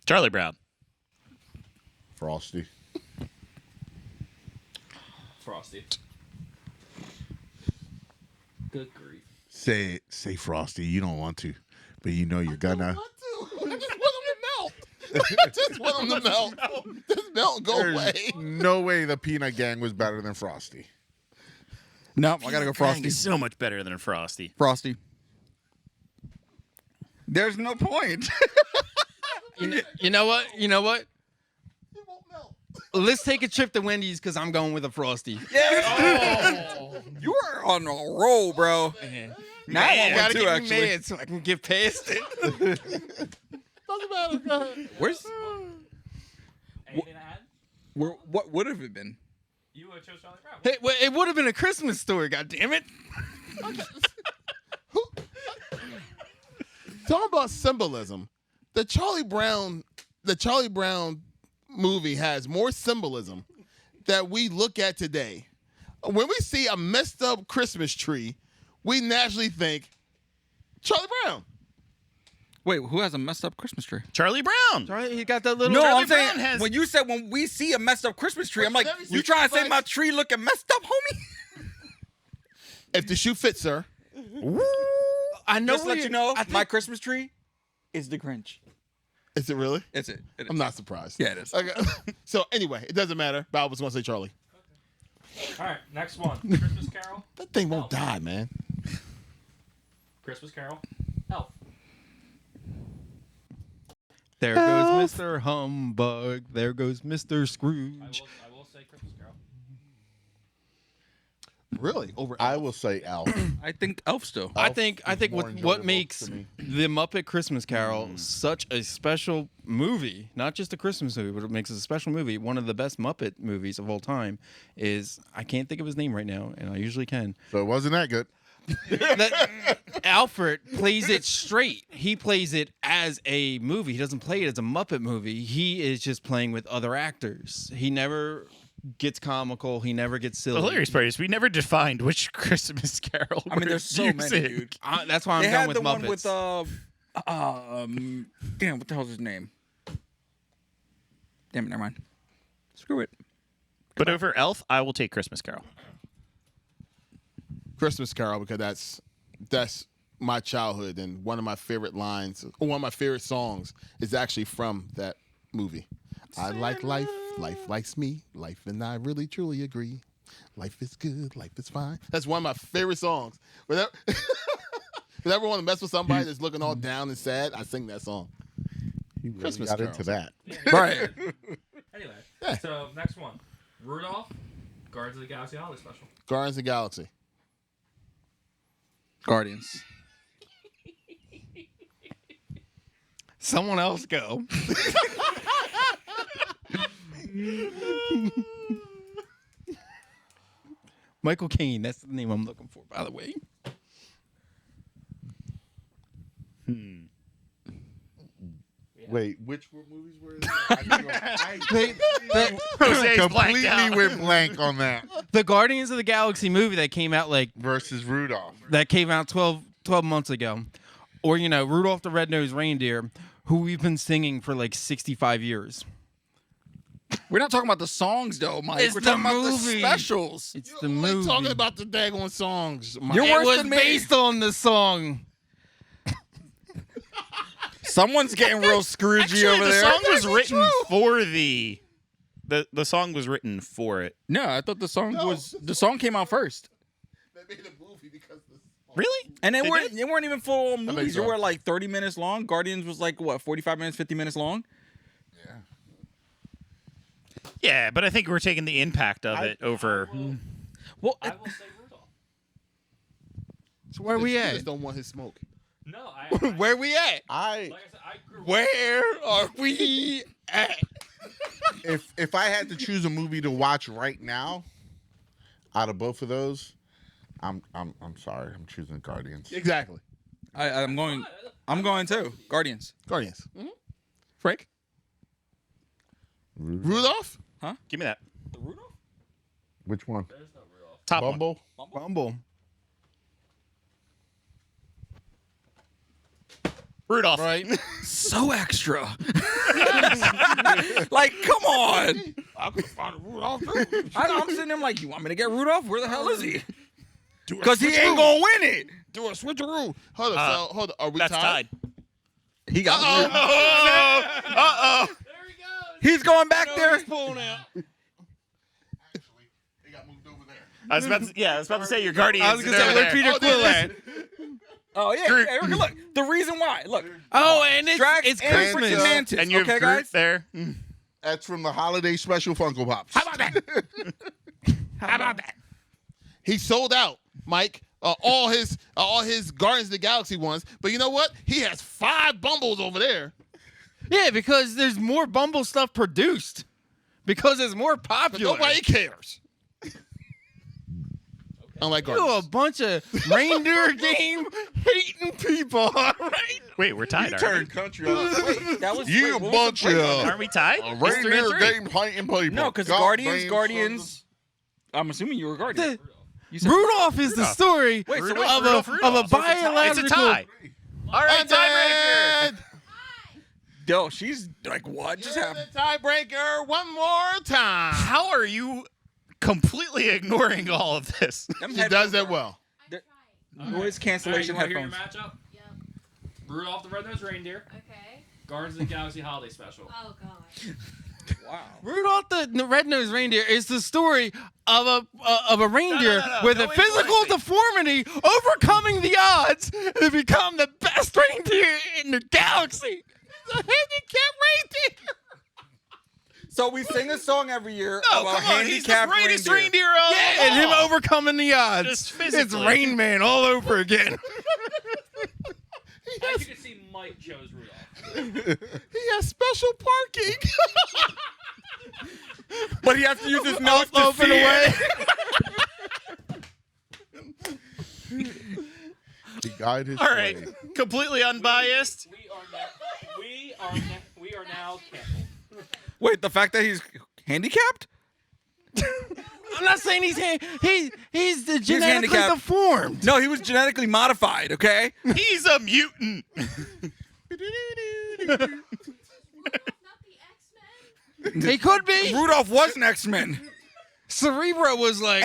Speaker 5: Charlie Brown.
Speaker 3: Frosty.
Speaker 4: Frosty. Good grief.
Speaker 3: Say Frosty. You don't want to, but you know you're gonna.
Speaker 1: I just want him to melt. I just want him to melt. Just melt and go away.
Speaker 3: There's no way the Peanut Gang was better than Frosty.
Speaker 7: No, I gotta go Frosty.
Speaker 5: Is so much better than Frosty.
Speaker 7: Frosty. There's no point.
Speaker 2: You know what? You know what?
Speaker 1: He won't melt.
Speaker 2: Let's take a trip to Wendy's because I'm going with a Frosty.
Speaker 7: You are on a roll, bro. Now I
Speaker 2: You
Speaker 7: want
Speaker 2: gotta
Speaker 7: one too,
Speaker 2: get me
Speaker 7: actually.
Speaker 2: mad so I can get past it.
Speaker 1: Doesn't matter. Go ahead.
Speaker 7: Where's
Speaker 4: Anything to add?
Speaker 7: what would have it been?
Speaker 4: You would have chose Charlie Brown.
Speaker 2: Hey, well, it would have been a Christmas story. God damn it!
Speaker 1: Talking about symbolism, the Charlie Brown movie has more symbolism that we look at today. When we see a messed up Christmas tree, we naturally think Charlie Brown.
Speaker 7: Wait, who has a messed up Christmas tree?
Speaker 5: Charlie Brown.
Speaker 2: Right? He got that little.
Speaker 7: No,
Speaker 5: Charlie
Speaker 7: I'm saying
Speaker 5: Brown has-
Speaker 7: when you said when we see a messed up Christmas tree, I'm like,
Speaker 1: Very
Speaker 7: you trying to say
Speaker 1: sacrifice.
Speaker 7: my tree looking messed up, homie?
Speaker 1: If the shoe fits, sir.
Speaker 2: I know.
Speaker 7: Just to let you know,
Speaker 2: I think-
Speaker 7: my Christmas tree is the Grinch.
Speaker 1: Is it really?
Speaker 7: It's it. It is.
Speaker 1: I'm not surprised.
Speaker 7: Yeah, it is.
Speaker 1: Okay. So anyway, it doesn't matter. But I was going to say Charlie.
Speaker 4: All right, next one. Christmas Carol.
Speaker 1: That thing won't die, man.
Speaker 4: Christmas Carol. Elf.
Speaker 2: There goes Mr. Humbug. There goes Mr.
Speaker 4: I
Speaker 2: Scrooge.
Speaker 4: will say Christmas Carol.
Speaker 1: Really? Over
Speaker 3: I will say Elf.
Speaker 7: I think Elf still.
Speaker 2: I
Speaker 3: Elf
Speaker 2: think
Speaker 3: is more
Speaker 2: what
Speaker 3: enjoyable
Speaker 2: makes
Speaker 3: to me.
Speaker 2: the Muppet Christmas Carol such a special movie, not just a Christmas movie, but it makes it a special movie. One of the best Muppet movies of all time is I can't think of his name right now, and I usually can.
Speaker 3: So it wasn't that good.
Speaker 2: That Alfred plays it straight. He plays it as a movie. He doesn't play it as a Muppet movie. He is just playing with other actors. He never gets comical. He never gets silly.
Speaker 5: The hilarious part is we never defined which Christmas Carol.
Speaker 7: I mean,
Speaker 5: we're
Speaker 7: there's so
Speaker 5: using.
Speaker 7: many, dude.
Speaker 2: That's why I'm
Speaker 7: They
Speaker 2: going
Speaker 7: had
Speaker 2: with
Speaker 7: the
Speaker 2: Muppets.
Speaker 7: one with damn, what the hell's his name? Damn it, never mind. Screw it.
Speaker 5: But over Elf, I will take Christmas Carol.
Speaker 1: Christmas Carol, because that's my childhood, and one of my favorite lines, or one of my favorite songs, is actually from that movie. I like life, life likes me, life and I really truly agree. Life is good, life is fine. That's one of my favorite songs. Whenever I ever want to mess with somebody that's looking all down and sad, I sing that song.
Speaker 3: He really
Speaker 1: Christmas
Speaker 3: got
Speaker 1: Carol.
Speaker 3: into that.
Speaker 7: Right.
Speaker 4: Anyway,
Speaker 1: Yeah.
Speaker 4: so next one. Rudolph. Guardians of the Galaxy Holiday Special.
Speaker 1: Guardians of the Galaxy.
Speaker 7: Guardians.
Speaker 2: Someone else go. Michael Caine. That's the name I'm looking for, by the way.
Speaker 3: Wait, which movies were I
Speaker 5: Jose's blanked
Speaker 3: completely
Speaker 5: out.
Speaker 3: went blank on that.
Speaker 2: The Guardians of the Galaxy movie that came out
Speaker 3: Versus Rudolph.
Speaker 2: 12 months ago. Or, Rudolph the Red-Nosed Reindeer, who we've been singing for 65 years.
Speaker 7: We're not talking about the songs, though, Mike.
Speaker 2: It's
Speaker 7: We're
Speaker 2: the
Speaker 7: talking about the
Speaker 2: movie.
Speaker 7: specials.
Speaker 2: It's
Speaker 1: You're
Speaker 2: the
Speaker 1: only
Speaker 2: movie.
Speaker 1: talking about the daggone songs. Mike.
Speaker 7: You're
Speaker 2: It
Speaker 7: worse
Speaker 2: was
Speaker 7: than me.
Speaker 2: based on the song.
Speaker 7: Someone's getting real Scroogey
Speaker 5: Actually,
Speaker 7: over
Speaker 5: the
Speaker 7: there.
Speaker 5: song was written for the song was written for it.
Speaker 7: No, I thought the song came out first.
Speaker 1: They made a movie because of this.
Speaker 5: Really?
Speaker 7: And they
Speaker 5: They
Speaker 7: weren't
Speaker 5: did?
Speaker 7: they weren't even full movies.
Speaker 1: so.
Speaker 7: They were like 30 minutes long. Guardians was 45 minutes, 50 minutes long.
Speaker 5: Yeah, but I think we're taking the impact of it over.
Speaker 7: Well,
Speaker 4: I will say Rudolph.
Speaker 2: So where we
Speaker 1: You
Speaker 2: at?
Speaker 1: just don't want his smoke.
Speaker 4: No,
Speaker 2: Where we at?
Speaker 4: like I said, I grew up.
Speaker 2: Where are we at?
Speaker 3: If I had to choose a movie to watch right now, out of both of those, I'm sorry, I'm choosing Guardians.
Speaker 1: Exactly.
Speaker 7: I'm going too. Guardians.
Speaker 1: Guardians. Frank? Rudolph?
Speaker 5: Give me that
Speaker 3: Which one?
Speaker 5: top one.
Speaker 3: Bumble?
Speaker 2: Bumble.
Speaker 5: Rudolph.
Speaker 2: right?
Speaker 7: So extra. Like, come on.
Speaker 3: I could find a Rudolph too.
Speaker 7: I'm sitting there like, you want me to get Rudolph? Where the hell is he? Because he ain't gonna win it.
Speaker 3: Do a switcheroo.
Speaker 1: Hold on. So, hold on. Are we
Speaker 5: That's tied.
Speaker 7: He got.
Speaker 5: Uh-oh.
Speaker 7: He's going back there.
Speaker 2: Pulling out.
Speaker 3: Actually, they got moved over there.
Speaker 5: I was about to say your Guardians.
Speaker 2: I was gonna say, where Peter Quill at?
Speaker 7: Oh yeah, Erica, look. The reason why, look.
Speaker 2: Oh, and
Speaker 7: Drax
Speaker 2: it's
Speaker 7: and freaking
Speaker 2: Christmas.
Speaker 7: Mantis.
Speaker 5: And you have
Speaker 7: okay,
Speaker 5: Groot
Speaker 7: guys.
Speaker 5: there.
Speaker 3: That's from the holiday special Funko Pops.
Speaker 1: How about that? How about that? He sold out, Mike. All his Guardians of the Galaxy ones. But you know what? He has 5 Bumbles over there.
Speaker 2: Yeah, because there's more Bumble stuff produced. Because it's more
Speaker 1: But
Speaker 2: popular.
Speaker 1: nobody cares. Unlike
Speaker 2: You
Speaker 1: Guardians.
Speaker 2: a bunch of reindeer game hating people, all right?
Speaker 5: Wait, we're tied. Aren't
Speaker 3: Turn country on.
Speaker 7: Wait, that was
Speaker 3: You
Speaker 7: wait, what was
Speaker 3: bunch
Speaker 7: the- wait,
Speaker 5: we?
Speaker 3: of
Speaker 5: Aren't we tied? It's 3
Speaker 3: reindeer
Speaker 5: and 3.
Speaker 3: game fighting people.
Speaker 7: No, because
Speaker 3: God damn
Speaker 7: Guardians. I'm assuming you were Guardian. You said
Speaker 2: Rudolph is the story
Speaker 7: Wait, so
Speaker 2: of,
Speaker 7: wait,
Speaker 2: a,
Speaker 5: Rudolph.
Speaker 2: of a
Speaker 5: So
Speaker 2: biological.
Speaker 5: it's a tie. All right, tiebreaker.
Speaker 1: Undead!
Speaker 7: Yo, she's like, what just
Speaker 1: You're
Speaker 7: happened?
Speaker 1: the tiebreaker one more time.
Speaker 5: How are you completely ignoring all of this?
Speaker 7: Them
Speaker 1: She does that well.
Speaker 7: The- Noise cancellation
Speaker 4: All right, you want
Speaker 7: headphones.
Speaker 4: to hear your matchup?
Speaker 8: Yep.
Speaker 4: Rudolph the Red-Nosed Reindeer,
Speaker 8: Okay.
Speaker 4: Guardians of the Galaxy Holiday Special.
Speaker 8: Oh gosh.
Speaker 7: Wow.
Speaker 2: Rudolph the Red-Nosed Reindeer is the story of a reindeer
Speaker 5: no,
Speaker 2: with
Speaker 5: no
Speaker 2: a physical
Speaker 5: influencing.
Speaker 2: deformity overcoming the odds to become the best reindeer in the galaxy. It's a handicapped reindeer.
Speaker 7: So we sing a song every year
Speaker 5: No,
Speaker 7: about
Speaker 5: come on. He's the
Speaker 7: handicapped
Speaker 5: greatest
Speaker 7: reindeer.
Speaker 5: reindeer of
Speaker 2: Yeah, and him
Speaker 5: all.
Speaker 2: overcoming the odds.
Speaker 5: Just
Speaker 2: It's
Speaker 5: physically.
Speaker 2: Rain Man all over again.
Speaker 4: As you can see, Mike chose Rudolph.
Speaker 1: He has special parking.
Speaker 7: But he has to use his nose to
Speaker 2: Open
Speaker 7: see
Speaker 2: away.
Speaker 3: To guide his
Speaker 5: All right,
Speaker 3: way.
Speaker 5: completely unbiased.
Speaker 4: We are now canceled.
Speaker 7: Wait, the fact that he's handicapped?
Speaker 2: I'm not saying he's genetically
Speaker 7: handicapped.
Speaker 2: deformed.
Speaker 7: No, he was genetically modified, okay?
Speaker 5: He's a mutant.
Speaker 8: Rudolph, not the X-Men.
Speaker 2: He could be.
Speaker 7: Rudolph was an X-Men.
Speaker 2: Cerebro was like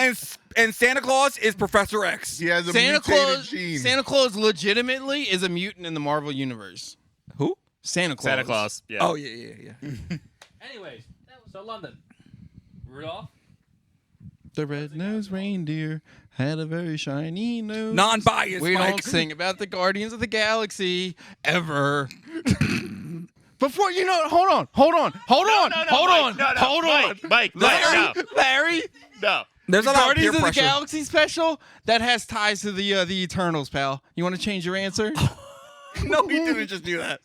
Speaker 7: And Santa Claus is Professor X.
Speaker 3: He has a
Speaker 2: Santa
Speaker 3: mutated
Speaker 2: Claus.
Speaker 3: gene.
Speaker 2: Santa Claus legitimately is a mutant in the Marvel universe.
Speaker 7: Who?
Speaker 2: Santa Claus.
Speaker 5: Santa Claus. Yeah.
Speaker 7: Oh, yeah.
Speaker 4: Anyways, so London. Rudolph.
Speaker 2: The red-nosed reindeer had a very shiny nose.
Speaker 7: Non-biased,
Speaker 2: We
Speaker 7: Mike.
Speaker 2: don't sing about the Guardians of the Galaxy ever. Before you know, hold on.
Speaker 5: Mike,
Speaker 2: Larry,
Speaker 5: no.
Speaker 2: Larry.
Speaker 5: No.
Speaker 7: There's a lot of peer
Speaker 2: Guardians of the
Speaker 7: pressure.
Speaker 2: Galaxy special that has ties to the Eternals, pal. You want to change your answer?
Speaker 7: No, he didn't just do that.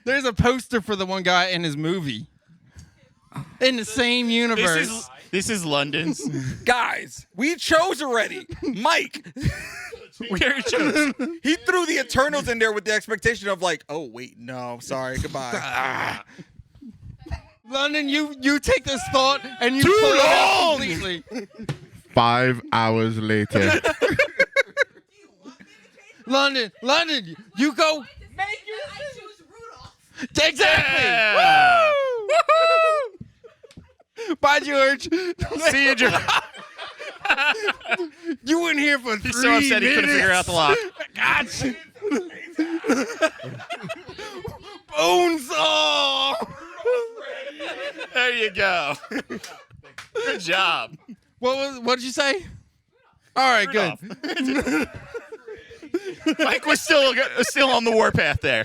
Speaker 2: There's a poster for the one guy in his movie. In the same universe.
Speaker 5: This is London's.
Speaker 7: Guys, we chose already. Mike,
Speaker 5: We already chose.
Speaker 7: he threw the Eternals in there with the expectation of like, oh, wait, no, sorry, goodbye.
Speaker 2: London, you take this thought and you pull it out completely.
Speaker 3: 5 hours later.
Speaker 2: London, you go.
Speaker 8: I choose Rudolph.
Speaker 2: Exactly.
Speaker 5: Yeah.
Speaker 2: Woo! Bye, George.
Speaker 5: See you, George.
Speaker 2: You weren't here for 3
Speaker 5: He's so upset he couldn't figure out the lock.
Speaker 2: Gotcha. Bonesaw.
Speaker 5: There you go. Good job.
Speaker 2: What did you say? All right, good.
Speaker 5: Mike was still on the warpath there.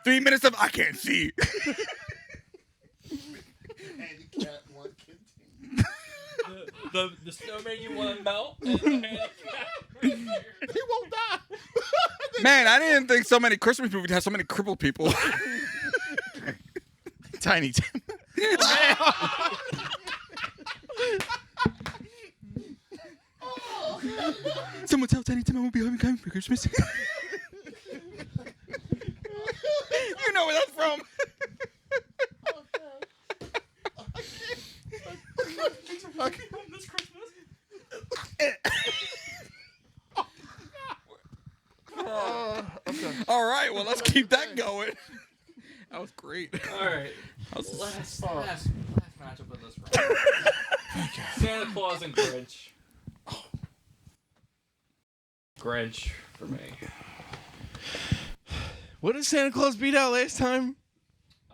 Speaker 7: 3 minutes of I can't see.
Speaker 4: The snowman you want to melt.
Speaker 1: He won't die.
Speaker 7: Man, I didn't think so many Christmas movies had so many crippled people.
Speaker 5: Tiny Tim.
Speaker 7: Someone tell Tiny Tim I won't be home for Christmas. You know where that's from. that going? That was great.
Speaker 4: All right.
Speaker 7: was-
Speaker 4: Last matchup of this round. Santa Claus and Grinch. Grinch for me.
Speaker 2: What did Santa Claus beat out last time?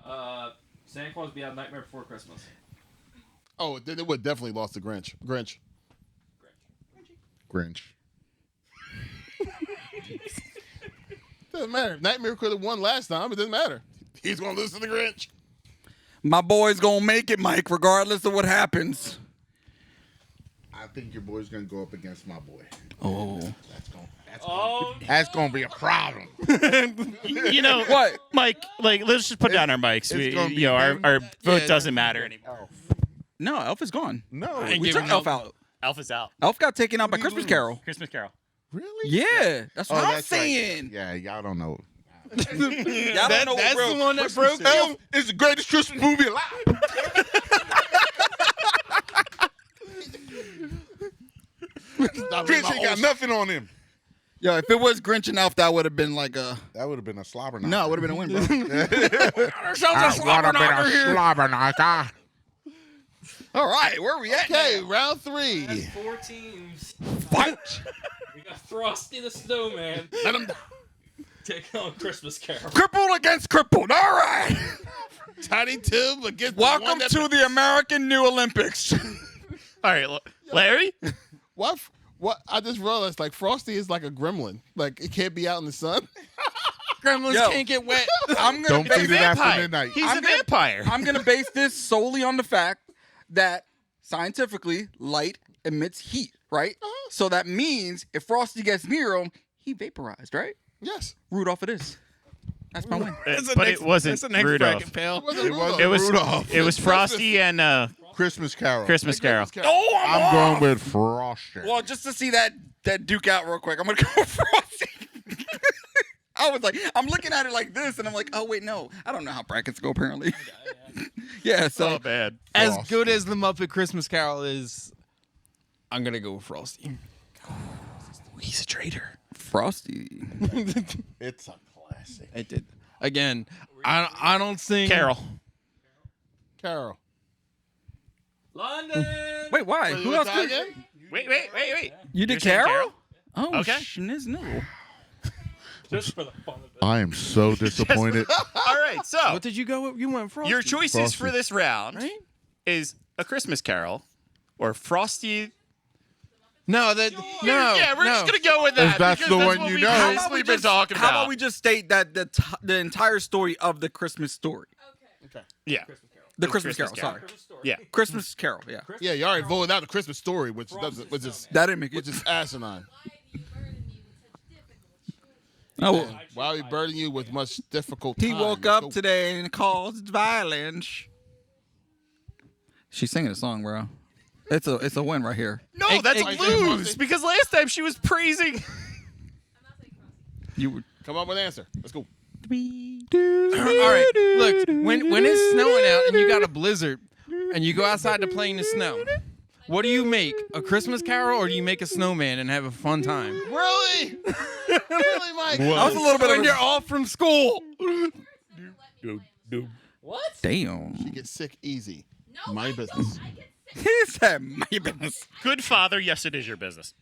Speaker 4: Santa Claus beat out Nightmare Before Christmas.
Speaker 1: Oh, then it would definitely lost to Grinch. Grinch. Doesn't matter. Nightmare could have won last time. It doesn't matter. He's going to lose to the Grinch.
Speaker 7: My boy's gonna make it, Mike, regardless of what happens.
Speaker 3: I think your boy's gonna go up against my boy.
Speaker 7: Oh.
Speaker 3: That's gonna be a problem.
Speaker 5: You know
Speaker 7: What?
Speaker 5: Mike? Like, let's just put down our mics.
Speaker 3: it's gonna be
Speaker 5: Our
Speaker 3: him.
Speaker 5: vote doesn't matter anymore.
Speaker 7: No, Elf is gone.
Speaker 3: No,
Speaker 2: ain't
Speaker 7: We
Speaker 2: giving
Speaker 7: took Elf out.
Speaker 5: Elf is out.
Speaker 7: Elf got taken out by
Speaker 3: do you
Speaker 7: Christmas
Speaker 3: lose?
Speaker 7: Carol.
Speaker 5: Christmas Carol.
Speaker 3: really?
Speaker 7: Yeah, that's what I'm
Speaker 3: that's right.
Speaker 7: saying.
Speaker 3: Yeah, y'all don't know.
Speaker 7: Y'all don't know what
Speaker 2: That's
Speaker 7: real
Speaker 2: the one that
Speaker 7: Christmas
Speaker 2: broke
Speaker 7: is.
Speaker 2: Elf.
Speaker 3: It's the greatest Christmas movie alive. Grinch ain't got nothing on him.
Speaker 7: Yo, if it was Grinch and Elf, that would have been like a.
Speaker 3: That would have been a slobber knocker.
Speaker 7: No, it would have been a win, bro.
Speaker 3: slobber knocker.
Speaker 7: All right, where are we at?
Speaker 1: Okay,
Speaker 7: now?
Speaker 1: round 3.
Speaker 4: That's 4 teams.
Speaker 7: Fight.
Speaker 4: We got Frosty the Snowman
Speaker 1: Let him
Speaker 4: taking on Christmas Carol.
Speaker 7: Crippled against crippled. All right.
Speaker 1: Tiny Tim against the one
Speaker 7: Welcome
Speaker 1: that-
Speaker 7: to the American New Olympics.
Speaker 5: All right, Larry.
Speaker 1: What? What? I just realized, like, Frosty is like a gremlin. Like, it can't be out in the sun.
Speaker 2: Gremlins
Speaker 7: Yo.
Speaker 2: can't get wet.
Speaker 7: I'm gonna
Speaker 3: Don't
Speaker 7: base
Speaker 3: feed it after midnight.
Speaker 5: He's
Speaker 7: I'm
Speaker 5: a
Speaker 7: gonna-
Speaker 5: vampire.
Speaker 7: I'm gonna base this solely on the fact that scientifically light emits heat, right? So that means if Frosty gets near him, he vaporized, right?
Speaker 1: Yes.
Speaker 7: Rudolph it is. That's my win.
Speaker 5: But it wasn't
Speaker 2: That's the next
Speaker 5: Rudolph.
Speaker 2: bracket, pal.
Speaker 1: It wasn't
Speaker 3: It was
Speaker 1: Rudolph.
Speaker 5: It was
Speaker 3: Rudolph.
Speaker 5: It was Frosty and
Speaker 3: Christmas Carol.
Speaker 5: Christmas Carol.
Speaker 7: Oh,
Speaker 3: I'm going with Frosty.
Speaker 7: Well, just to see that Duke out real quick, I'm gonna go with Frosty. I was like, I'm looking at it like this, and I'm like, oh wait, no, I don't know how brackets go. Apparently, yeah. So
Speaker 5: So bad.
Speaker 2: As
Speaker 3: Frosty.
Speaker 2: good as the Muppet Christmas Carol is, I'm gonna go with Frosty.
Speaker 5: He's a traitor.
Speaker 7: Frosty.
Speaker 3: It's a classic.
Speaker 2: It did. Again, I don't sing.
Speaker 5: Carol.
Speaker 1: Carol.
Speaker 4: London.
Speaker 7: Wait, why?
Speaker 1: Wait,
Speaker 7: Who
Speaker 1: you
Speaker 7: else?
Speaker 1: tie
Speaker 7: Did?
Speaker 1: again?
Speaker 5: Wait.
Speaker 7: You did
Speaker 5: You're saying
Speaker 7: Carol? Oh,
Speaker 5: Okay.
Speaker 7: Shniz, no.
Speaker 4: Just for the fun of it.
Speaker 3: I am so disappointed.
Speaker 5: All right, so
Speaker 2: What did you go with? You went Frosty.
Speaker 5: your choices for
Speaker 3: Frosty.
Speaker 5: this round
Speaker 2: right?
Speaker 5: is A Christmas Carol or Frosty.
Speaker 2: No, that no.
Speaker 5: Yeah, we're
Speaker 2: no.
Speaker 5: just gonna go with that.
Speaker 3: If that's
Speaker 5: because
Speaker 3: the
Speaker 5: that's
Speaker 3: one
Speaker 5: what
Speaker 3: you
Speaker 5: we've
Speaker 3: know.
Speaker 5: basically been talking
Speaker 7: How
Speaker 5: about.
Speaker 7: about we just state that the entire story of the Christmas story,
Speaker 5: Yeah.
Speaker 7: the Christmas
Speaker 5: Christmas
Speaker 7: Carol.
Speaker 5: Carol.
Speaker 7: Sorry,
Speaker 5: Yeah.
Speaker 7: Christmas Carol. Yeah,
Speaker 1: Yeah, you already voted out the Christmas story, which is
Speaker 7: that didn't make it.
Speaker 1: which is asinine.
Speaker 8: Why do you burden me with such difficult choices?
Speaker 7: Oh,
Speaker 1: Why are we burdening you with much difficult
Speaker 7: he
Speaker 1: time?
Speaker 7: woke
Speaker 1: Let's
Speaker 7: up
Speaker 1: go.
Speaker 7: today and caused violence. She's singing a song, bro. It's a win right here.
Speaker 5: No,
Speaker 2: Hey,
Speaker 5: that's
Speaker 2: hey,
Speaker 5: a lose because last time she was praising.
Speaker 8: I'm not saying Frosty.
Speaker 7: You would.
Speaker 1: Come up with an answer. Let's go.
Speaker 2: All right, look. When it's snowing out and you got a blizzard, and you go outside to play in the snow, what do you make? A Christmas Carol, or do you make a snowman and have a fun time?
Speaker 1: Really? Really, Mike?
Speaker 7: That was a little bit
Speaker 2: When
Speaker 7: of
Speaker 2: you're
Speaker 7: a.
Speaker 2: off from school.
Speaker 4: What?
Speaker 7: Damn.
Speaker 1: You get sick easy.
Speaker 8: No,
Speaker 1: My
Speaker 8: I
Speaker 1: business.
Speaker 8: Don't. I get sick.
Speaker 7: He said, "My business."
Speaker 5: Good father, yes, it is your business.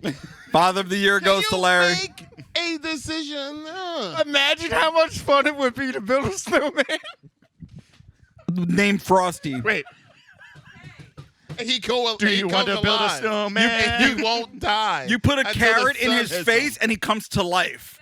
Speaker 7: Father of the year goes to Larry.
Speaker 1: Make a decision.
Speaker 2: Imagine how much fun it would be to build a snowman.
Speaker 7: Named Frosty.
Speaker 5: Wait,
Speaker 1: He go.
Speaker 5: do
Speaker 1: he
Speaker 5: you want
Speaker 1: comes
Speaker 5: to build a
Speaker 1: alive.
Speaker 5: snowman?
Speaker 1: And he won't die.
Speaker 7: You put a
Speaker 1: until the
Speaker 7: carrot in
Speaker 1: sun
Speaker 7: his
Speaker 1: hits
Speaker 7: face
Speaker 1: him.
Speaker 7: and he comes to life.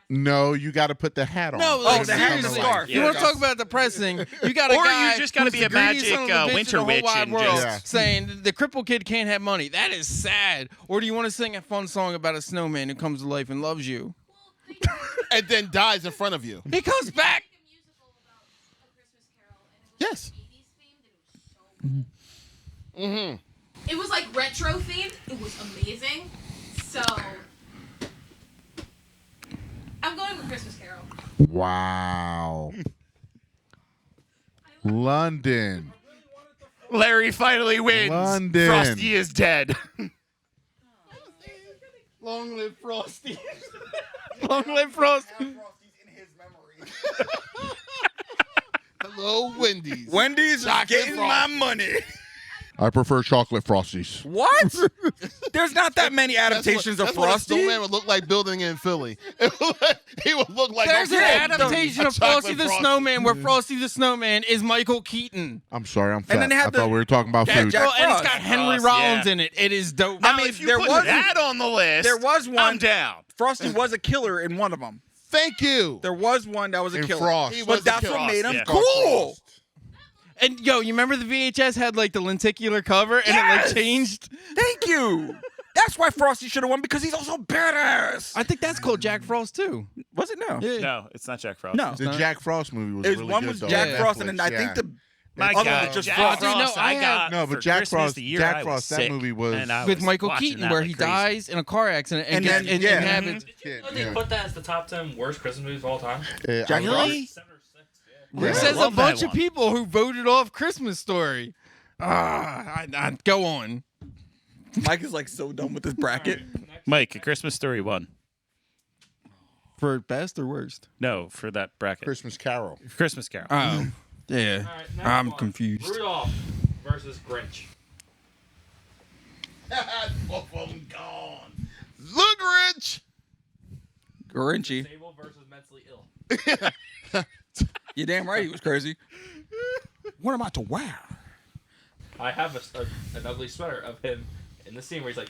Speaker 3: No, you got to put the hat on.
Speaker 2: No,
Speaker 7: Oh,
Speaker 2: like,
Speaker 7: the hat and the
Speaker 2: seriously.
Speaker 7: scarf.
Speaker 2: You
Speaker 5: Yeah.
Speaker 2: want to talk about depressing? You got a
Speaker 5: Or you
Speaker 2: guy
Speaker 5: just gotta
Speaker 2: who's
Speaker 5: be
Speaker 2: the
Speaker 5: a
Speaker 2: greediest
Speaker 5: magic,
Speaker 2: son of a bitch in
Speaker 5: winter
Speaker 2: the whole
Speaker 5: witch
Speaker 2: wide
Speaker 5: and
Speaker 2: world,
Speaker 5: just-
Speaker 2: saying the crippled kid can't have money. That is sad. Or do you want to sing a fun song about a snowman who comes to life and loves you?
Speaker 8: Well, think about it.
Speaker 1: and then dies in front of you.
Speaker 2: He comes back.
Speaker 8: Make a musical about A Christmas Carol, and it was
Speaker 1: Yes.
Speaker 8: 80s themed, and it was so good.
Speaker 1: Mm-hmm.
Speaker 8: It was like retro themed. It was amazing. So I'm going with Christmas Carol.
Speaker 3: Wow. London.
Speaker 5: Larry finally wins.
Speaker 3: London.
Speaker 5: Frosty is dead.
Speaker 2: Long live Frosty. Long live Frosty.
Speaker 1: Hello, Wendy's.
Speaker 7: Wendy's is
Speaker 1: Chocolate
Speaker 7: getting my
Speaker 1: Frosties.
Speaker 7: money.
Speaker 3: I prefer chocolate Frosties.
Speaker 7: What? There's not that many adaptations of
Speaker 1: That's what a
Speaker 7: Frosty.
Speaker 1: snowman would look like building in Philly. He would look like
Speaker 2: There's
Speaker 1: a
Speaker 2: an
Speaker 1: Frosty.
Speaker 2: adaptation
Speaker 1: A
Speaker 2: of Frosty
Speaker 1: chocolate
Speaker 2: the
Speaker 1: Frosty.
Speaker 2: Snowman where Frosty the Snowman is Michael Keaton.
Speaker 3: I'm sorry, I'm fat.
Speaker 7: And then they
Speaker 3: I
Speaker 7: have
Speaker 3: thought
Speaker 7: the-
Speaker 3: we were talking about
Speaker 7: Yeah,
Speaker 3: food.
Speaker 7: Jack
Speaker 2: Well, and it's
Speaker 7: Frost.
Speaker 2: got Henry
Speaker 5: Frost,
Speaker 2: Rollins
Speaker 5: yeah.
Speaker 2: in it. It is dope.
Speaker 5: Now,
Speaker 7: I mean,
Speaker 5: if you
Speaker 7: there
Speaker 5: put
Speaker 7: was-
Speaker 5: that on the list,
Speaker 7: There was
Speaker 5: I'm
Speaker 7: one.
Speaker 5: down.
Speaker 7: Frosty was a killer in one of them.
Speaker 1: Thank you.
Speaker 7: There was one that was a
Speaker 3: In
Speaker 7: killer.
Speaker 3: Frost.
Speaker 1: He was
Speaker 7: But
Speaker 1: a
Speaker 7: that's
Speaker 1: killer.
Speaker 7: what made him
Speaker 5: Yeah.
Speaker 7: cool.
Speaker 2: And yo, you remember the VHS had like the lenticular cover and it
Speaker 7: Yes!
Speaker 2: like changed?
Speaker 7: Thank you. That's why Frosty should have won because he's also badass.
Speaker 2: I think that's called Jack Frost too.
Speaker 7: Was it no?
Speaker 2: Yeah.
Speaker 5: No, it's not Jack Frost.
Speaker 7: No.
Speaker 3: The Jack Frost movie was
Speaker 7: It was
Speaker 3: really
Speaker 7: one
Speaker 3: good,
Speaker 7: was
Speaker 3: though,
Speaker 7: Jack
Speaker 3: on
Speaker 7: Frost, and
Speaker 3: Netflix,
Speaker 7: then I
Speaker 3: yeah.
Speaker 7: think the
Speaker 5: My
Speaker 7: other
Speaker 5: God,
Speaker 7: was just
Speaker 5: Jack
Speaker 7: Frost.
Speaker 5: Frost.
Speaker 2: No, I
Speaker 5: I got
Speaker 3: No, but
Speaker 5: for
Speaker 3: Jack
Speaker 5: Christmas
Speaker 3: Frost-
Speaker 5: the year
Speaker 3: Jack
Speaker 5: I was
Speaker 3: Frost, that
Speaker 5: sick,
Speaker 3: movie was-
Speaker 5: and I
Speaker 2: With
Speaker 5: was
Speaker 2: Michael
Speaker 5: watching
Speaker 2: Keaton
Speaker 5: that
Speaker 2: where
Speaker 5: like
Speaker 2: he
Speaker 5: crazy.
Speaker 2: dies in a car accident and,
Speaker 7: And
Speaker 2: gets
Speaker 7: then-
Speaker 2: and
Speaker 7: yeah.
Speaker 2: inhabits.
Speaker 4: They put that as the top 10 worst Christmas movies of all time.
Speaker 3: Jack
Speaker 5: Really?
Speaker 4: 7 or 6. Yeah.
Speaker 3: Yeah.
Speaker 2: It
Speaker 5: I
Speaker 2: says a
Speaker 5: love that
Speaker 2: bunch of
Speaker 5: one.
Speaker 2: people who voted off Christmas Story. Go on.
Speaker 7: Mike is like so done with this bracket.
Speaker 5: Mike, A Christmas Story won.
Speaker 2: For best or worst?
Speaker 5: No, for that bracket.
Speaker 3: Christmas Carol.
Speaker 5: Christmas Carol.
Speaker 2: Oh, yeah.
Speaker 4: All right, next
Speaker 2: I'm
Speaker 4: one.
Speaker 2: confused.
Speaker 4: Rudolph versus Grinch.
Speaker 1: Both of them gone. Look, Rich.
Speaker 7: Grinchy.
Speaker 4: Sable versus mentally ill.
Speaker 7: You're damn right he was crazy. What am I to wear?
Speaker 4: I have an ugly sweater of him in the scene where he's like,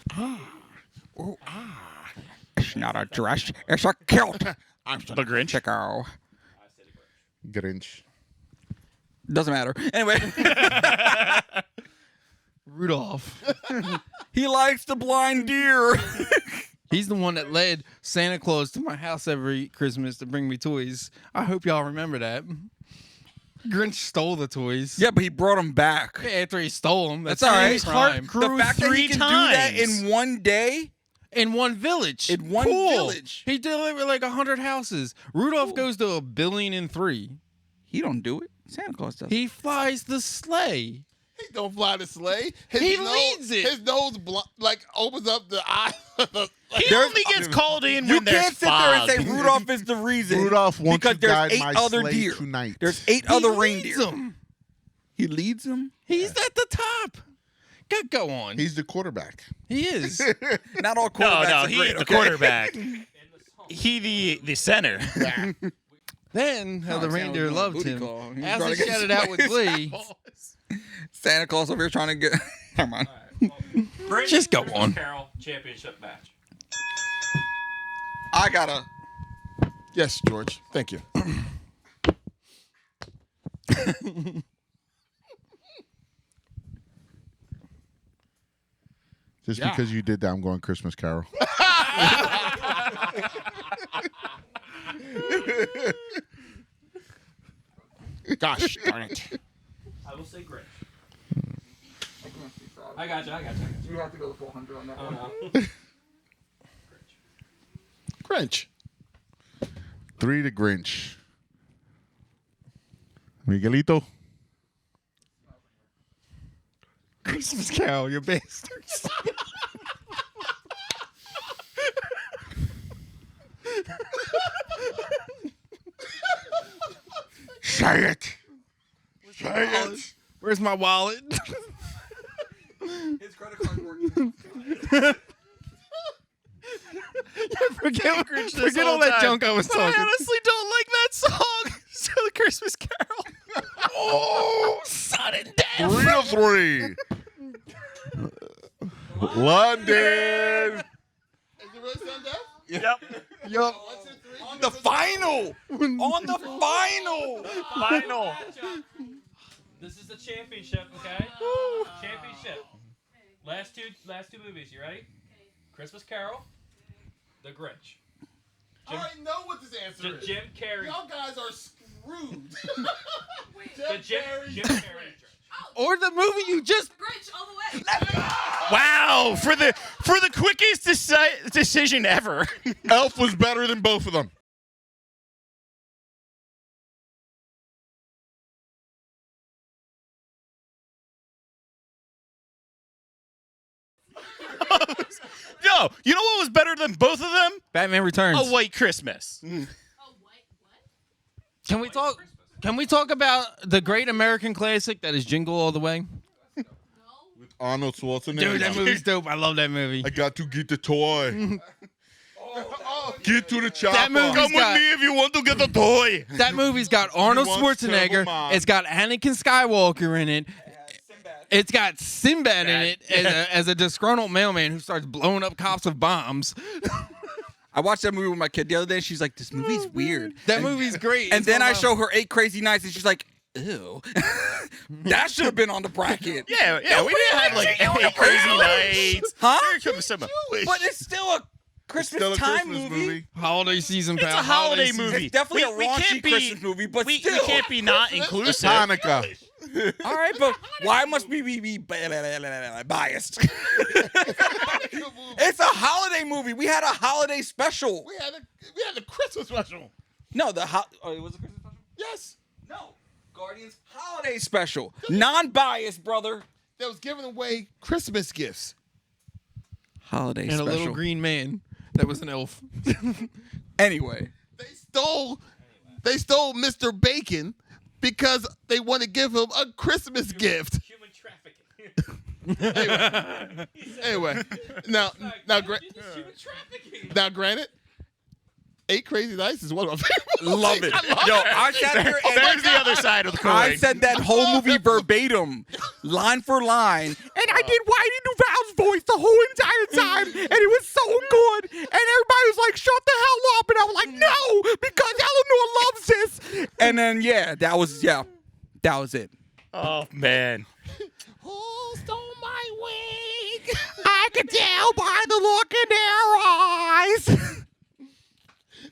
Speaker 7: It's not a dress, it's a kilt. I'm
Speaker 5: The Grinch.
Speaker 7: Chico.
Speaker 4: I say the Grinch.
Speaker 3: Grinch.
Speaker 7: Doesn't matter. Anyway,
Speaker 2: Rudolph.
Speaker 7: he likes the blind deer.
Speaker 2: He's the one that led Santa Claus to my house every Christmas to bring me toys. I hope y'all remember that. Grinch stole the toys.
Speaker 7: Yeah, but he brought him back.
Speaker 2: After he stole them.
Speaker 7: That's all right.
Speaker 2: his
Speaker 5: Heart
Speaker 2: crime.
Speaker 5: grew
Speaker 7: The fact that he
Speaker 5: 3
Speaker 7: can do that
Speaker 5: times.
Speaker 7: in one day.
Speaker 2: In one village.
Speaker 7: In one
Speaker 2: Cool.
Speaker 7: village.
Speaker 2: He delivered like 100 houses. Rudolph goes to 1,000,000,003.
Speaker 7: He don't do it. Santa Claus does.
Speaker 2: He flies the sleigh.
Speaker 1: He don't fly the sleigh. His
Speaker 2: He
Speaker 1: nose,
Speaker 2: leads it.
Speaker 1: His nose opens up the eye.
Speaker 5: He only gets called in
Speaker 7: You
Speaker 5: when there's
Speaker 7: can't sit there and
Speaker 5: fog.
Speaker 7: say Rudolph is the reason.
Speaker 3: Rudolph wants
Speaker 7: because
Speaker 3: to
Speaker 7: there's
Speaker 3: guide
Speaker 7: 8
Speaker 3: my
Speaker 7: other
Speaker 3: sleigh
Speaker 7: deer.
Speaker 3: tonight.
Speaker 7: There's 8
Speaker 2: He
Speaker 7: other
Speaker 2: leads
Speaker 7: reindeer.
Speaker 2: 'em.
Speaker 7: He leads them.
Speaker 2: He's at the top. Go on.
Speaker 3: He's the quarterback.
Speaker 2: He is.
Speaker 7: Not all
Speaker 5: No,
Speaker 7: quarterbacks
Speaker 5: no,
Speaker 7: are
Speaker 5: he's
Speaker 7: great,
Speaker 5: the
Speaker 7: okay?
Speaker 5: quarterback. He the center.
Speaker 2: Then how the
Speaker 7: Santa was
Speaker 2: reindeer
Speaker 7: doing a
Speaker 2: loved
Speaker 7: booty
Speaker 2: him.
Speaker 7: call. He was
Speaker 2: As
Speaker 7: trying
Speaker 2: he
Speaker 7: to get
Speaker 2: shouted out with
Speaker 7: his
Speaker 2: glee.
Speaker 7: Santa Claus over here trying to get. Come on.
Speaker 4: Grinch
Speaker 2: Just go
Speaker 4: versus
Speaker 2: on.
Speaker 4: Carol championship match.
Speaker 7: I gotta.
Speaker 1: Yes, George. Thank you.
Speaker 3: Just because you did that, I'm going Christmas Carol.
Speaker 1: Gosh darn it.
Speaker 4: I will say Grinch. I got you.
Speaker 7: You have to go to 400 on that
Speaker 1: Grinch.
Speaker 3: 3 to Grinch. Miguelito.
Speaker 2: Christmas Carol, you bastards.
Speaker 3: Say it. Say it.
Speaker 2: Where's my wallet?
Speaker 7: His credit card's working.
Speaker 2: Forget all that junk I was
Speaker 5: But I
Speaker 2: talking.
Speaker 5: honestly don't like that song. So the Christmas Carol.
Speaker 2: Oh, sudden death.
Speaker 3: 3 to 3. London.
Speaker 1: Is it really Sun Death?
Speaker 5: Yep.
Speaker 2: Yup.
Speaker 7: On the final. On the final.
Speaker 5: Final.
Speaker 4: This is the championship, okay? Championship. Last two movies. You ready? Christmas Carol, The Grinch.
Speaker 1: I already know what this answer is.
Speaker 4: Jim Carrey.
Speaker 1: Y'all guys are screwed.
Speaker 4: Jim Carrey.
Speaker 2: Or the movie you just.
Speaker 8: Grinch all the way.
Speaker 5: Wow, for the quickest decision ever.
Speaker 3: Elf was better than both of them.
Speaker 5: No, you know what was better than both of them?
Speaker 2: Batman Returns.
Speaker 5: A White Christmas.
Speaker 8: Oh, what?
Speaker 2: Can we talk? Can we talk about the great American classic that is Jingle All the Way?
Speaker 3: Arnold Schwarzenegger.
Speaker 2: Dude, that movie's dope. I love that movie.
Speaker 3: I got to get the toy. Get to the chopper.
Speaker 2: That movie's
Speaker 5: Come
Speaker 2: got,
Speaker 5: with me if you want to get the toy.
Speaker 2: That movie's got Arnold
Speaker 3: want
Speaker 2: Schwarzenegger.
Speaker 3: Terrible Mom.
Speaker 2: It's got Anakin Skywalker in it. It's got Sinbad in it as a disgruntled mailman who starts blowing up cops with bombs.
Speaker 7: I watched that movie with my kid the other day, and she's like, "This movie's weird."
Speaker 2: That movie's great.
Speaker 7: And
Speaker 2: It's
Speaker 7: then
Speaker 2: one
Speaker 7: I
Speaker 2: of
Speaker 7: show her 8 Crazy Nights, and she's like, "Ew, that should have been on the bracket."
Speaker 5: Yeah, we didn't have like crazy nights.
Speaker 7: Huh?
Speaker 5: Here comes some
Speaker 7: But it's still a Christmas
Speaker 3: Still a
Speaker 7: time
Speaker 3: Christmas
Speaker 7: movie.
Speaker 2: holiday season.
Speaker 5: It's
Speaker 2: pal.
Speaker 5: a holiday
Speaker 2: season.
Speaker 5: movie.
Speaker 7: It's definitely
Speaker 5: We
Speaker 7: a raunchy
Speaker 5: can't be-
Speaker 7: Christmas movie, but
Speaker 5: we
Speaker 7: still.
Speaker 5: can't be not
Speaker 3: It's
Speaker 5: inclusive.
Speaker 3: Hanukkah.
Speaker 7: All right, but why must we be biased? It's a holiday movie. We had a holiday special.
Speaker 1: We had a Christmas special.
Speaker 7: No, it was a Christmas special?
Speaker 1: Yes.
Speaker 7: No. Guardians holiday special. Non-biased, brother.
Speaker 1: That was giving away Christmas gifts.
Speaker 7: Holiday
Speaker 2: And a little green man that was an elf.
Speaker 7: Anyway.
Speaker 1: They stole Mr. Bacon because they want to give him a Christmas gift.
Speaker 4: Human trafficking.
Speaker 1: Anyway, now, granted, 8 Crazy Nights is one of my favorite.
Speaker 7: Love it. Yo, I sat there and
Speaker 5: There's the other side of the coin.
Speaker 7: I said that whole movie verbatim, line for line, and I did Whitey Duvall's voice the whole entire time, and it was so good. And everybody was like, "Shut the hell up!" And I was like, "No, because Eleanor loves this." And then that was it.
Speaker 5: Oh man.
Speaker 1: Who stole my wig?
Speaker 7: I could tell by the look in their eyes.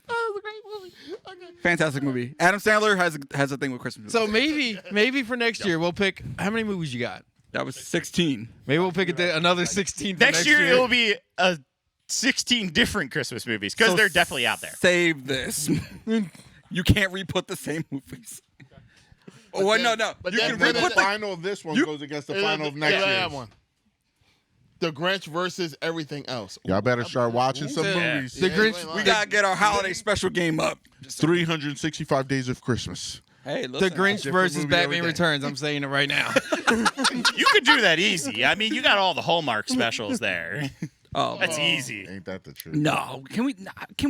Speaker 1: That was a great movie. Okay.
Speaker 7: Fantastic movie. Adam Sandler has a thing with Christmas.
Speaker 2: So maybe for next year we'll pick. How many movies you got?
Speaker 7: That was 16.
Speaker 2: Maybe we'll pick another 16 for
Speaker 5: Next year it will be 16 different Christmas movies because they're definitely out there.
Speaker 7: Save this. You can't re-put the same movies. Oh, well, no.
Speaker 1: But
Speaker 7: You
Speaker 1: then-
Speaker 7: can
Speaker 1: then
Speaker 3: The
Speaker 7: re-put the.
Speaker 3: final of this one goes against the final of next year's.
Speaker 1: one. The Grinch versus everything else.
Speaker 3: Y'all better start watching some
Speaker 2: Yeah.
Speaker 3: movies.
Speaker 2: The Grinch.
Speaker 7: We gotta get our holiday special game up.
Speaker 3: 365 days of Christmas.
Speaker 7: Hey,
Speaker 2: The
Speaker 7: listen.
Speaker 2: Grinch
Speaker 3: different
Speaker 2: versus
Speaker 3: movie every
Speaker 2: Batman
Speaker 3: day.
Speaker 2: Returns. I'm saying it right now.
Speaker 5: You could do that easy. I mean, you got all the Hallmark specials there.
Speaker 7: Oh,
Speaker 5: That's easy.
Speaker 3: Ain't that the truth?
Speaker 7: no. Can we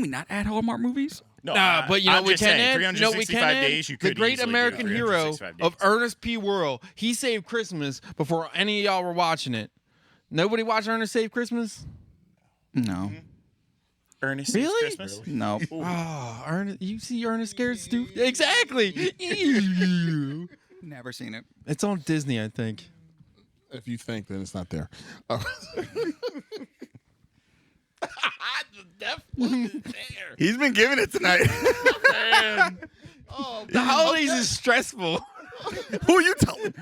Speaker 7: not add Hallmark movies?
Speaker 5: No,
Speaker 2: Nah, but you know
Speaker 5: I'm
Speaker 2: we
Speaker 5: just
Speaker 2: can
Speaker 5: saying,
Speaker 2: add. You know we
Speaker 5: 365
Speaker 2: can add
Speaker 5: days. You
Speaker 2: the
Speaker 5: could
Speaker 2: great
Speaker 5: easily do
Speaker 2: American hero
Speaker 5: 365
Speaker 2: of
Speaker 5: days.
Speaker 2: Ernest P. Worrell. He saved Christmas before any of y'all were watching it. Nobody watched Ernest Save Christmas?
Speaker 7: No.
Speaker 5: Ernest Saves
Speaker 2: Really?
Speaker 5: Christmas.
Speaker 7: No.
Speaker 2: Oh, Ernest! You see Ernest Scared Stupid? Exactly. Ew.
Speaker 7: Never seen it.
Speaker 2: It's on Disney, I think.
Speaker 1: If you think, then it's not there.
Speaker 7: He's been giving it tonight.
Speaker 2: The holidays is stressful.
Speaker 7: Who you telling?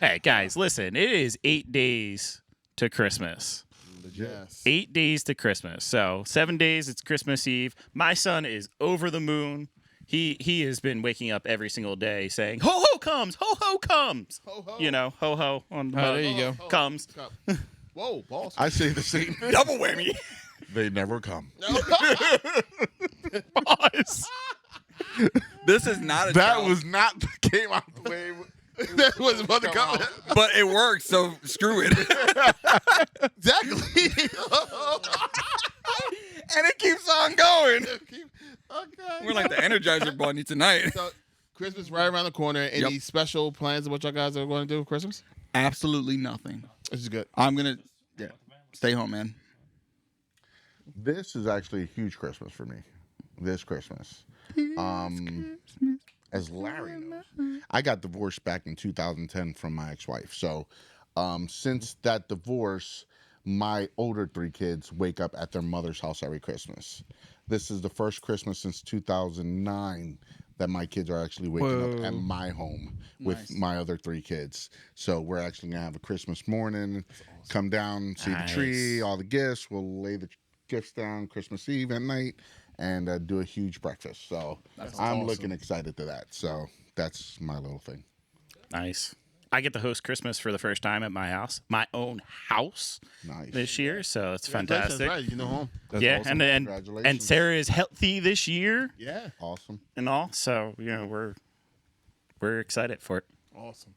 Speaker 5: Hey guys, listen. It is 8 days to Christmas.
Speaker 1: Yes.
Speaker 5: 8 days to Christmas. So 7 days. It's Christmas Eve. My son is over the moon. He has been waking up every single day saying, "Ho ho comes, ho ho comes."
Speaker 1: Ho, ho.
Speaker 5: You know, ho ho on the
Speaker 2: Oh, there you go.
Speaker 5: comes.
Speaker 1: Whoa, boss.
Speaker 3: I say the same thing.
Speaker 7: Double whammy.
Speaker 3: They never come.
Speaker 7: This is not a
Speaker 3: That
Speaker 7: challenge,
Speaker 3: was not came out the way.
Speaker 1: That was about to come.
Speaker 7: but it works. So screw it.
Speaker 1: Exactly.
Speaker 7: And it keeps on going.
Speaker 1: Okay.
Speaker 7: We're like the Energizer Bunny tonight.
Speaker 1: So, Christmas right around the corner. Any special plans of what y'all guys are going to do for Christmas?
Speaker 7: Absolutely nothing.
Speaker 1: This is good.
Speaker 7: I'm gonna stay home, man.
Speaker 3: This is actually a huge Christmas for me. This Christmas. As Larry knows, I got divorced back in 2010 from my ex-wife. So since that divorce, my older 3 kids wake up at their mother's house every Christmas. This is the first Christmas since 2009 that my kids are actually waking up at my home with my other 3 kids. So we're actually going to have a Christmas morning, come down, see the tree, all the gifts. We'll lay the gifts down Christmas Eve at night and do a huge breakfast. So I'm looking excited to that. So that's my little thing.
Speaker 5: Nice. I get to host Christmas for the first time at my house, my own house
Speaker 3: Nice.
Speaker 5: this year. So it's
Speaker 1: Congratulations,
Speaker 5: fantastic.
Speaker 1: right? You know home.
Speaker 2: That's
Speaker 5: Yeah,
Speaker 2: awesome.
Speaker 5: and
Speaker 3: Congratulations.
Speaker 5: Sarah is healthy this year
Speaker 1: Yeah.
Speaker 3: Awesome.
Speaker 5: and all. So we're excited for it.
Speaker 1: Awesome.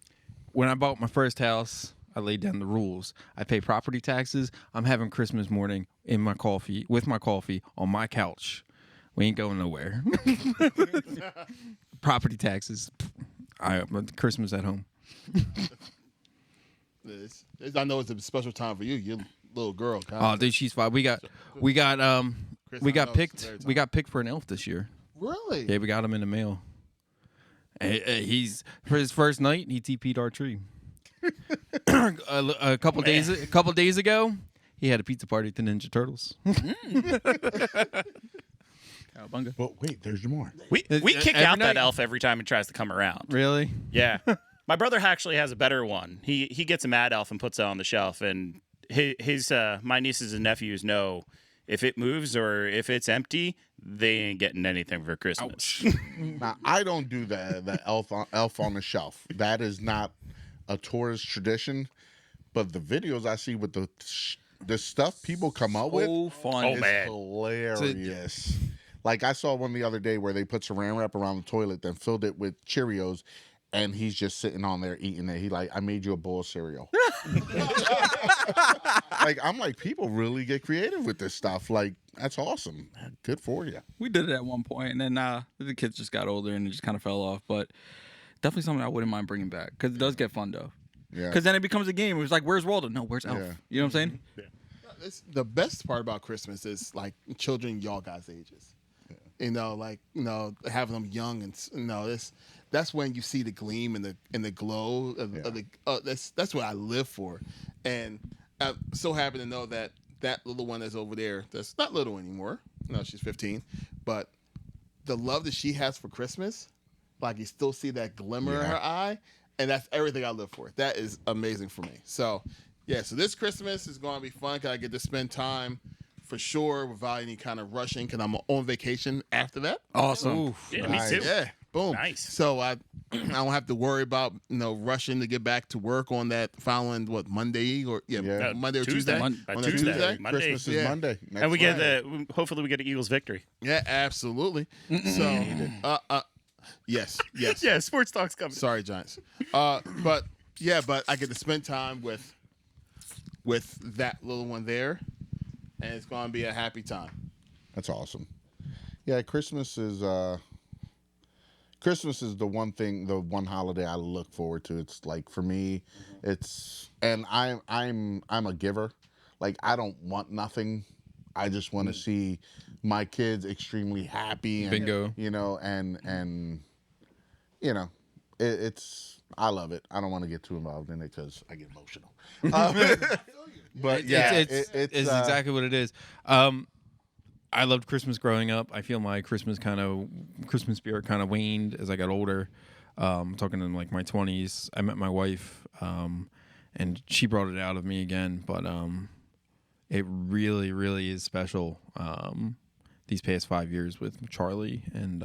Speaker 2: When I bought my first house, I laid down the rules. I pay property taxes. I'm having Christmas morning with my coffee on my couch. We ain't going nowhere. Property taxes. Christmas at home.
Speaker 1: I know it's a special time for you. You're a little girl.
Speaker 2: Oh, dude, she's fine. We got picked. We got picked for an elf this year.
Speaker 1: Really?
Speaker 2: Yeah, we got him in the mail. He's for his first night. He TP'd our tree. a couple days ago, he had a pizza party at the Ninja Turtles. Cowabunga.
Speaker 3: But wait, there's more.
Speaker 5: We kick
Speaker 2: every
Speaker 5: out that
Speaker 2: night?
Speaker 5: elf every time he tries to come around.
Speaker 2: Really?
Speaker 5: Yeah. My brother actually has a better one. He gets a mad elf and puts it on the shelf, and his my nieces and nephews know if it moves or if it's empty, they ain't getting anything for Christmas.
Speaker 3: Now I don't do the elf on the shelf. That is not a tourist tradition. But the videos I see with the stuff people come up with
Speaker 7: So fun.
Speaker 5: Oh,
Speaker 3: is
Speaker 5: man.
Speaker 3: hilarious. Like I saw one the other day where they put saran wrap around the toilet, then filled it with Cheerios, and he's just sitting on there eating it. He like, I made you a bowl of cereal. Like I'm like, people really get creative with this stuff. Like that's awesome. Good for you.
Speaker 7: We did it at one point, and then the kids just got older and it just kind of fell off. But definitely something I wouldn't mind bringing back because it does get fun though.
Speaker 3: Yeah.
Speaker 7: Because then it becomes a game. It was like, where's Waldo? No, where's Elf?
Speaker 3: Yeah.
Speaker 7: You know what I'm saying?
Speaker 1: The best part about Christmas is like children y'all guys' ages. Having them young and that's when you see the gleam and the glow that's what I live for, and I'm so happy to know that little one that's over there that's not little anymore. No, she's 15, but the love that she has for Christmas, like you still see that glimmer in her eye, and that's everything I live for. That is amazing for me. So yeah, so this Christmas is going to be fun because I get to spend time for sure without any kind of rushing because I'm on vacation after that.
Speaker 7: Awesome.
Speaker 5: Yeah,
Speaker 3: Nice.
Speaker 5: me too.
Speaker 1: Yeah, boom.
Speaker 5: Nice.
Speaker 1: So I don't have to worry about rushing to get back to work on that following Monday or Monday or Tuesday.
Speaker 5: By
Speaker 1: On that
Speaker 5: Tuesday. Monday.
Speaker 3: Christmas is
Speaker 1: Yeah.
Speaker 3: Monday. Next
Speaker 5: And we
Speaker 3: Friday.
Speaker 5: get hopefully we get an Eagles victory.
Speaker 1: Yeah, absolutely. So yes.
Speaker 5: Yeah, sports talk's coming.
Speaker 1: Sorry, Giants. But I get to spend time with that little one there, and it's going to be a happy time.
Speaker 3: That's awesome. Yeah, Christmas is the one holiday I look forward to. It's like for me, and I'm a giver. Like I don't want nothing. I just want to see my kids extremely happy. And,
Speaker 2: Bingo.
Speaker 3: It's I love it. I don't want to get too involved in it because I get emotional. But yeah,
Speaker 2: it's exactly what it is. I loved Christmas growing up. I feel my Christmas spirit kind of waned as I got older. Talking in like my 20s, I met my wife, and she brought it out of me again. But it really, really is special. These past 5 years with Charlie, and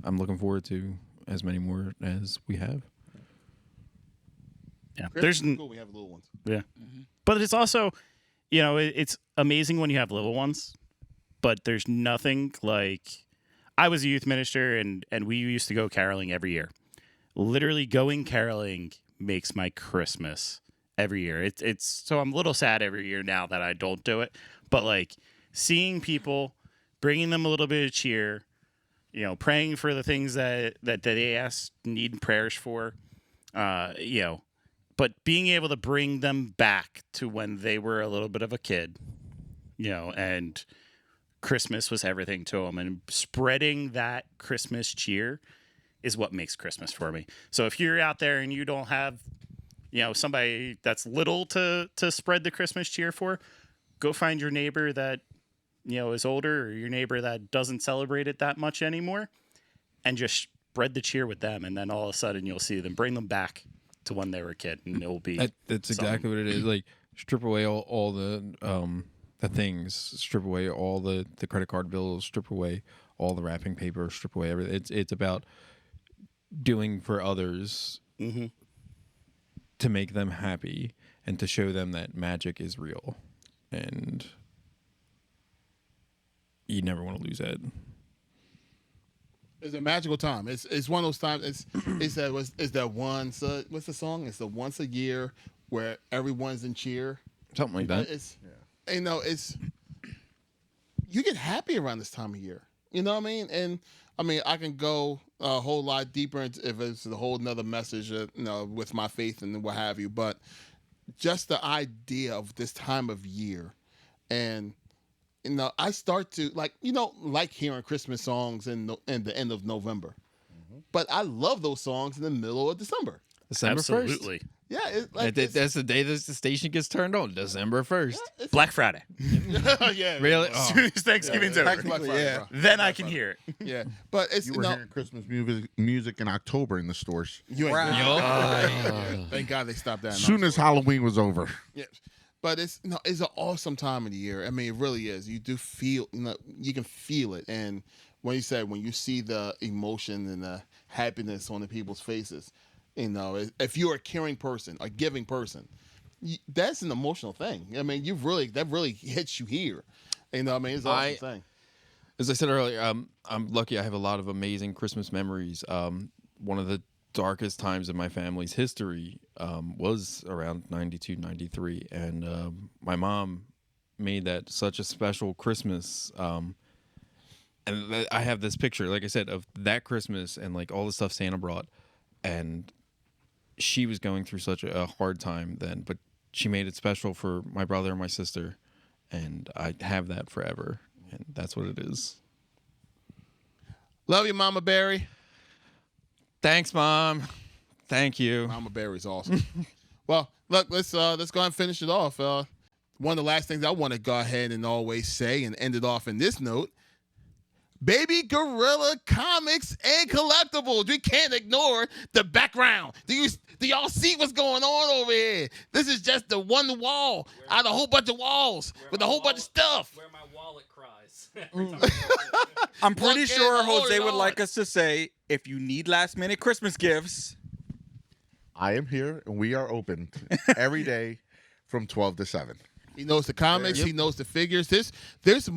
Speaker 2: I'm looking forward to as many more as we have.
Speaker 5: Yeah.
Speaker 1: Christmas is cool. We have little ones.
Speaker 5: Yeah. But it's also, it's amazing when you have little ones, but there's nothing like I was a youth minister and we used to go caroling every year. Literally going caroling makes my Christmas every year. It's so I'm a little sad every year now that I don't do it, but like seeing people, bringing them a little bit of cheer, praying for the things that they need prayers for, but being able to bring them back to when they were a little bit of a kid, and Christmas was everything to them, and spreading that Christmas cheer is what makes Christmas for me. So if you're out there and you don't have, somebody that's little to spread the Christmas cheer for, go find your neighbor that, is older, or your neighbor that doesn't celebrate it that much anymore, and just spread the cheer with them. And then all of a sudden you'll see them, bring them back to when they were a kid, and it'll be
Speaker 2: That's exactly what it is. Like strip away all the things, strip away all the credit card bills, strip away all the wrapping paper, strip away everything. It's about doing for others to make them happy and to show them that magic is real. And you never want to lose that.
Speaker 1: It's a magical time. It's one of those times. It's that once. What's the song? It's the once a year where everyone's in cheer.
Speaker 2: Something like that.
Speaker 1: It's you get happy around this time of year. You know what I mean? And I mean I can go a whole lot deeper into if it's a whole nother message. With my faith and what have you. But just the idea of this time of year, and I start to like hearing Christmas songs in the end of November, but I love those songs in the middle of December.
Speaker 2: December 1st.
Speaker 5: Absolutely.
Speaker 1: Yeah,
Speaker 2: That's the day that the station gets turned on. December 1st.
Speaker 5: Black Friday.
Speaker 1: Yeah,
Speaker 2: Really?
Speaker 5: As soon as Thanksgiving's over.
Speaker 1: yeah.
Speaker 5: Then I can hear it.
Speaker 1: Yeah, but it's
Speaker 3: You were hearing Christmas music in October in the stores.
Speaker 1: you ain't
Speaker 2: Yo.
Speaker 1: Thank God they stopped that.
Speaker 3: As soon as Halloween was over.
Speaker 1: Yeah. But it's an awesome time of the year. I mean, it really is. You do feel, you can feel it. And when you see the emotion and the happiness on the people's faces, if you're a caring person, a giving person, that's an emotional thing. I mean, that really hits you here. It's an awesome thing.
Speaker 2: As I said earlier, I'm lucky. I have a lot of amazing Christmas memories. One of the darkest times in my family's history was around 92, 93. And my mom made that such a special Christmas. And I have this picture, like I said, of that Christmas and like all the stuff Santa brought. And she was going through such a hard time then, but she made it special for my brother and my sister. And I have that forever. And that's what it is.
Speaker 1: Love you, Mama Barry.
Speaker 2: Thanks, Mom. Thank you.
Speaker 1: Mama Barry's awesome. Well, look, let's go ahead and finish it off. One of the last things I want to go ahead and always say and end it off in this note: Baby Gorilla Comics and Collectibles. We can't ignore the background. Do y'all see what's going on over here? This is just the one wall out of a whole bunch of walls with a whole bunch of stuff.
Speaker 4: Where my wallet cries.
Speaker 7: I'm pretty
Speaker 1: Look
Speaker 7: sure
Speaker 1: at, hold
Speaker 7: Jose
Speaker 1: it
Speaker 7: would
Speaker 1: on.
Speaker 7: like us to say, if you need last minute Christmas gifts,
Speaker 3: I am here, and we are open every day from 12 to 7.
Speaker 1: He knows the comics. He knows the figures. There's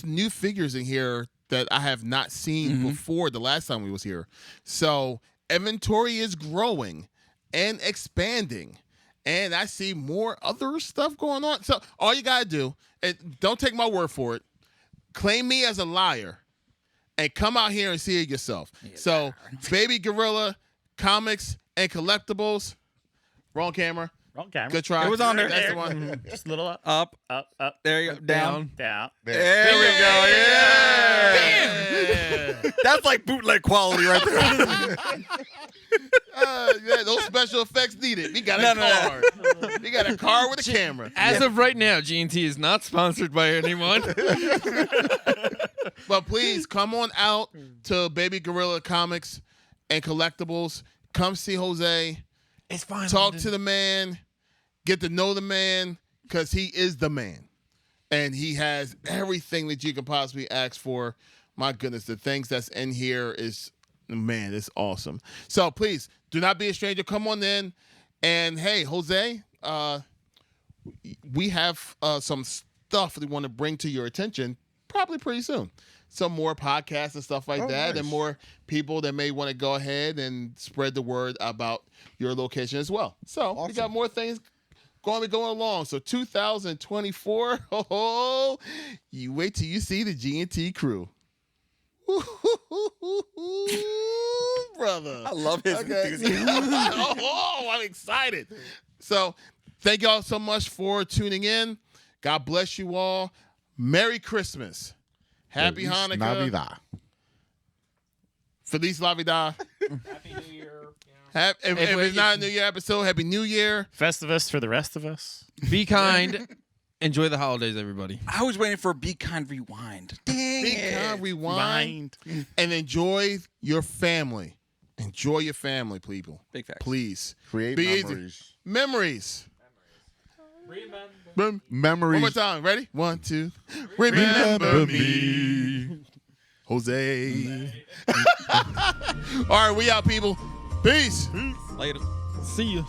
Speaker 1: new figures in here that I have not seen before the last time we was here. So inventory is growing and expanding, and I see more other stuff going on. So all you gotta do, and don't take my word for it, claim me as a liar, and come out here and see it yourself. So Baby Gorilla Comics and Collectibles. Wrong camera.
Speaker 5: Wrong camera.
Speaker 1: Good try.
Speaker 7: It was on there.
Speaker 1: That's the one.
Speaker 5: Just a little up,
Speaker 7: up,
Speaker 5: up,
Speaker 7: there you go, down.
Speaker 5: down.
Speaker 7: There we go. Yeah. That's like bootleg quality right there.
Speaker 1: Yeah, those special effects needed. We got a car. We got a car with a camera.
Speaker 2: As of right now, GNT is not sponsored by anyone.
Speaker 1: But please come on out to Baby Gorilla Comics and Collectibles. Come see Jose.
Speaker 2: It's fine.
Speaker 1: Talk to the man. Get to know the man, because he is the man. And he has everything that you can possibly ask for. My goodness, the things that's in here is, man, it's awesome. So please, do not be a stranger. Come on in. And hey, Jose, we have some stuff that we want to bring to your attention probably pretty soon. Some more podcasts and stuff like that,
Speaker 3: nice.
Speaker 1: and more people that may want to go ahead and spread the word about your location as well. So we got more things going to be going along. So 2024, you wait till you see the GNT crew. Brother.
Speaker 7: I love his enthusiasm.
Speaker 1: I'm excited. So thank y'all so much for tuning in. God bless you all. Merry Christmas. Happy
Speaker 3: Feliz
Speaker 1: Hanukkah.
Speaker 3: Navidad.
Speaker 1: Feliz Navidad.
Speaker 4: Happy New Year.
Speaker 1: If it's not a New Year episode, Happy New Year.
Speaker 5: Festivus for the rest of us.
Speaker 2: Be kind. Enjoy the holidays, everybody.
Speaker 7: I was waiting for Be Kind Rewind. Dang
Speaker 1: Be
Speaker 7: it.
Speaker 1: kind, rewind, and enjoy your family. Enjoy your family, people.
Speaker 7: Big facts.
Speaker 1: Please.
Speaker 3: Create
Speaker 1: Be easy.
Speaker 3: memories.
Speaker 1: Memories.
Speaker 3: Memories.
Speaker 1: One more time. Ready? 1, 2. Remember me. Jose. All right, we out, people. Peace.
Speaker 7: Later.
Speaker 2: See you.